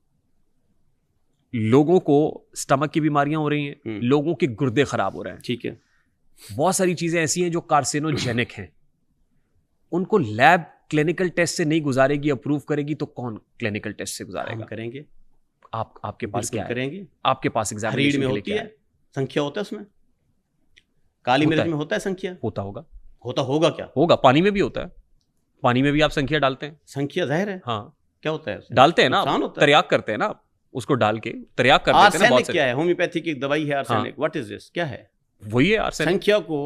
लोगों को स्टमक की बीमारियां हो रही हैं, लोगों के गुर्दे खराब हो रहे हैं। ठीक है, बहुत सारी चीजें ऐसी हैं जो कार्सिनोजेनिक हैं, उनको लैब क्लिनिकल टेस्ट से नहीं गुजारेगी, अप्रूव करेगी, तो कौन क्लिनिकल टेस्ट से गुजारेगा? करेंगे। आपके पास क्या करेंगे? आपके पास एग्जामिनेशन में होती है, संख्या होता है उसमें, काली मिर्च में होता है संख्या। होता होगा, होता होगा, क्या होगा? पानी में भी होता है, पानी में भी आप संख्या डालते हैं। संख्या जाहिर है। हाँ, क्या होता है? डालते हैं ना, तरियाक करते हैं ना, उसको डाल के तरियाक करते हैं। आर्सेनिक क्या है? होम्योपैथी की दवाई है आर्सेनिक। What is this? क्या है? वही है आर्सेनिक।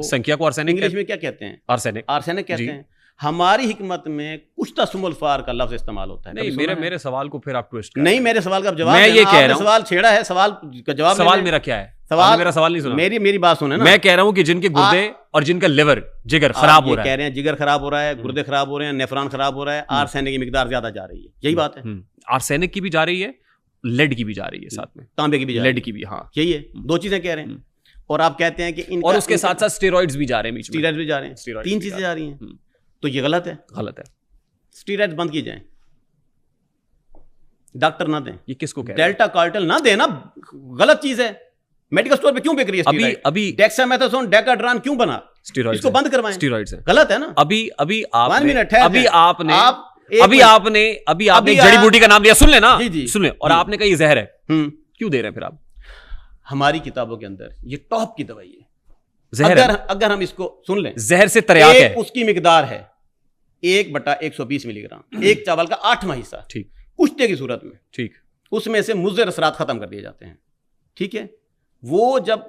संख्या को आर्सेनिक इंग्लिश में क्या कहते हैं? आर्सेनिक। आर्सेनिक कहते हैं। हमारी हिकमत में कुछ तसमुल्फार का लफ्ज इस्तेमाल होता है। नहीं, मेरे सवाल को फिर आप ट्विस्ट नहीं, मेरे सवाल का जवाब मैं ये कह रहा हूं, सवाल छेड़ा है, सवाल का जवाब। सवाल मेरा क्या है? मेरा सवाल नहीं सुना। मेरी बात सुने ना। मैं कह रहा हूं कि जिनके गुर्दे और जिनका लिवर, जिगर खराब हो रहा है, कह रहे हैं जिगर खराब हो रहा है, गुर्दे खराब हो रहे हैं, नेफ्रॉन खराब हो रहा है, आर्सेनिक की मिकदार ज्यादा जा रही है, यही बात है। आर्सेनिक की भी जा रही है, लेड की भी जा रही है, साथ में तांबे की भी, लेड की भी। हाँ, यही है, दो चीजें कह रहे हैं। और आप कहते हैं कि और उसके साथ साथ स्टेरॉइड्स भी जा रहे हैं, स्टेरॉइड्स भी जा रहे हैं, 3 चीजें जा रही हैं, तो ये गलत है। गलत है। स्टेरॉइड्स बंद किए जाएं, डॉक्टर ना दें। ये किसको कह रहे हैं? डेल्टा कार्टेल ना देना, गलत चीज है। मेडिकल स्टोर पे क्यों बिक रही है? अभी डेक्सामेथासोन, डेकाड्रान क्यों बना? स्टेरॉइड्स इसको बंद करवाएं। स्टेरॉइड्स है, गलत है ना। अभी आपने जड़ी बूटी का नाम लिया, सुन लेना, सुन ले, और आपने कहा ये जहर है, क्यों दे रहे हैं फिर आप? हमारी किताबों के अंदर ये टॉप की दवाई है, जहर अगर हम इसको सुन लें, जहर से तरियाक है, उसकी मिकदार है 1/120 मिलीग्राम, एक चावल का 8वां हिस्सा, ठीक, कुश्ते की सूरत में, ठीक, उसमें से मुज़र असरात खत्म कर दिए जाते हैं। ठीक है, वो जब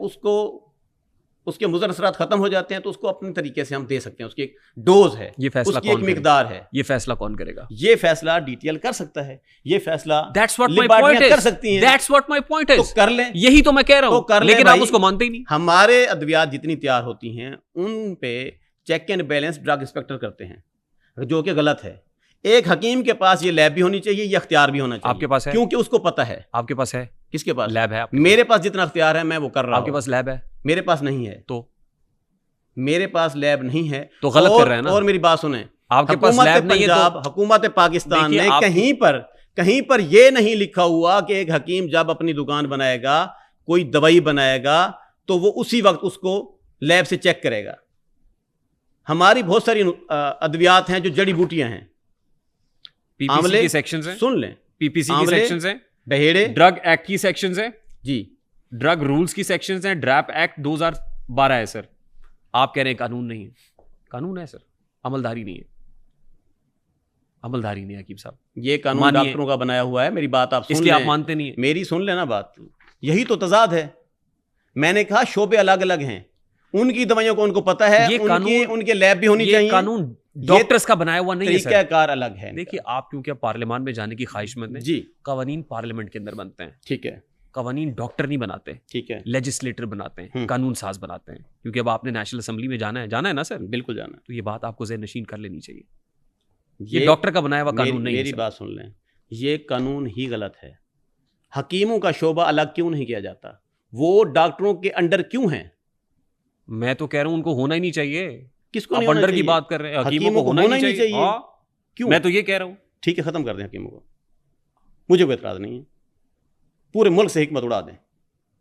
उसके मुज़र असरात खत्म हो जाते हैं तो उसको अपने तरीके से हम दे सकते हैं, उसकी एक डोज है, ये फैसला उसकी एक मिकदार है। ये फैसला कौन करेगा? ये फैसला डीटीएल कर सकता है, ये फैसला That's what my point is. कर सकती हैं। That's what my point is. तो कर लें, यही तो मैं कह रहा हूं, लेकिन आप उसको मानते ही नहीं। हमारे अद्वियात जितनी तैयार होती हैं उन पे check and balance drug inspector करते हैं, जो कि गलत है। एक हकीम के पास ये लैब भी होनी चाहिए, ये अख्तियार भी होना चाहिए। आपके पास है? क्योंकि उसको पता है। आपके पास है? किसके पास? लैब है? मेरे पास जितना अख्तियार है मैं वो कर रहा हूं। आपके पास लैब है? मेरे पास नहीं है। तो मेरे पास लैब नहीं है तो गलत कर रहे हैं ना। और मेरी बात सुने, आपके पास लैब नहीं है तो हुकूमत पाकिस्तान ने कहीं पर ये नहीं लिखा हुआ कि एक हकीम जब अपनी दुकान बनाएगा, कोई दवाई बनाएगा, तो वो उसी वक्त उसको लैब से चेक करेगा। हमारी बहुत सारी अद्वियात हैं जो जड़ी बूटियां हैं, पीपीसी की सेक्शंस हैं, सुन लें, पीपीसी की सेक्शंस हैं, बहेड़े, ड्रग एक्ट की सेक्शंस हैं जी, ड्रग रूल्स की सेक्शंस हैं, ड्रैप एक्ट 2012 है सर। आप कह रहे हैं कानून नहीं है, कानून है सर, अमलदारी नहीं है, अमलदारी नहीं है हकीम साहब। ये कानून डॉक्टरों का बनाया हुआ है। मेरी बात आप सुन लें, आप मानते नहीं है, मेरी सुन लेना बात, यही तो तजाद है। मैंने कहा शोबे अलग अलग हैं, उनकी दवाइयों को उनको पता है, ये कानून, उनके लैब भी होनी चाहिए। कानून डॉक्टर्स का बनाया हुआ नहीं है सर, तरीकाकार अलग है। देखिए आप क्योंकि पार्लियामेंट में जाने की ख्वाहिशमंद हैं जी, कवानीन पार्लियामेंट के अंदर बनते हैं, ठीक है, कवानीन डॉक्टर नहीं बनाते, ठीक है, लेजिस्लेटर बनाते हैं, कानून साज बनाते हैं। क्योंकि अब आपने नेशनल असेंबली में जाना है ना सर? बिल्कुल जाना है। तो ये बात आपको ज़हन नशीन कर लेनी चाहिए, ये डॉक्टर का बनाया हुआ कानून नहीं है। मेरी बात सुन लें, ये कानून ही गलत है। हकीमों का शोबा अलग क्यों नहीं किया जाता? वो डॉक्टरों के अंडर क्यों हैं? मैं तो कह रहा हूं उनको होना ही नहीं चाहिए। किसको नहीं अंडर की बात कर रहे हैं? हकीमों को होना ही नहीं चाहिए। क्यों? मैं तो ये कह रहा हूं। ठीक है, खत्म कर दें हकीमों को, मुझे कोई एतराज नहीं है। पूरे मुल्क से हिकमत उड़ा दें,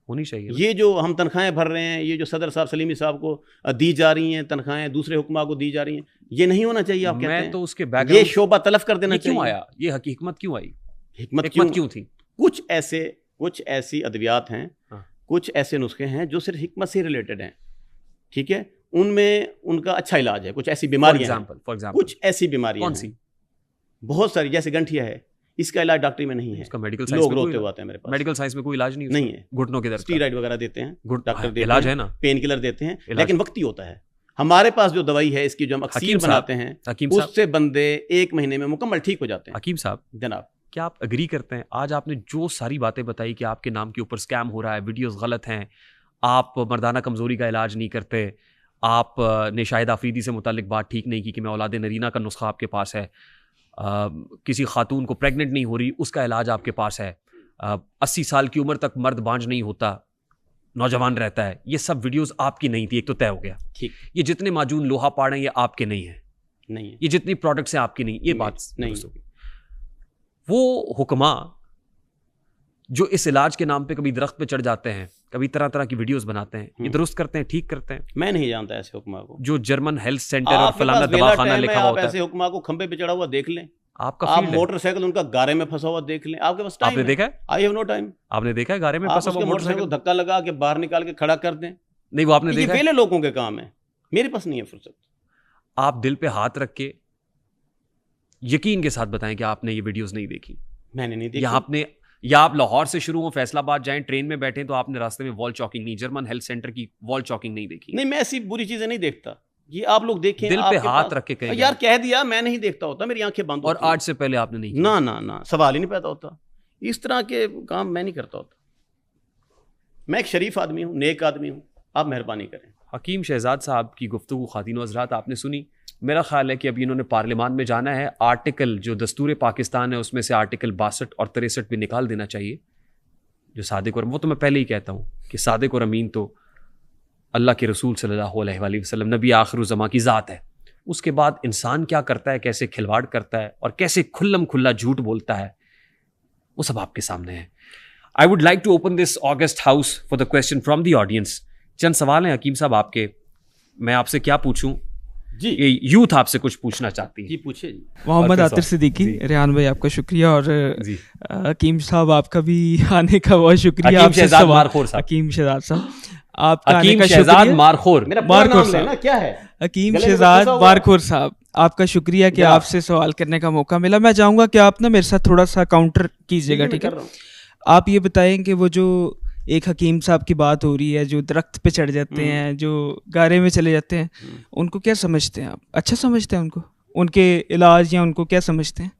होनी चाहिए। ये जो हम तनख्वाहें भर रहे हैं, ये जो सदर साहब सलीमी साहब को दी जा रही हैं तनख्वाहें, दूसरे हुक्मा को दी जा रही हैं, ये नहीं होना चाहिए। आप कहते हैं तो उसके बैकग्राउंड, ये शोबा तलफ कर देना चाहिए। क्यों आया ये हिकमत? क्यों आई हिकमत? क्यों थी? कुछ ऐसी अद्वियात हैं, कुछ ऐसे नुस्खे हैं जो सिर्फ हिकमत से रिलेटेड हैं, ठीक है, उनमें उनका अच्छा इलाज है। कुछ ऐसी बीमारियां हैं, कुछ ऐसी बीमारियां कौन सी? बहुत सारी, जैसे गंठिया है, इसका इलाज डॉक्टरी में नहीं है। इसका मेडिकल साइंस लोग रोते हुए आते हैं मेरे पास। मेडिकल साइंस में कोई इलाज नहीं है। घुटनों के दर्द, स्टीरॉइड वगैरह देते हैं डॉक्टर, देते इलाज है ना, पेन किलर देते हैं, लेकिन वक्ती होता है। हमारे पास जो दवाई है, इसकी जो हम अक्सीर बनाते हैं, उससे बंदे 1 महीने में मुकम्मल ठीक हो जाते हैं। हकीम साहब जनाब, क्या आप एग्री करते हैं? आज आपने जो सारी बातें बताई कि आपके नाम के ऊपर स्कैम हो रहा है, वीडियोस गलत हैं, आप मर्दाना कमजोरी का इलाज नहीं करते, आपने शाहिद आफरीदी से मुतालिक बात ठीक नहीं की कि मैं औलाद नरीना का नुस्खा आपके पास है, किसी खातून को प्रेग्नेंट नहीं हो रही उसका इलाज आपके पास है, 80 साल की उम्र तक मर्द बांझ नहीं होता, नौजवान रहता है, ये सब वीडियोस आपकी नहीं थी, एक तो तय हो गया। ठीक, ये जितने माजून लोहा पाड़ हैं ये आपके नहीं है, नहीं है। ये जितनी प्रोडक्ट्स हैं आपकी नहीं, ये बात नहीं होगी। वो हुक्मा जो इस इलाज के नाम पे कभी दरख्त पे चढ़ जाते हैं, कभी तरह तरह की वीडियोस बनाते हैं, ये दुरुस्त करते हैं, ठीक करते हैं? मैं नहीं जानता ऐसे हुक्मा को। जो जर्मन हेल्थ सेंटर और फलाना दवाखाना लिखा हुआ होता है, ऐसे हुक्मा को खंबे पे चढ़ा हुआ देख लें। आपका आप मोटरसाइकिल उनका गारे में फंसा हुआ देख लें, आपके पास टाइम है? आपने देखा है? I have no time. आपने देखा है गारे में फंसा हुआ मोटरसाइकिल को धक्का लगा के बाहर निकाल के खड़ा कर दें? नहीं, वो आपने देखा है? ये पहले लोगों के काम है, मेरे पास नहीं है फुर्सत। आप दिल पे हाथ रख के यकीन के साथ बताएं कि आपने ये वीडियोस नहीं देखी। मैंने नहीं देखी। या आप लाहौर से शुरू हो, फैसलाबाद जाएं, ट्रेन में बैठे तो आपने रास्ते में वॉल चॉकिंग नहीं, जर्मन हेल्थ सेंटर की वॉल चॉकिंग नहीं देखी? नहीं, मैं ऐसी बुरी चीजें नहीं देखता, ये आप लोग देखें। दिल पे हाथ रख के कहें यार, कह दिया, मैं नहीं देखता होता, मेरी आंखें बंद और आज से पहले आपने नहीं? ना ना ना, सवाल ही नहीं पैदा होता, इस तरह के काम मैं नहीं करता होता। मैं एक शरीफ आदमी हूँ, नेक आदमी हूँ, आप मेहरबानी करें। हकीम शहजाद साहब की गुफ्तगू ख़ातिन व हज़रात आपने सुनी। मेरा ख्याल है कि अभी इन्होंने पार्लियामान में जाना है, आर्टिकल जो दस्तूर पाकिस्तान है उसमें से आर्टिकल 62 और 63 भी निकाल देना चाहिए, जो सादिक और, वो तो मैं पहले ही कहता हूँ कि सादिक और अमीन तो अल्लाह के रसूल सल्लल्लाहु अलैहि वसल्लम नबी आखिरुज़्ज़मा की ज़ात है। उसके बाद इंसान क्या करता है, कैसे खिलवाड़ करता है और कैसे खुल्लम खुल्ला झूठ बोलता है, वो सब आपके सामने है। I would like to open this august house for the question from the audience. चंद सवाल हैं हकीम साहब आपके, मैं आपसे क्या पूछूं जी? ये यूथ आपसे कुछ पूछना चाहती है। जी पूछिए जी। मोहम्मद आतिर सिद्दीकी, रेहान भाई आपका शुक्रिया, और हकीम साहब आपका भी आने का बहुत शुक्रिया। हकीम शहजाद मारखोर साहब, हकीम शहजाद साहब आपका हकीम शहजाद मारखोर, मारखोर साहब क्या है? हकीम शहजाद मारखोर साहब आपका शुक्रिया कि आपसे सवाल करने का मौका मिला। मैं चाहूँगा कि आप ना मेरे साथ थोड़ा सा काउंटर कीजिएगा, ठीक है? आप ये बताएं कि वो जो एक हकीम साहब की बात हो रही है, जो दरख्त पे चढ़ जाते हैं, जो गारे में चले जाते हैं, उनको क्या समझते हैं आप? अच्छा समझते हैं उनको, उनके इलाज, या उनको क्या समझते हैं?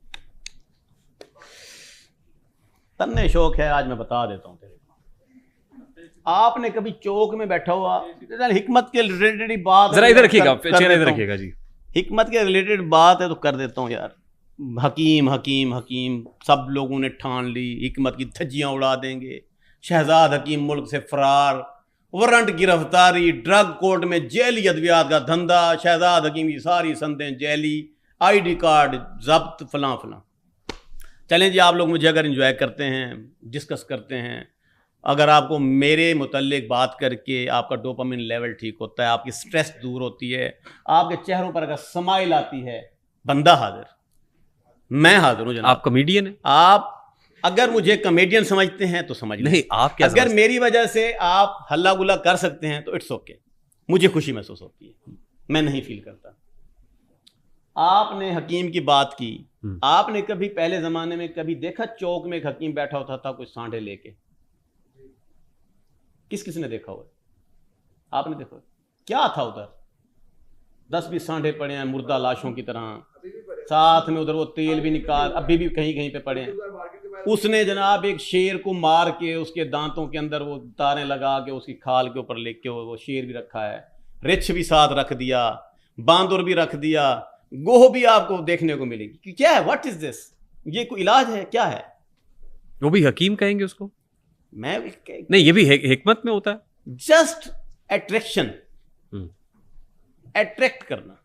तन्ने शौक है, आज मैं बता देता हूँ तेरे को। आपने कभी चौक में बैठा हुआ, हिकमत के रिलेटेड बात, जरा इधर रखिएगा, चेहरा इधर रखिएगा जी, हिकमत के रिलेटेड बात है तो कर देता हूँ यार। हकीम हकीम हकीम सब लोगों ने ठान ली, हिकमत की धज्जियाँ उड़ा देंगे, शहजाद हकीम मुल्क से फरार, वारंट गिरफ्तारी, ड्रग कोर्ट में जेली अद्वियात का धंधा, शहजाद हकीम की सारी संदें जेली, आईडी कार्ड जब्त, फलां फलां। चलें जी, आप लोग मुझे अगर एंजॉय करते हैं, डिस्कस करते हैं, अगर आपको मेरे मुतल्लिक बात करके आपका डोपामिन लेवल ठीक होता है, आपकी स्ट्रेस दूर होती है, आपके चेहरों पर अगर स्माइल आती है, बंदा हाजिर, मैं हाजिर हूँ जनाब। आप कॉमेडियन हैं? आप अगर मुझे कॉमेडियन समझते हैं तो समझ नहीं, आप क्या अगर मेरी वजह से आप हल्ला गुल्ला कर सकते हैं तो इट्स ओके, मुझे खुशी महसूस होती है, मैं नहीं फील करता। आपने हकीम की बात की, आपने कभी पहले जमाने में कभी देखा चौक में एक हकीम बैठा होता था कुछ सांडे लेके? किसने देखा हुआ? आपने देखा? क्या था उधर? 10-20 सांडे पड़े हैं मुर्दा लाशों की तरह, साथ में उधर वो तेल भी निकाल, अभी भी कहीं कहीं पे पड़े हैं। उसने जनाब एक शेर को मार के उसके दांतों के अंदर वो तारें लगा के उसकी खाल के ऊपर लेके वो शेर भी रखा है, रिछ भी साथ रख दिया, बांदुर भी रख दिया, गोह भी आपको देखने को मिलेगी। क्या है? What is this? ये कोई इलाज है? क्या है? वो भी हकीम कहेंगे उसको? मैं नहीं, ये भी हिकमत में होता है। जस्ट अट्रैक्शन, अट्रैक्ट करना,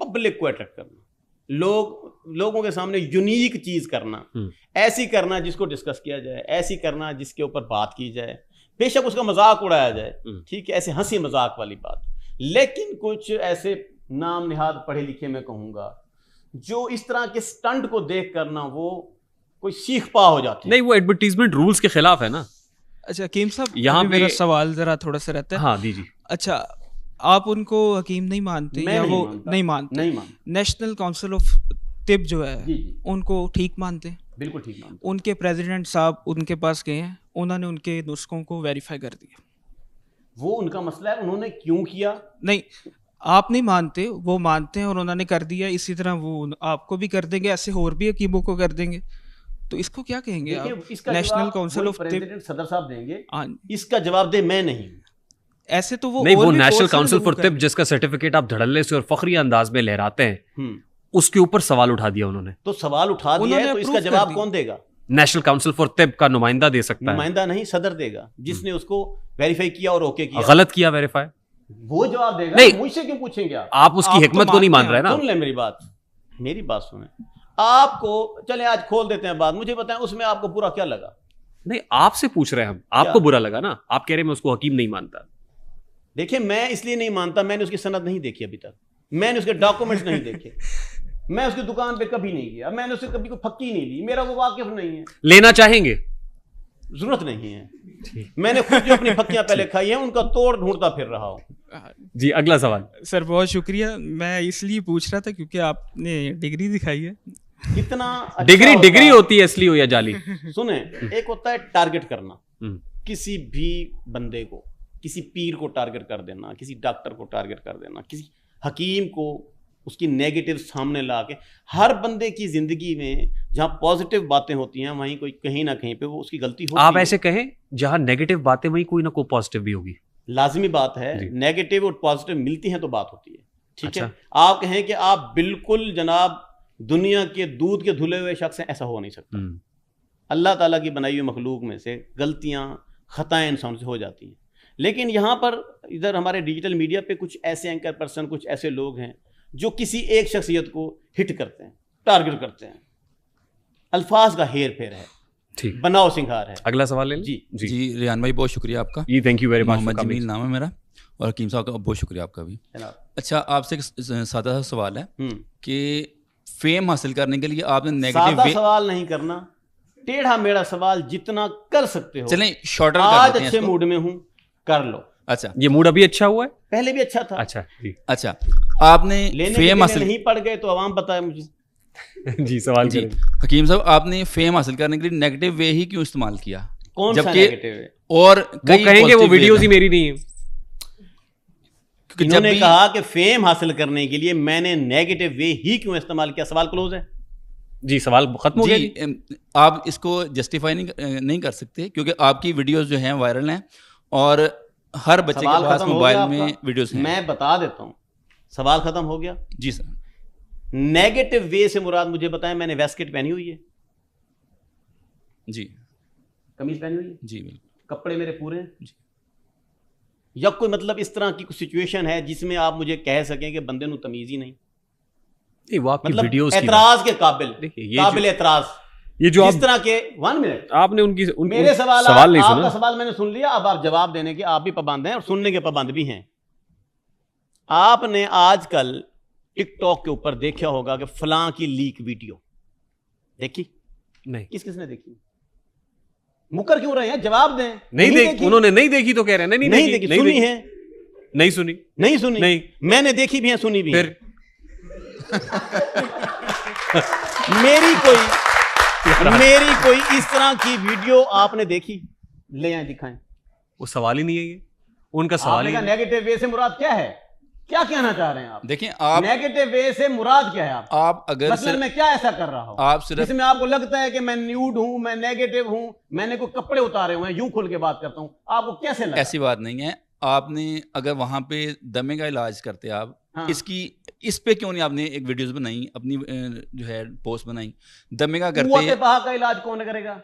पब्लिक को अट्रैक्ट करना, लोगों के सामने यूनिक चीज करना, ऐसी करना जिसको डिस्कस किया जाए, ऐसी करना जिसके ऊपर बात की जाए, बेशक उसका मजाक उड़ाया जाए, ठीक है, ऐसे हंसी मजाक वाली बात। लेकिन कुछ ऐसे नाम निहाद पढ़े लिखे मैं कहूंगा जो इस तरह के स्टंट को देख करना वो कोई सीख पा हो जाती है। नहीं, वो एडवर्टीजमेंट रूल्स के खिलाफ है ना। अच्छा हकीम साहब, यहाँ मेरा सवाल जरा थोड़ा सा रहता है। हाँ दीजिए। अच्छा, आप उनको हकीम नहीं मानते या वो नहीं मानते? नेशनल काउंसिल ऑफ तिब जो है उनको ठीक मानते हैं? बिल्कुल ठीक मानते। उनके प्रेसिडेंट साहब उनके पास गए हैं, उन्होंने उनके नुस्खों को वेरीफाई कर दिया। वो उनका मसला है, उन्होंने क्यों किया? नहीं, आप नहीं मानते, वो मानते हैं और उन्होंने कर दिया। इसी तरह वो आपको भी कर देंगे, ऐसे और भी हकीमों को कर देंगे। तो इसको क्या कहेंगे आप? नेशनल काउंसिल ऑफ प्रेसिडेंट सदर साहब देंगे, इसका जवाब दे मैं नहीं। ऐसे तो वो नहीं, वो नेशनल काउंसिल फॉर तिब जिसका सर्टिफिकेट आप धड़ल्ले से और फखरी अंदाज में लहराते हैं, उसके ऊपर सवाल उठा दिया उन्होंने। तो सवाल उठा दिया है, तो इसका जवाब कौन देगा? नेशनल काउंसिल फॉर तिब का नुमाइंदा दे सकता है। नुमाइंदा नहीं, सदर देगा, जिसने उसको वेरीफाई किया और ओके किया। गलत किया वेरीफाई, वो जवाब देगा। नहीं, मुझसे क्यों पूछेंगे आप उसकी हिकमत को नहीं मान रहे ना। सुन ले मेरी बात सुने। आपको चले आज खोल देते हैं बात, मुझे बताएं उसमें आपको बुरा क्या लगा? नहीं, आपसे पूछ रहे हैं हम, आपको बुरा लगा ना? आप कह रहे हैं मैं उसको हकीम नहीं मानता। देखिए, मैं इसलिए नहीं मानता, मैंने उसकी सनद नहीं देखी अभी तक, मैंने उसके डॉक्यूमेंट्स नहीं देखे, मैं उसकी दुकान पे कभी नहीं गया, मैंने उससे कभी कोई फक्की नहीं ली, मेरा वो वाकिफ नहीं है। लेना चाहेंगे? जरूरत नहीं है, मैंने खुद जो अपनी फक्कियां पहले खाई हैं उनका तोड़ ढूंढता फिर रहा हूं। जी, अगला सवाल। सर बहुत शुक्रिया, मैं इसलिए पूछ रहा था क्योंकि आपने डिग्री दिखाई है। कितना अच्छा डिग्री होती है असली हो या जाली? सुने, एक होता है टारगेट करना, किसी भी बंदे को, किसी पीर को टारगेट कर देना, किसी डॉक्टर को टारगेट कर देना, किसी हकीम को उसकी नेगेटिव सामने ला के। हर बंदे की जिंदगी में जहां पॉजिटिव बातें होती हैं वहीं कोई कहीं ना कहीं पे वो उसकी गलती होती है। आप ऐसे कहें जहां नेगेटिव बातें वहीं कोई ना कोई पॉजिटिव भी होगी। लाजमी बात है, नेगेटिव और पॉजिटिव मिलती हैं तो बात होती है, ठीक है। आप कहें कि आप बिल्कुल जनाब दुनिया के दूध के धुले हुए शख्स हैं, ऐसा हो नहीं सकता। अल्लाह ताला की बनाई हुई मखलूक में से गलतियां खताएं इंसान से हो जाती हैं। लेकिन यहाँ पर इधर हमारे डिजिटल मीडिया पे कुछ ऐसे एंकर पर्सन, कुछ ऐसे लोग हैं जो किसी एक शख्सियत को हिट करते हैं, टारगेट करते हैं। अल्फाज का हेर फेर है, ठीक, बनाओ सिंगार है। अगला सवाल ले जी रियान भाई, बहुत शुक्रिया आपका। जी, thank you very much. Mohammad Jamil नाम है मेरा, और हकीम साहब का बहुत शुक्रिया आपका भी। अच्छा, आपसे एक सादा सा सवाल है कि फेम हासिल करने के लिए आपने नेगेटिव सवाल नहीं करना, टेढ़ा मेढ़ा सवाल जितना कर सकते हो। चलें शॉर्टर आज अच्छे मूड में हूं, कर लो। अच्छा, ये मूड अभी अच्छा हुआ है? पहले भी अच्छा था। अच्छा जी। अच्छा, आपने फेम हासिल नहीं पड़ गए तो आवाम बताए मुझे। जी, सवाल जी। हकीम साहब, आपने फेम हासिल करने के लिए नेगेटिव वे ही क्यों इस्तेमाल किया? कौन सा नेगेटिव है? और वो कहेंगे वो वीडियोस ही मेरी नहीं है। इन्होंने कहा कि फेम हासिल करने के लिए मैंने नेगेटिव वे ही क्यों इस्तेमाल किया। सवाल क्लोज है जी, सवाल खत्म हो गया। आप इसको जस्टिफाई नहीं कर सकते क्योंकि आपकी वीडियोस जो हैं वायरल हैं और हर बच्चे के पास मोबाइल में वीडियोस हैं। मैं बता देता हूँ, सवाल खत्म हो गया। जी सर। नेगेटिव वे से मुराद मुझे बताएं, मैंने वेस्केट पहनी हुई है जी, कमीज पहनी हुई है जी, बिल्कुल, कपड़े मेरे पूरे हैं जी, या कोई मतलब इस तरह की सिचुएशन है जिसमें आप मुझे कह सकें कि बंदे नु तमीज ही नहीं, मतलब वीडियोस एतराज के काबिल, काबिल एतराज, ये जो इस तरह के 1 मिनट आपने मेरे सवाल नहीं सुना, आपका सवाल मैंने सुन लिया, अब आप जवाब देने के आप भी पाबंद हैं और सुनने के पाबंद भी हैं। आपने आजकल टिकटॉक के ऊपर देखा होगा कि फलां की लीक वीडियो देखी? नहीं। किसने देखी? मुकर क्यों रहे हैं? जवाब दें। नहीं देखी, उन्होंने नहीं देखी तो कह रहे हैं नहीं देखी। सुनी है? नहीं सुनी। नहीं, मैंने देखी भी है, सुनी भी है। मेरी कोई इस तरह की वीडियो आपने देखी? ले आए दिखाएं। वो सवाल ही नहीं है, ये उनका सवाल ही। नेगेटिव वे से मुराद क्या है? क्या कहना चाह रहे हैं आप? देखिए, आप नेगेटिव वे से मुराद क्या है? आप अगर मतलब मैं क्या ऐसा कर रहा हूं आप सिर्फ जिसमें आपको लगता है कि मैं न्यूड हूं, मैं नेगेटिव हूं, मैंने कोई कपड़े उतारे हुए हैं, यूं खुल के बात करता हूं, आपको कैसे लगा? ऐसी बात नहीं है। आपने अगर वहां पे दमे का इलाज करते आप, हाँ। इस पे क्यों नहीं आपने एक वीडियोस बनाई, अपनी जो है पोस्ट बनाई? दमे का कुव्वत करते पहा का इलाज कौन करेगा?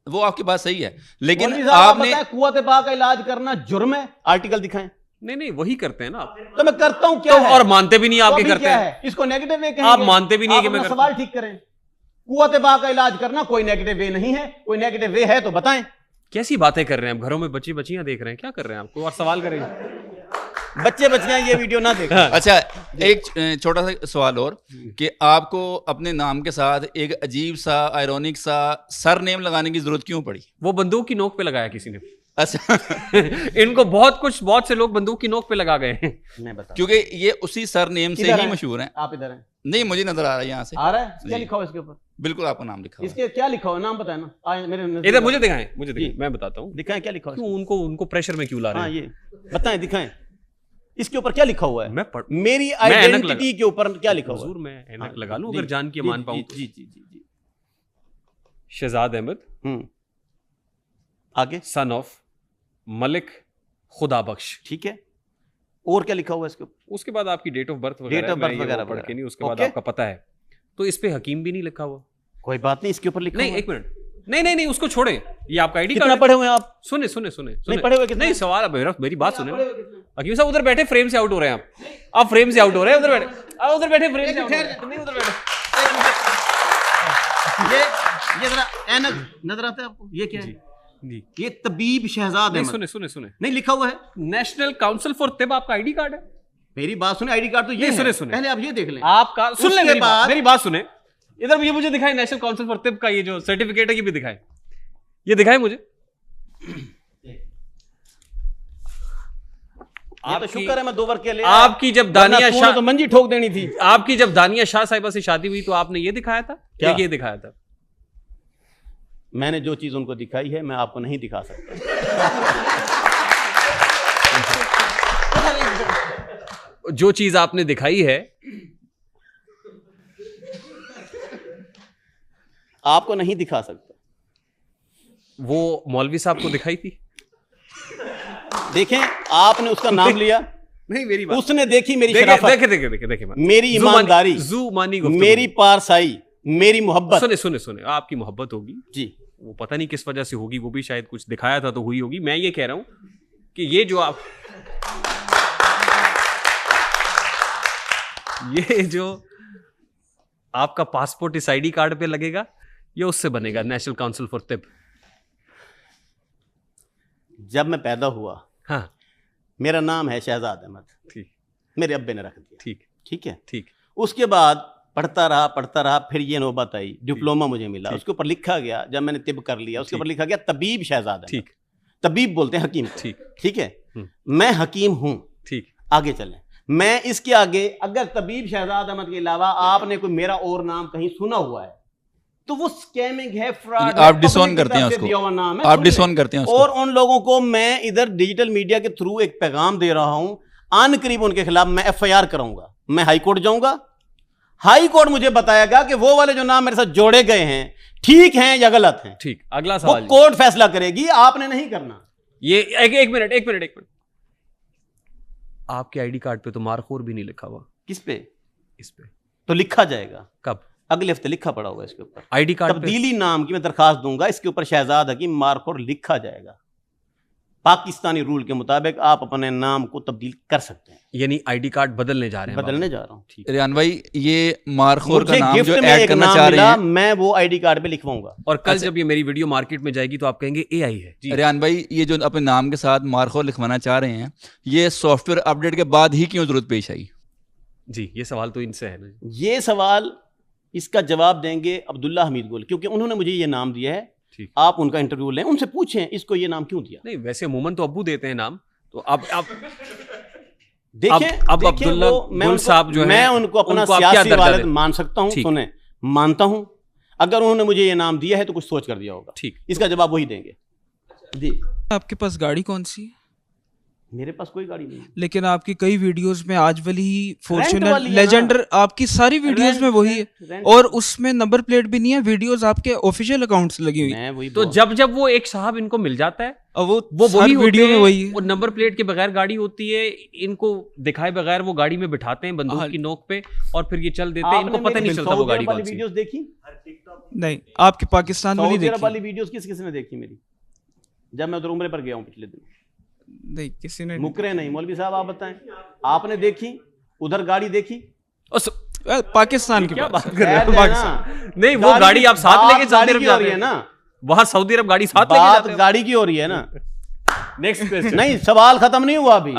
वो आपकी बात सही है, लेकिन आपने कुव्वत पहा का इलाज करना जुर्म है? आर्टिकल दिखाएं। नहीं, वही करते हैं ना आप। तो मैं करता हूं क्या तो है? और मानते भी नहीं आपके करते हैं। इसको नेगेटिव वे कहेंगे? आप मानते भी नहीं है कि मैं करता हूं। सवाल ठीक करें। कुव्वत पहा का इलाज करना कोई नेगेटिव वे नहीं है, कोई नेगेटिव वे है तो बताएं। कैसी बातें कर रहे हैं आप? घरों में बच्चियां देख रहे हैं, क्या कर रहे हैं आप? कोई और सवाल करेंगे? बच्चियां ये वीडियो ना देखें। अच्छा, एक छोटा सा सवाल और, कि आपको अपने नाम के साथ एक अजीब सा आयरॉनिक सा सरनेम लगाने की जरूरत क्यों पड़ी? वो बंदूक की नोक पे लगाया किसी ने। अच्छा। इनको बहुत से लोग बंदूक की नोक पे लगा गए हैं। मैं बता, क्योंकि ये उसी सरनेम से ही मशहूर हैं। आप इधर हैं? नहीं, मुझे नजर आ रहा है यहाँ से। आ रहा है? क्या लिखा हुआ इसके ऊपर? बिल्कुल आपका नाम लिखा हुआ है। इसके क्या लिखा हुआ? नाम बताए ना। मेरे इधर मुझे दिखाएं, मैं बताता हूँ। दिखाएं क्या लिखा हुआ? क्यों उनको प्रेशर में क्यों ला रहे हैं? ये बताएं, दिखाएं इसके ऊपर क्या लिखा हुआ है? मेरी मैं आइडेंटिटी के ऊपर क्या लिखा हुआ है? मैं ऐनक लगा लूं अगर जान के मान पाऊं तो। जी। शहजाद अहमद, आगे सन ऑफ मलिक खुदा बख्श। ठीक है, और क्या लिखा हुआ है इसके ऊपर? उसके बाद आपकी डेट ऑफ बर्थ वगैरह पढ़ के नहीं, उसके बाद आपका पता है। तो इस पे हकीम भी नहीं लिखा हुआ। कोई बात नहीं, इसके ऊपर लिखा नहीं, एक मिनट, नहीं, उसको छोड़े। ये आपका आईडी कार्ड पढ़े हुए हैं आप? सुने नहीं पढ़े हुए? नहीं, सवाल मेरी बात सुने। हकीम साहब उधर बैठे फ्रेम से आउट हो रहे हैं आप फ्रेम से आउट हो रहे हैं। उधर बैठे फ्रेम से आउट हो रहे हैं। नहीं, उधर बैठे। ये जरा ऐनक नजर आता है आपको? ये क्या है? ये तबीब शहजाद अहमद। सुने नहीं लिखा हुआ है नेशनल काउंसिल फॉर तिब, आपका आईडी कार्ड है। मेरी बात सुने, आईडी कार्ड तो ये है। सुने पहले आप ये देख लें। आपका सुन ले, मेरी बात सुने। इधर ये मुझे दिखाए नेशनल काउंसिल फॉर तिब का ये जो सर्टिफिकेट है, ये भी दिखाए, ये दिखाए मुझे। तो शुक्र है मैं 2 वर्ग के ले। आपकी जब दानिया शाह तो मंजी ठोक देनी थी। आपकी जब दानिया शाह साहिबा से शादी हुई तो आपने ये दिखाया था? क्या ये दिखाया था? मैंने जो चीज उनको दिखाई है मैं आपको नहीं दिखा सकता। जो चीज आपने दिखाई है आपको नहीं दिखा सकता। वो मौलवी साहब को दिखाई थी। देखें, आपने उसका नाम लिया। नहीं, मेरी बात उसने देखी मेरी शराफत, देखे मेरी ईमानदारी, मेरी पारसाई, मेरी मोहब्बत। सुने आपकी मोहब्बत होगी जी, वो पता नहीं किस वजह से होगी, वो भी शायद कुछ दिखाया था तो हुई होगी। मैं ये कह रहा हूं कि ये जो आपका पासपोर्ट इस आईडी कार्ड पे लगेगा, ये उससे बनेगा, नेशनल काउंसिल फॉर तिब। जब मैं पैदा हुआ, हाँ, मेरा नाम है शहजाद अहमद। ठीक, मेरे अब्बे ने रख दिया। ठीक है। उसके बाद पढ़ता रहा, फिर ये नौबत आई, डिप्लोमा मुझे मिला, उसके ऊपर लिखा गया, जब मैंने तिब कर लिया उसके ऊपर लिखा गया तबीब शहजाद अहमद। ठीक, तबीब बोलते हैं हकीम। ठीक है, मैं हकीम हूं। ठीक, आगे चलें। मैं इसके आगे, अगर तबीब शहजाद अहमद के अलावा आपने कोई मेरा और नाम कहीं सुना हुआ है तो वो स्कैमिंग है, फ्रॉड। आप डिसऑन करते हैं उसको, आप डिसऑन करते हैं उसको। और उन लोगों को मैं इधर डिजिटल मीडिया के थ्रू एक पैगाम दे रहा हूं, आन करीब उनके खिलाफ मैं FIR कराऊंगा। मैं हाई कोर्ट जाऊंगा, हाई कोर्ट मुझे बताएगा कि वो वाले जो नाम मेरे साथ जोड़े गए हैं ठीक हैं या गलत हैं। ठीक, अगला सवाल वो कोर्ट फैसला करेगी, आपने नहीं करना। ये एक मिनट, आपके आईडी कार्ड पे तो मारखोर भी नहीं लिखा हुआ। किस पे? इस पे तो लिखा जाएगा। कब? अगले हफ्ते लिखा पड़ा होगा इसके ऊपर। आईडी कार्ड तब्दीली नाम की मैं दरखास्त दूंगा, इसके ऊपर शहजाद हकीम मारखोर लिखा जाएगा। पाकिस्तानी रूल के मुताबिक आप अपने नाम को तब्दील कर सकते हैं। यानी आईडी कार्ड बदलने जा रहे हैं? बदलने जा रहा हूँ। ठीक। रियान भाई, ये मारखोर का नाम गिफ्ट जो में ऐड एक करना नाम चाह रहे मिला, हैं, मैं वो आईडी कार्ड पे लिखवाऊंगा। और कल जब ये मेरी वीडियो मार्केट में जाएगी तो आप कहेंगे AI है। जी। रियान भाई, ये जो अपने नाम के साथ मारखोर लिखवाना चाह रहे हैं, ये सॉफ्टवेयर अपडेट के बाद ही क्यों जरूरत पेश आई? जी, ये सवाल तो इनसे है ना। ये सवाल, इसका जवाब देंगे अब्दुल्ला हमीद गुल, क्योंकि उन्होंने मुझे ये नाम दिया है। ठीक। आप उनका इंटरव्यू लें, उनसे पूछें इसको ये नाम क्यों दिया। नहीं, वैसे अमूमन तो अब्बू देते हैं नाम, तो अब देखिए अब अब्दुल्ला गुल साहब जो है, मैं उनको अपना सियासी वालिद मान सकता हूं, सुने, मानता हूं। अगर उन्होंने मुझे ये नाम दिया है तो कुछ सोच कर दिया होगा। ठीक, इसका जवाब वही देंगे। जी। आपके पास गाड़ी कौन सी है? मेरे पास कोई गाड़ी नहीं है। लेकिन आपकी कई वीडियोस में आज वाली फॉर्च्यूनर लेजेंडर, आपकी सारी वीडियोस में वही है, और उसमें नंबर प्लेट भी नहीं है। वीडियोस आपके ऑफिशियल अकाउंट से लगी हुई। तो जब वो एक साहब इनको मिल जाता है, वो वही वीडियो में वही है। वो नंबर प्लेट के बगैर गाड़ी होती है, इनको दिखाए बगैर वो गाड़ी में बिठाते हैं बंदूक की नोक पे, और फिर ये चल देते हैं। इनको पता नहीं चलता वो गाड़ी कौन सी। वीडियोस देखी? नहीं, आपकी पाकिस्तान वाली देखी? वाली वीडियोस किसने देखी मेरी? जब मैं उधर उम्रे पर गया हूँ पिछले दिन। नहीं, किसी ने मुकरे नहीं। मौलवी साहब आप बताएं, आपने देखी उधर गाड़ी देखी? पाकिस्तान की बात कर रहे हैं। पाकिस्तान नहीं, वो गाड़ी आप साथ लेके सऊदी अरब जा रही है ना, वहां सऊदी अरब गाड़ी साथ लेके जाते हैं। गाड़ी की हो रही है ना। Next question. नहीं, सवाल खत्म नहीं हुआ अभी।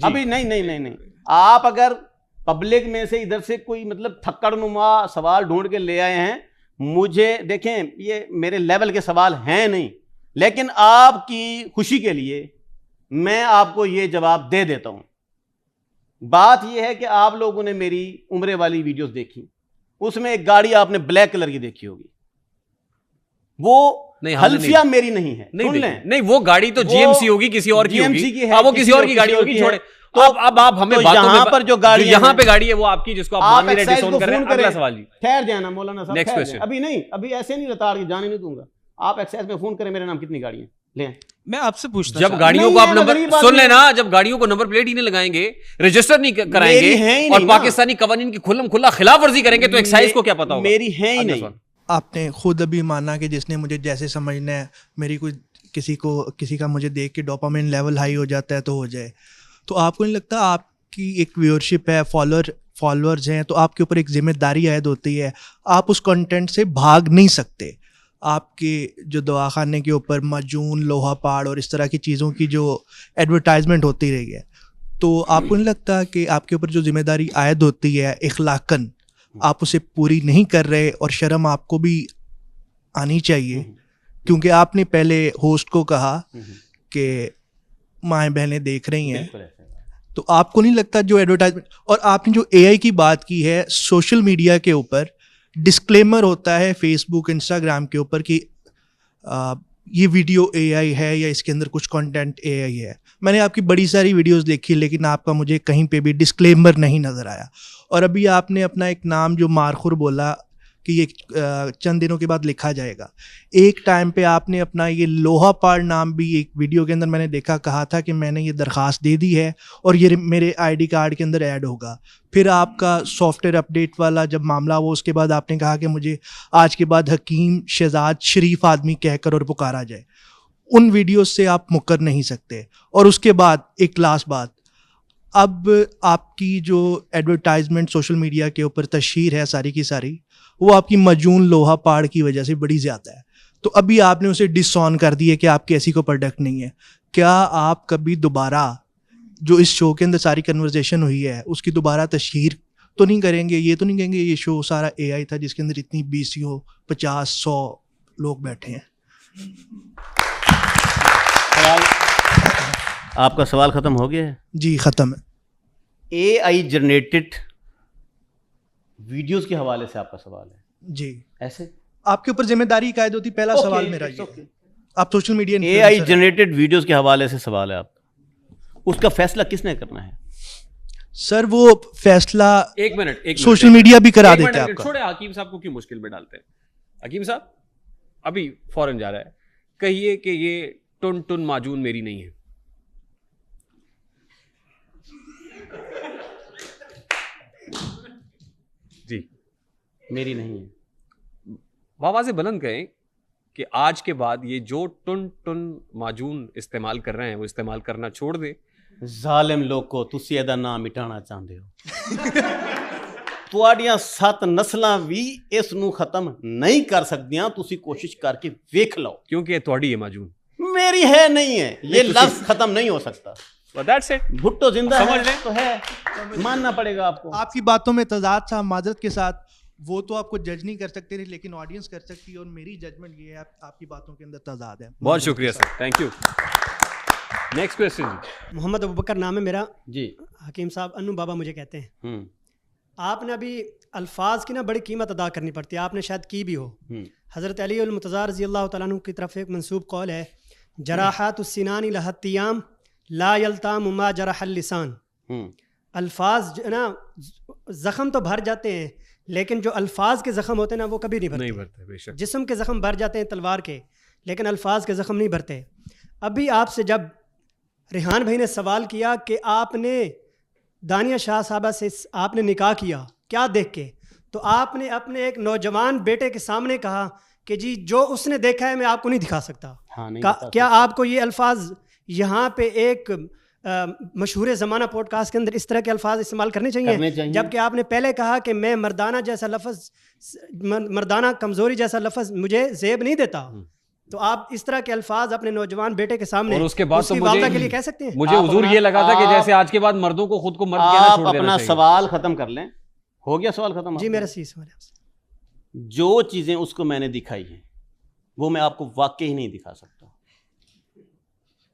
अभी नहीं। आप अगर पब्लिक में से इधर से कोई मतलब थक्कड़ नुमा सवाल ढूंढ के ले आए हैं, मुझे देखें, ये मेरे लेवल के सवाल हैं नहीं, लेकिन आपकी खुशी के लिए मैं आपको ये जवाब दे देता हूं। बात यह है कि आप लोगों ने मेरी उम्रे वाली वीडियोस देखी, उसमें एक गाड़ी आपने ब्लैक कलर की देखी होगी। वो हल्फिया मेरी नहीं है। नहीं, वो गाड़ी तो GMC होगी, किसी और की होगी। वो किसी और की गाड़ी होगी, छोड़े। तो अब आप हमें तो यहाँ पर जो गाड़ी, यहाँ पे गाड़ी है वो आपकी, जिसको आप मान नहीं रहे, डिसोन कर रहे हैं। अगला सवाल जी। ठहर जाना मौलाना साहब। Next question. अभी नहीं, अभी ऐसे नहीं लताड़ के जाने नहीं दूंगा। आप एक्साइज में फोन करें, मेरे नाम कितनी गाड़ियां ले। मैं आपसे पूछता, जब गाड़ियों को आप नंबर सुन लेना, जब गाड़ियों को नंबर प्लेट ही नहीं लगाएंगे, रजिस्टर नहीं कराएंगे, और पाकिस्तानी कवानीन की खुल्लम खुल्ला खिलाफ वर्जी करेंगे, तो एक्साइज को क्या पता होगा? मेरी है ही नहीं। आपने खुद अभी माना कि जिसने मुझे जैसे समझना है, मेरी कोई किसी का मुझे देख के डोपामिन लेवल हाई हो जाता है तो हो जाए। तो आपको नहीं लगता आपकी एक व्यूअरशिप है, फॉलोअर्स हैं, तो आपके ऊपर एक जिम्मेदारी आयद होती है। आप उस कंटेंट से भाग नहीं सकते। आपके जो दवाखाने के ऊपर मजून, लोहा पहाड़ और इस तरह की चीज़ों की जो एडवर्टाइजमेंट होती रही है, तो आपको नहीं लगता कि आपके ऊपर जो जिम्मेदारी आयद होती है इखलाकन, आप उसे पूरी नहीं कर रहे, और शर्म आपको भी आनी चाहिए? क्योंकि आपने पहले होस्ट को कहा कि माएँ बहनें देख रही हैं, तो आपको नहीं लगता जो एडवर्टाइजमेंट, और आपने जो AI की बात की है, सोशल मीडिया के ऊपर डिस्क्लेमर होता है फेसबुक, इंस्टाग्राम के ऊपर कि ये वीडियो AI है या इसके अंदर कुछ कंटेंट AI है। मैंने आपकी बड़ी सारी वीडियोस देखी, लेकिन आपका मुझे कहीं पे भी डिस्क्लेमर नहीं नज़र आया। और अभी आपने अपना एक नाम जो मारखुर बोला कि ये चंद दिनों के बाद लिखा जाएगा, एक टाइम पे आपने अपना ये लोहा पहाड़ नाम भी एक वीडियो के अंदर मैंने देखा, कहा था कि मैंने ये दरख्वास्त दे दी है और ये मेरे ID कार्ड के अंदर ऐड होगा। फिर आपका सॉफ्टवेयर अपडेट वाला जब मामला हुआ, उसके बाद आपने कहा कि मुझे आज के बाद हकीम शहजाद शरीफ आदमी कहकर और पुकारा जाए। उन वीडियोस से आप मुकर नहीं सकते। और उसके बाद एक लास्ट बात, अब आपकी जो एडवर्टाइजमेंट सोशल मीडिया के ऊपर तशहीर है सारी की सारी, वो आपकी मजून लोहा पहाड़ की वजह से बड़ी ज़्यादा है। तो अभी आपने उसे डिसऑन कर दिया कि आपकी ऐसी कोई प्रोडक्ट नहीं है। क्या आप कभी दोबारा जो इस शो के अंदर सारी कन्वर्जेशन हुई है उसकी दोबारा तशहीर तो नहीं करेंगे? ये तो नहीं कहेंगे ये शो सारा AI था जिसके अंदर इतनी 20 50 100 लोग बैठे हैं? आपका सवाल खत्म हो गया है? जी खत्म है। AI जनरेटेड वीडियोस के हवाले से आपका सवाल है? जी। ऐसे आपके ऊपर जिम्मेदारी कायद होती। पहला सवाल मेरा ये है, आप social media AI generated videos के हवाले से सवाल है आपका, उसका फैसला किसने करना है? सर वो फैसला एक मिनट सोशल मीडिया भी करा देता है आपका। छोड़े, हकीम साहब को क्यों मुश्किल में डालते हैं? हकीम साहब अभी फौरन जा रहा है, कहिए कि ये टुन टुन माजून मेरी नहीं है। जी, मेरी नहीं है। आवाज़ें बुलंद कहें कि आज के बाद ये जो टुन टुन माजून इस्तेमाल कर रहे हैं वो इस्तेमाल करना छोड़ दे। ਜ਼ਾਲਿਮ ਲੋਕੋ ਤੁਸੀਂ ਇਹਦਾ ਨਾਮ ਮਿਟਾਉਣਾ ਚਾਹੁੰਦੇ ਹੋ ਤੁਹਾਡੀਆਂ 7 ਨਸਲਾਂ ਵੀ ਇਸ ਨੂੰ ਖਤਮ ਨਹੀਂ ਕਰ ਸਕਦੀਆਂ ਤੁਸੀਂ ਕੋਸ਼ਿਸ਼ ਕਰਕੇ ਵੇਖ ਲਓ क्योंकि ये ਤੁਹਾਡੀ है माजून मेरी है नहीं है ये लफ्ज खत्म नहीं हो सकता दैट्स इट भुट्टो जिंदा समझ है ले तो है मानना पड़ेगा आपको आपकी बातों में तजाद था माजरत के साथ, वो तो आपको जज नहीं कर सकते थे लेकिन ऑडियंस कर सकती है और मेरी जजमेंट ये है आपकी बातों के अंदर तजाद है। बहुत शुक्रिया sir, thank you. Next question. Mohammad Abubakar नाम है मेरा जी। हकीम साहब अन्नू बाबा मुझे कहते हैं। आपने अभी अल्फाज की ना बड़ी कीमत अदा करनी पड़ती है, आपने शायद की भी हो। हज़रत अली अल मुर्तज़ा रज़ी अल्लाह तआला अन्हु की तरफ एक मंसूब कौल है, जराहातुस्सिनानी लहत्तियाम ला यल्ताम मा जरहल लिसान। अल्फाज जो ना ज़ख़म तो भर जाते हैं लेकिन जो अल्फाज के ज़ख़म होते हैं ना वो कभी नहीं भरते। बेशक जिस्म के ज़ख़म भर जाते हैं तलवार के, लेकिन अल्फाज के ज़ख़म नहीं भरते। अभी आपसे जब रिहान भाई ने सवाल किया कि आपने दानिया शाह साहबा से आपने निकाह किया क्या देख के, तो आपने अपने एक नौजवान बेटे के सामने कहा कि जी जो उसने देखा है मैं आपको नहीं दिखा सकता। क्या आपको ये अल्फाज यहाँ पे एक मशहूर ज़माना पॉडकास्ट के अंदर इस तरह के अल्फाज इस्तेमाल करने चाहिए? जबकि आपने पहले कहा कि मैं मर्दाना जैसा लफ्ज़, मर्दाना कमज़ोरी जैसा लफ्ज़ मुझे ज़ेब नहीं देता। तो आप इस तरह के अल्फाज अपने नौजवान बेटे के सामने और उसके बाद तो मुझे के लिए कह सकते हैं? मुझे हुजूर ये लगा था कि जैसे आज के बाद मर्दों को खुद को मर्द कहना छोड़ देना चाहिए। अपना सवाल खत्म कर लें। हो गया सवाल खत्म? जी मेरा सही सवाल है। जो चीजें उसको मैंने दिखाई हैं वो मैं आपको वाकई ही नहीं दिखा सकता।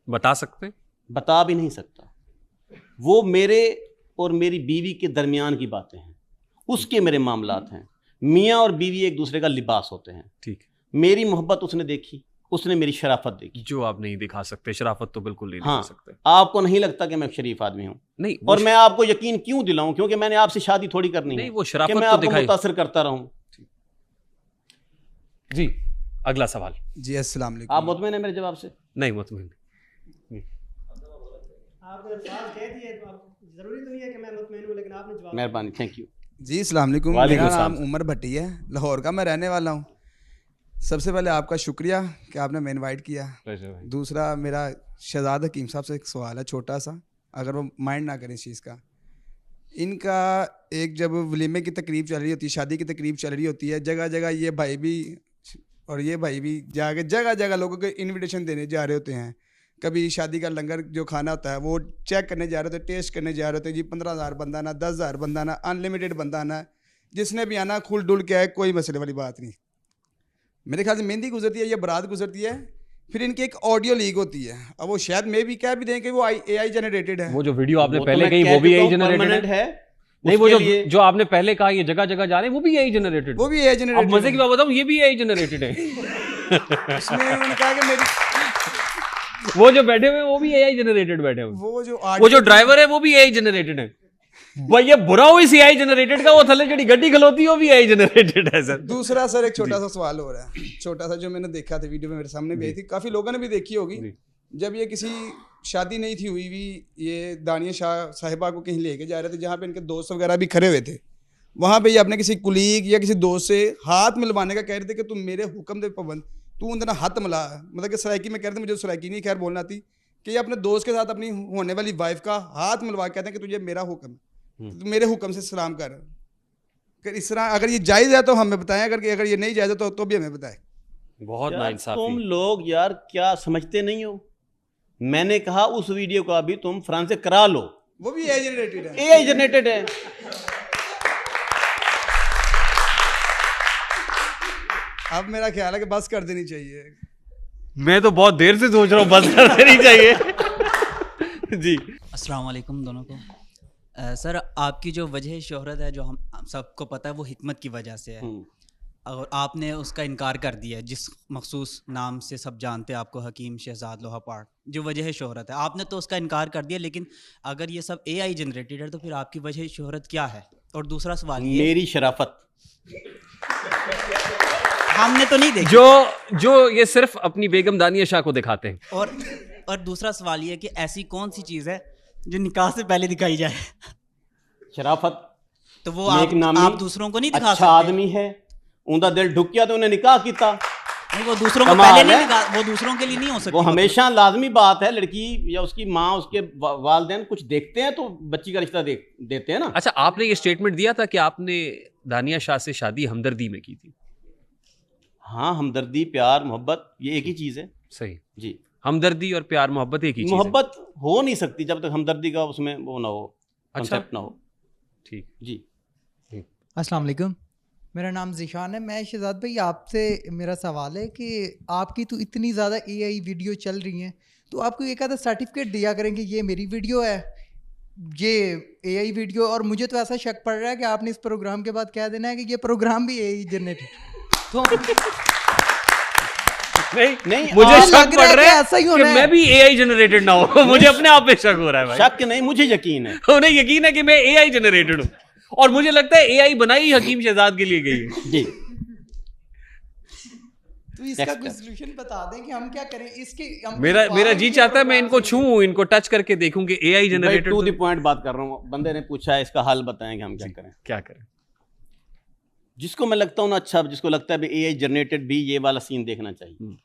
बता सकते? बता भी नहीं सकता। वो मेरे और मेरी बीवी के दरमियान की बातें हैं, उसके मेरे मामलात हैं। मियाँ और बीवी एक दूसरे का लिबास होते हैं। ठीक। मेरी मोहब्बत उसने देखी, उसने मेरी शराफत देखी। जो आप नहीं दिखा सकते, शराफत तो बिल्कुल नहीं दिखा सकते। आपको नहीं लगता कि मैं शरीफ आदमी हूँ? नहीं। और मैं आपको यकीन क्यों दिलाऊं? क्योंकि मैंने आपसे शादी थोड़ी करनी है। नहीं, वो शराफत मैं आपको मुतासिर करता रहूं। जी अगला सवाल। जी अस्सलाम वालेकुम। आप मुतमईन है मेरे जवाब से? नहीं मुतमईन। मेहरबानी, थैंक यू जी। अस्सलाम वालेकुम। मेरा नाम उमर भट्टी है, लाहौर का मैं रहने वाला हूँ। सबसे पहले आपका शुक्रिया कि आपने मैं इनवाइट किया। दूसरा मेरा शहजाद हकीम साहब से एक सवाल है छोटा सा, अगर वो माइंड ना करें इस चीज़ का। इनका एक जब वलीमे की तकरीब चल रही होती है, शादी की तकरीब चल रही होती है, जगह जगह ये भाई भी और ये भाई भी जाके जगह जगह लोगों को इनविटेशन देने जा रहे होते हैं। कभी शादी का लंगर जो खाना होता है वो चेक करने जा रहे होते, टेस्ट करने जा रहे होते। जी 15,000 बंदा ना, 10,000 बंदा ना, अनलिमिटेड बंदा ना, जिसने भी आना खुल डुल के आए, कोई मसले वाली बात नहीं। मेरे ख्याल से मेहंदी गुजरती है या बारात गुजरती है, फिर इनकी एक ऑडियो लीक होती है। अब वो शायद मैं भी कह भी दें कि वो AI जनरेटेड है। वो जो वीडियो आपने पहले कही वो भी AI जनरेटेड है। नहीं, वो जो आपने पहले कहा ये जगह जगह जा रहे हैं वो भी AI जनरेटेड। वो भी AI जनरेटेड। अब मजे की बात बताऊं, ये भी AI जनरेटेड है। इसमें उन्होंने कहा कि मेरी वो जो बैठे हुए वो भी AI जनरेटेड बैठे हुए। वो जो ड्राइवर है वो भी AI जनरेटेड है। भाई ये बुरा हो इस AI जनरेटेड का, वो थले जड़ी गड्डी खलोती है वो भी AI जनरेटेड है सर। दूसरा सर एक छोटा सा सवाल हो रहा है, छोटा सा जो मैंने देखा था वीडियो में मेरे सामने भी आई थी, काफी लोगों ने भी देखी होगी। जब ये किसी शादी नहीं थी हुई भी, ये दानिया शाह साहिबा को कहीं लेके जा रहे थे जहाँ पे इनके दोस्त वगैरह भी खड़े हुए थे, वहाँ पे ये अपने किसी कुलीग या किसी दोस्त से हाथ मिलवाने का कह रहे थे कि तुम मेरे हुक्म दे पाबंद, तू उनका हाथ मिला, मतलब कि सराइकी में कह रहे थे, मुझे सराइकी नहीं खैर बोलना थी, कि ये अपने दोस्त के साथ अपनी होने वाली वाइफ का हाथ मिलवा कहते हैं कि तुझे मेरा हुक्म है, तो मेरे हुक्म से सलाम कर। इस तरह अगर ये जायज़ है तो हमें बताएं, अगर ये नहीं जायज़ है तो भी हमें बताएं। बहुत नाइंसाफी। तुम लोग यार क्या समझते नहीं हो। मैंने कहा उस वीडियो का भी तुम फ्रांस से करा लो, वो भी AI जनरेटेड है। AI जनरेटेड है। अब मेरा ख्याल है कि बस कर देनी चाहिए। मैं तो बहुत देर से सोच रहा हूँ बस कर देनी चाहिए। जी अस्सलाम वालेकुम दोनों को। सर आपकी जो वजह शोहरत है जो हम सबको पता है वो हिकमत की वजह से है, और आपने उसका इनकार कर दिया जिस मखसूस नाम से सब जानते हैं आपको, हकीम शहजाद लोहा पार्क, जो वजह शोहरत है आपने तो उसका इनकार कर दिया। लेकिन अगर ये सब AI जनरेटेड है तो फिर आपकी वजह शोहरत क्या है? और दूसरा सवाल ये, मेरी शराफत हमने तो नहीं देखी, जो ये सिर्फ अपनी बेगम दानिया शाह को दिखाते हैं। और दूसरा सवाल ये कि ऐसी कौन सी चीज़ है जो निकाह से पहले दिखाई जाए? शराफत। तो वो आप दूसरों को नहीं दिखा अच्छा आदमी है, उनका दिल ढुक गया तो उन्हें निकाह किया, वो दूसरों को पहले नहीं लगा, वो दूसरों के लिए नहीं हो सकती। वो हमेशा लाजमी बात है, लड़की या उसकी माँ उसके वालिदैन कुछ देखते हैं तो बच्ची का रिश्ता देते हैं ना। अच्छा, आपने ये स्टेटमेंट दिया था कि आपने दानिया शाह से शादी हमदर्दी में की थी। हाँ, हमदर्दी, प्यार, मोहब्बत ये एक ही चीज़ है। सही जी, हमदर्दी और प्यार मोहब्बत एक ही चीज़ है। मोहब्बत हो नहीं सकती जब तक हमदर्दी का उसमें वो ना हो, कॉन्सेप्ट ना हो। ठीक जी। अस्सलाम वालेकुम, मेरा नाम ज़ीशान है। मैं शहजाद भाई आपसे मेरा सवाल है कि आपकी तो इतनी ज़्यादा AI वीडियो चल रही हैं, तो आपको एक आधा सर्टिफिकेट दिया करेंगे ये मेरी वीडियो है, ये AI वीडियो। और मुझे तो ऐसा शक पड़ रहा है कि आपने इस प्रोग्राम के बाद कह देना है कि ये प्रोग्राम भी AI जनरेटेड। तो नहीं मुझे शक पड़ रहा है ऐसा ही कि होना है। मैं भी AI जनरेटेड ना हो। मुझे अपने आप पे शक हो रहा है भाई। शक नहीं, मुझे यकीन है। उन्हें यकीन है कि मैं AI जनरेटेड हूँ, और मुझे लगता है AI बनाई हकीम शहजाद के लिए गई है। जी, तो इसका कोई सॉल्यूशन बता दें कि हम क्या करें इसके। मेरा जी चाहता है मैं इनको छूऊं, इनको टच करके देखूं कि AI generated. To the point बात कर रहा हूँ। बंदे ने पूछा है, इसका हल बताएं कि हम क्या करें। जिसको मैं लगता हूँ ना अच्छा, जिसको लगता है AI जनरेटेड भी ये वाला सीन देखना चाहिए,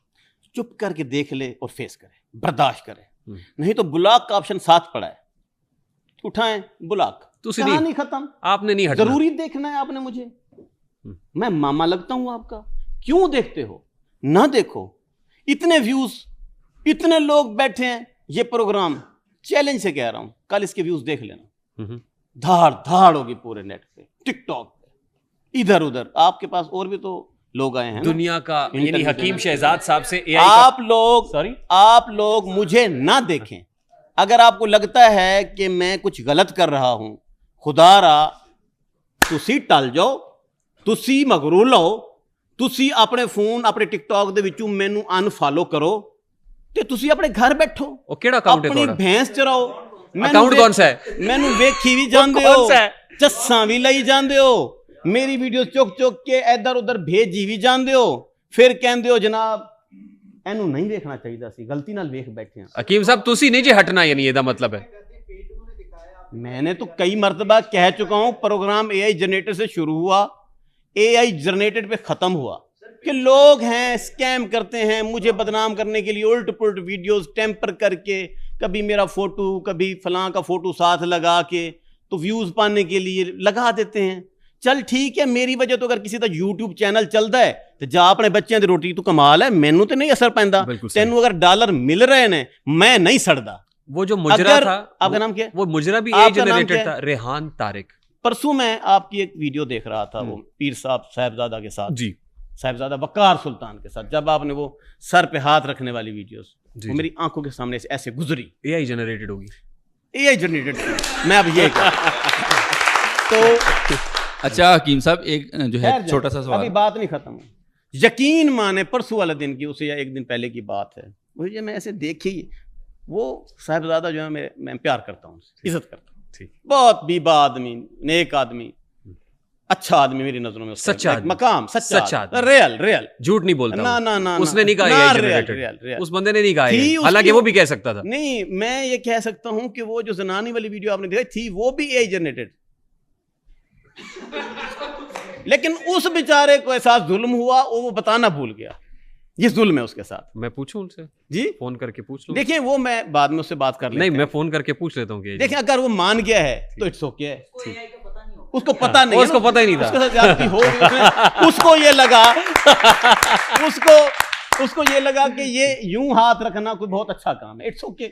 चुप करके देख ले और फेस करे, बर्दाश्त करे। नहीं तो ब्लॉक का ऑप्शन साथ पड़ा है, उठाएं ब्लॉक, कहानी खत्म। आपने नहीं हटना। जरूरी देखना है आपने मुझे? मैं मामा लगता हूं आपका? क्यों देखते हो? ना देखो। इतने व्यूज, इतने लोग बैठे हैं, ये प्रोग्राम चैलेंज से कह रहा हूं, कल इसके व्यूज देख लेना, धाड़ धाड़ होगी पूरे नेट पे, टिकटॉक पे, इधर उधर। आपके पास और भी तो लोग आए हैं दुनिया का, यानी हकीम शहजाद साहब से AI आप लोग मुझे ना देखें। अगर आपको लगता है कि मैं कुछ गलत कर रहा हूं, खुदारा तुसी टल जाओ, तुसी मगरू लो, तुसी अपने फोन अपने टिकटॉक दे विचों मैनू अनफॉलो करो ते तुसी अपने घर बैठो, ओ केड़ा अकाउंट है अपनी थोड़ा? भैंस चराओ। अकाउंट कौन सा है? मैनू वेखी भी जांदे हो, चस्सा भी लई जांदे हो, मेरी वीडियो चुक चुक के इधर उधर भेजी भी जांदे हो, फिर कहंदे हो जनाब एनू नहीं देखना चाहिए सी, गलती नाल वेख बैठे हैं। हकीम साहब तुसी नहीं जी हटना, यानी ਇਹਦਾ मतलब है। मैंने तो कई मर्तबा कह चुका हूं, प्रोग्राम AI जनरेटर से शुरू हुआ, AI जनरेटेड पे खत्म हुआ कि लोग हैं स्कैम करते हैं, मुझे बदनाम करने के लिए उल्ट पुल्ट वीडियोस टेम्पर करके, कभी मेरा फोटो कभी फलां का फोटो साथ लगा के तो व्यूज पाने के लिए लगा देते हैं। चल ठीक है, मेरी वजह तो अगर किसी का YouTube चैनल चलता है तो जा अपने बच्चों की रोटी तो कमाल है, मैनू तो नहीं असर पैंदा। तेनू अगर डॉलर मिल रहे ने, मैं नहीं सड़दा। वो जो मुजरा था, आपका नाम क्या? वो मुजरा भी AI जनरेटेड था, रेहान तारिक। परसों मैं आपकी एक वीडियो देख रहा था, वो पीर साहब साहिबजादा के साथ, जी साहिबजादा वकार सुल्तान के साथ, जब आपने वो सर पे हाथ रखने वाली वीडियोस वो मेरी आंखों के सामने से ऐसे गुजरी। AI जनरेटेड होगी, AI जनरेटेड। मैं अब ये तो अच्छा हकीम साहब, एक जो है छोटा सा सवाल, अभी बात नहीं खत्म। यकीन माने परसों वाले दिन की, उसे या एक दिन पहले की बात है, मुझे मैं ऐसे देखी, वो साहिबजादा जो है मैं प्यार करता हूँ, इज्जत करता हूँ, बहुत बीबा आदमी, नेक आदमी, अच्छा आदमी मेरी नजरों में, सच्चा मकाम, सच्चा, रियल, झूठ नहीं बोलता। ना उसने नहीं कहा AI जनरेटेड, उस बंदे ने नहीं कहा, हालांकि वो भी कह सकता था। नहीं, मैं ये कह सकता हूँ कि वो जो जनानी वाली वीडियो आपने देखी थी वो भी AI जनरेटेड, लेकिन उस बेचारे को एहसास जुल्म हुआ, वो बताना भूल गया, ये जुल्म है उसके साथ। मैं पूछूं उनसे जी, फोन करके पूछ लूं? देखिए वो मैं बाद में उससे बात कर लेते नहीं, हैं। मैं फोन करके पूछ लेता हूँ। देखिए अगर वो मान गया है तो इट्स ओके है, उसको पता नहीं, उसको पता ही नहीं था, उसके साथ ज्यादती हो गई, उसको ये लगा उसको ये लगा कि ये यूं हाथ रखना कोई बहुत अच्छा काम है, इट्स ओके।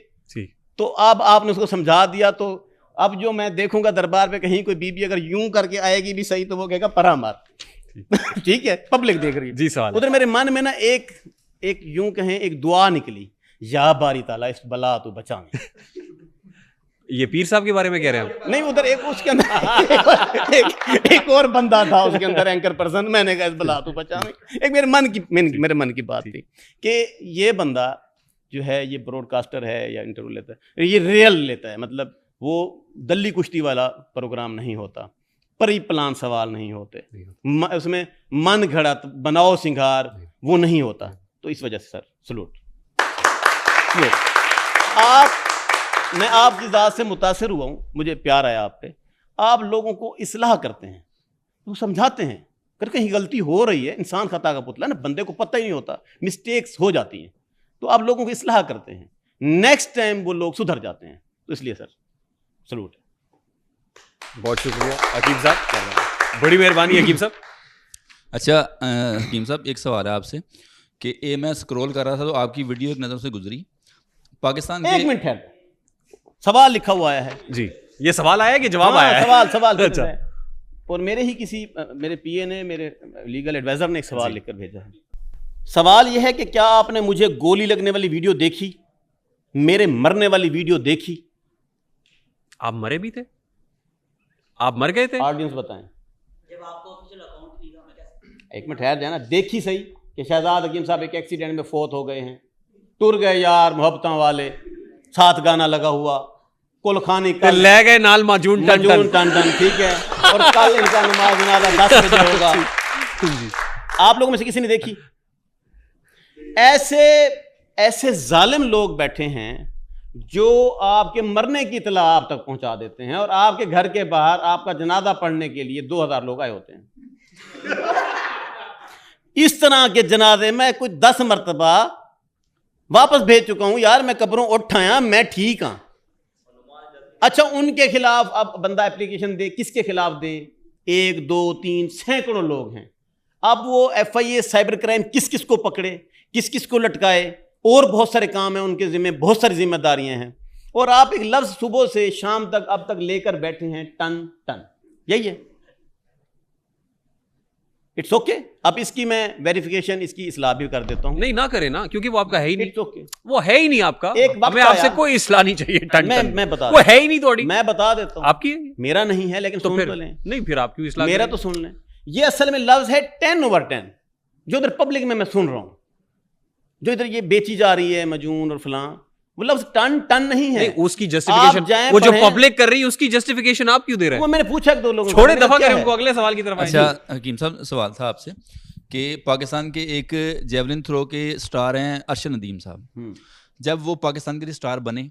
तो अब आपने उसको समझा दिया, तो अब जो मैं देखूंगा दरबार पे कहीं कोई बीबी अगर यूं करके आएगी भी सही, तो वो कहेगा परा मार। ठीक है, पब्लिक देख रही है जी। सवाल उधर मेरे मन में ना एक यूं कहें एक दुआ निकली, या बारी ताला इस बला तो बचा। ये पीर साहब के बारे में कह रहे हैं? नहीं, उधर एक उसके अंदर एक और बंदा था उसके अंदर, एंकर पर्सन। मैंने कहा इस बला तो बचा में, एक मेरे मन की बात थी कि ये बंदा जो है ये ब्रॉडकास्टर है या इंटरव्यू लेता है, ये रियल लेता है, मतलब वो दल्ली कुश्ती वाला प्रोग्राम नहीं होता, परी प्लान सवाल नहीं होते, उसमें मन घड़त बनाओ सिंगार वो नहीं होता। तो इस वजह से सर सलूट। मैं आपकी ज़ात से मुतासिर हुआ हूँ, मुझे प्यार आया आप पे। आप लोगों को इस्लाह करते हैं, वो समझाते हैं, अगर कहीं गलती हो रही है, इंसान खता का पुतला ना, बंदे को पता ही नहीं होता, मिस्टेक्स हो जाती हैं, तो आप लोगों की इस्लाह करते हैं, नेक्स्ट टाइम वो लोग सुधर जाते हैं। तो इसलिए सर सलूट है। बहुत शुक्रिया हकीम साहब, बड़ी मेहरबानी हकीम साहब। अच्छा हकीम साहब, एक सवाल है आपसे कि मैं स्क्रॉल कर रहा था तो आपकी वीडियो एक नज़र से गुजरी, पाकिस्तान एक मिनट है, सवाल लिखा हुआ आया है जी, ये सवाल आया है कि जवाब आया है? सवाल अच्छा। और मेरे ही किसी मेरे पीए ने, मेरे लीगल एडवाइजर ने एक सवाल लिखकर भेजा है। सवाल यह है कि क्या आपने मुझे गोली लगने वाली वीडियो देखी, मेरे मरने वाली वीडियो देखी? आप मरे भी थे? आप मर गए थे? ऑडियंस बताएं। जब आपको ऑफिशियल अकाउंट नहीं था, मैं कैसे? एक मिनट ठहर जाना, देखी सही कि शहजाद हकीम साहब एक एक्सीडेंट में फौत हो गए हैं, टुर गए यार मोहब्बतों वाले, साथ गाना लगा हुआ, कुलखानी कल ले गए नाल माजून टन टन, ठीक है, और कल इनका नमाज जनाजा 10 बजे होगा। आप लोगों में से किसी ने देखी? ऐसे जालिम लोग बैठे हैं जो आपके मरने की इतला आप तक पहुंचा देते हैं, और आपके घर के बाहर आपका जनाजा पढ़ने के लिए 2000 लोग आए होते हैं। इस तरह के जनाजे मैं कुछ 10 मरतबा वापस भेज चुका हूं, यार मैं कब्रों उठ आया, मैं ठीक हाँ। अच्छा, उनके खिलाफ अब बंदा एप्लीकेशन दे, किसके खिलाफ दे? 1 2 3 सैकड़ों लोग हैं। अब वो FIA साइबर क्राइम किस किस को पकड़े, किस किस को लटकाए, और बहुत सारे काम हैं उनके जिम्मे, बहुत सारी जिम्मेदारियां हैं, और आप एक लफ्ज सुबह से शाम तक अब तक लेकर बैठे हैं टन टन। यही है। It's okay. अब इसकी मैं वेरिफिकेशन, इसकी इस्लाह भी कर देता हूं। नहीं ना करे ना, क्योंकि वो आपका है ही नहीं। इट्स ओके, वो है ही नहीं आपका। एक वक्त हमें आपसे कोई इस्लाह नहीं चाहिए। मैं बता, वो है ही नहीं थोड़ी। मैं बता देता हूं, आपकी मेरा नहीं है, लेकिन तो सुन फिर तो लें। नहीं, फिर आप क्यों इस्लाह? मेरा तो सुन लें। ये असल में लफ्ज है 10/10, जो इधर पब्लिक में मैं सुन रहा हूं, जो इधर ये बेची जा रही है मजून और फलां, वो लफ्ज टन टन नहीं है। उसकी जस्टिफिकेशन वो जो पब्लिक कर रही है, उसकी जस्टिफिकेशन आप क्यों दे रहे हैं? वो मैंने पूछा 2 लोगों, छोड़े दफा करें उनको, अगले सवाल की तरफ। अच्छा हकीम साहब, सवाल था आपसे कि पाकिस्तान के एक जेवलिन थ्रो के स्टार हैं अरशद नदीम साहब, जब वो पाकिस्तान के स्टार बने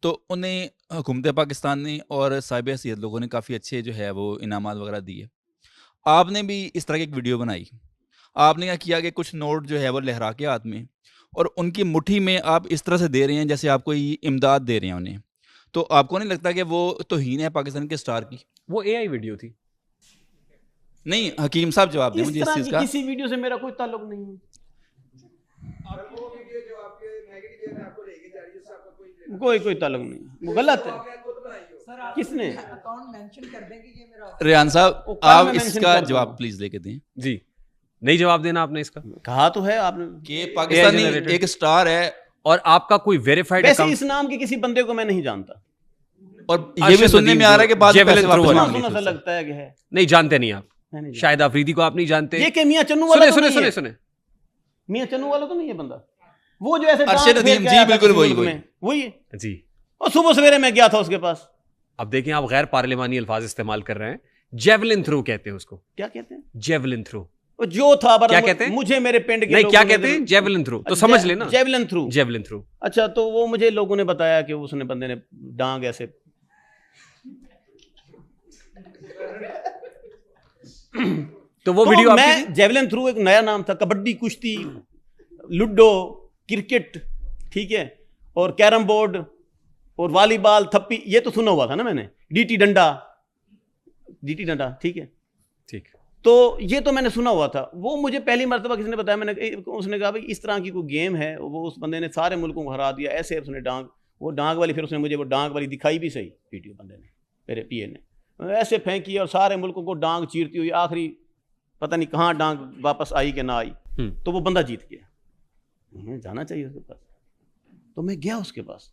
तो उन्हें हुकूमत पाकिस्तान ने और साहिब हैसियत लोगों ने काफ़ी अच्छे जो है वो इनामात वगैरह दिए। आपने भी इस तरह की एक वीडियो बनाई, आपने क्या किया कि कुछ नोट जो है वो लहरा के हाथ में, और उनकी मुट्ठी में आप इस तरह से दे रहे हैं जैसे आप कोई इमदाद दे रहे हैं उन्हें, तो आपको नहीं लगता कि वो तौहीन है पाकिस्तान के स्टार की? वो AI वीडियो थी। नहीं हकीम साहब, जवाब दें मुझे इस चीज़ का। किसी वीडियो से मेरा कोई ताल्लुक नहीं है। कोई ताल्लुक नहीं, वो गलत है। किसने? अकाउंट मेंशन कर दें कि ये मेरा। रेहान साहब, आप इसका जवाब प्लीज लेके दें। जी, नहीं जवाब देना आपने इसका। कहा तो है आपने कि पाकिस्तानी एक स्टार है और आपका कोई वेरीफाइड अकाउंट। इस नाम के किसी बंदे को मैं नहीं जानता, और ये भी सुनने में आ रहा है कि बाद में पैसे वापस मांग लिए। लगता है कि है। नहीं जानते, नहीं आप शायद अफरीदी को आप नहीं जानते। ये कि मियां चन्नू वाला? सुने मियां चन्नू वाला तो नहीं है बंदा, वो जो ऐसे अरशद नदीम जी, बिल्कुल वही है जी। और सुबह सवेरे मैं गया था उसके पास। अब देखें, आप गैर पार्लिमानी अल्फाज इस्तेमाल कर रहे हैं। जेवलिन थ्रो कहते हैं उसको। क्या कहते हैं? जेवलिन थ्रो जो था, क्या कहते हैं? मुझे मेरे पिंड के नहीं, क्या कहते हैं? Javelin throw. तो समझ लेना, जेवलिन थ्रो। Javelin throw. अच्छा, तो वो मुझे लोगों ने बताया कि उसने बंदे ने डांग ऐसे तो वो वीडियो मैं जेवलिन थ्रू एक नया नाम था। कबड्डी, कुश्ती, लूडो, क्रिकेट, ठीक है, और कैरम बोर्ड और वॉलीबॉल, थप्पी, ये तो सुना हुआ था ना मैंने। डीटी डंडा, ठीक है, ठीक। तो ये तो मैंने सुना हुआ था। वो मुझे पहली मरतबा किसी ने बताया, उसने कहा भाई इस तरह की कोई गेम है, वो उस बंदे ने सारे मुल्कों को हरा दिया, ऐसे उसने वो डांग वाली, फिर उसने मुझे वो डांग वाली दिखाई भी सही वीडियो, बंदे ने, मेरे पीए ने ऐसे फेंकी और सारे मुल्कों को डांग चीरती हुई, आखिरी पता नहीं कहाँ डांग वापस आई कि ना आई। तो वो बंदा जीत गया। हमें जाना चाहिए उसके पास, तो मैं गया उसके पास।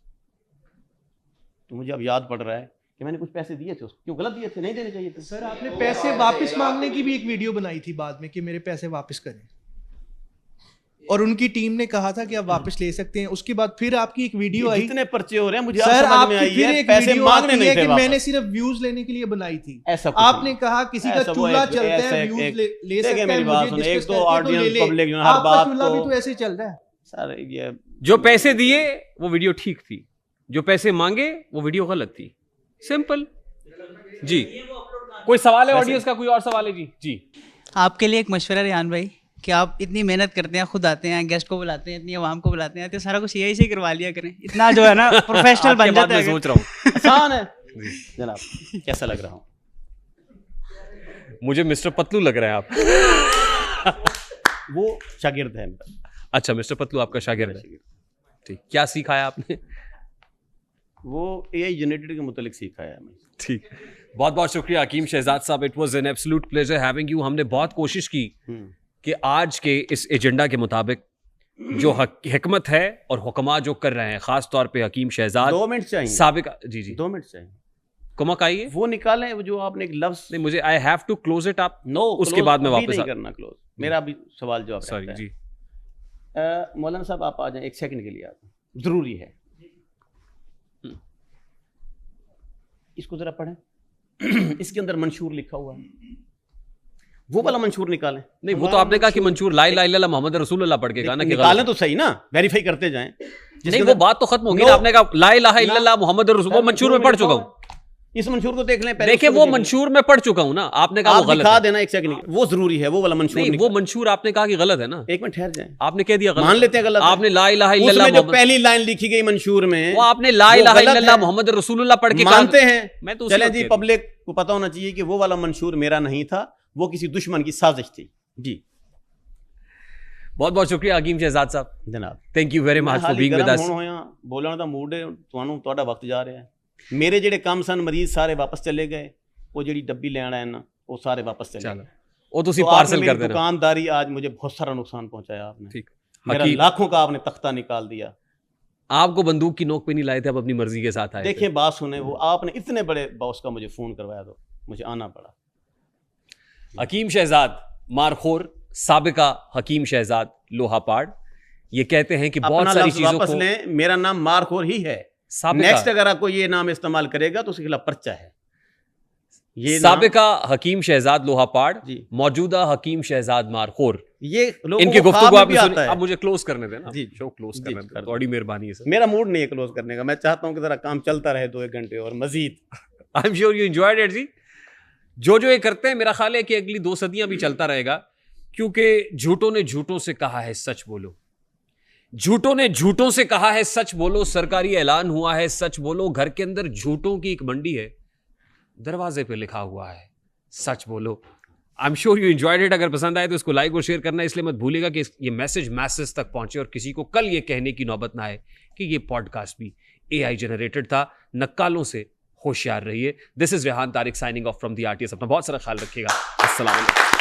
तो मुझे अब याद पड़ रहा है कि मैंने कुछ पैसे दिए थे उसको। क्यों गलत दिए थे? नहीं देने चाहिए थे। सर आपने पैसे वापस मांगने की भी एक वीडियो बनाई थी बाद में कि मेरे पैसे वापस करें, और उनकी टीम ने कहा था कि आप वापस ले सकते हैं। उसके बाद फिर आपकी एक वीडियो आई। इतने पर्चे हो रहे हैं मुझे सर, समझ में आई है, पैसे मांगने नहीं थे। मैंने सिर्फ व्यूज लेने के लिए बनाई थी। आपने कहा किसी का चूल्हा चलता है, व्यूज ले सकते हैं, मेरी बात सुनो, एक तो ऑडियंस पब्लिक हर बात चूल्हा भी तो ऐसे चल रहा है। सर ये जो पैसे दिए वो वीडियो ठीक थी, जो पैसे मांगे वो वीडियो गलत थी। सिंपल जी। कोई सवाल है ऑडियंस का? कोई और सवाल है? जी। आपके लिए एक मशवरा रेहान भाई कि आप इतनी मेहनत करते हैं, खुद आते हैं, गेस्ट को बुलाते हैं, इतनी आवाम को बुलाते हैं, तो सारा कुछ यही से करवा लिया करें, इतना जो है ना प्रोफेशनल बन जाता है। सोच रहा हूँ आसान है जनाब, कैसा लग रहा हूँ? मुझे मिस्टर पतलू लग रहा है आप। वो शागिर्द है मेरा। अच्छा, मिस्टर पतलू आपका शागिर्द है, ठीक। क्या सिखाया आपने? वो AI जनरेटेड के मुतालिक सिखाया है। ठीक, बहुत बहुत शुक्रिया हकीम शहजाद साहब, it was an absolute pleasure having you. हमने बहुत कोशिश की कि आज के इस एजेंडा के मुताबिक जो हिकमत है और हुक्मा जो कर रहे हैं, खास तौर पे हकीम शहजाद, 2 मिनट चाहिए साबिक, जी 2 मिनट चाहिए, कुमक आइए वो निकालें, वो जो आपने एक लफ्ज, नहीं मुझे I have to close it up, no उसके बाद में वापस नहीं करना क्लोज, मेरा भी सवाल जवाब सॉरी जी। मौलाना साहब आप आ जाएं, 1 सेकंड के लिए आप, जरूरी है, इसको जरा पढ़ें। इसके अंदर मंशूर लिखा हुआ है, वो वाला मंशूर निकालें। नहीं, वो तो आपने कहा कि मंशूर ला इलाहा इल्लल्लाह मोहम्मद रसूलुल्लाह पढ़ के कहा ना कि निकालें तो सही ना, वेरीफाई करते जाएं। नहीं, वो बात तो खत्म हो गई ना, आपने कहा ला इलाहा इल्लल्लाह मोहम्मद रसूल, वो मंशूर में पढ़ चुका हूँ। इस मंशूर को देख लें पहले, देखिए वो मंशूर में पढ़ चुका हूँ ना, आपने कहा वो गलत है। देना 1 सेकंड, वो जरूरी है, वो वाला मंशूर नहीं, वो मंशूर आपने कहा कि गलत है ना। 1 मिनट ठहर जाएं, आपने कह दिया गलत, मान लेते हैं गलत, आपने ला इलाहा इल्लल्लाह जो पहली लाइन लिखी गई मंशूर में, वो आपने ला इलाहा इल्लल्लाह मोहम्मद रसूलुल्लाह पढ़ के मानते हैं। मैं तो चलें जी, पब्लिक को पता होना चाहिए कि वो वाला मंशूर मेरा नहीं था, वो किसी दुश्मन की साजिश थी जी। बहुत बहुत शुक्रिया हकीम शहजाद साहब जनाब, thank you very much for being with us. बोलने का मूड है ਤੁਹਾਨੂੰ, ਤੁਹਾਡਾ वक्त जा रहा है। मेरे ਜਿਹੜੇ ਕੰਮ ਸਨ ਮਰੀਜ਼ ਸਾਰੇ ਵਾਪਸ ਚਲੇ ਗਏ, ਉਹ ਜਿਹੜੀ ਡੱਬੀ ਲੈਣ ਆਏ ਨਾ ਉਹ ਸਾਰੇ वापस चले गए। ਉਹ ਤੁਸੀਂ ਪਾਰਸਲ ਕਰ ਦੇਣਾ। दुकानदारी आज मुझे बहुत सारा नुकसान पहुंचाया आपने, ठीक, मेरा लाखों का आपने तख्ता निकाल दिया। आपको बंदूक की नोक पे नहीं लाए थे, आप अपनी मर्जी के साथ आए। देखिए बात सुने, वो आपने इतने बड़े बॉस का मुझे फोन करवाया तो मुझे आना पड़ा। हकीम शहजाद मारखोर, साबिका हकीम शहजाद लोहापाड़, ये कहते हैं कि बहुत सारी चीजों वापस लें, मेरा नाम मारखोर ही है। नेक्स्ट अगर आपको ये नाम इस्तेमाल करेगा तो उसके खिलाफ पर्चा है। ये साबिका हकीम शहजाद लोहापाड़, मौजूदा हकीम शहजाद मारखोर, ये इनकी गुफ्तगू आप सुनिए। अब मुझे क्लोज करने देना जी, शो क्लोज करने देना, बड़ी मेहरबानी है सर। मेरा मूड नहीं है क्लोज करने का, मैं चाहता हूं कि जरा काम चलता रहे 2-1 घंटे और मजीद। I am sure you enjoyed it जी। जो ये करते हैं, मेरा ख्याल है कि अगली 2 सदियां भी चलता रहेगा, क्योंकि झूठों ने झूठों से कहा है सच बोलो, झूठों ने झूठों से कहा है सच बोलो, सरकारी ऐलान हुआ है सच बोलो, घर के अंदर झूठों की एक मंडी है, दरवाजे पे लिखा हुआ है सच बोलो। आई am sure you enjoyed it. अगर पसंद आए तो इसको लाइक और शेयर करना, इसलिए मत भूलिएगा कि ये मैसेज मैसेज तक पहुंचे और किसी को कल ये कहने की नौबत ना आए कि ये पॉडकास्ट भी AI जनरेटेड था। नक्कालों से होशियार रहिए। This is Rehan Tariq signing off from the RTS। अपना बहुत सारा ख्याल रखिएगा। अस्सलाम वालेकुम।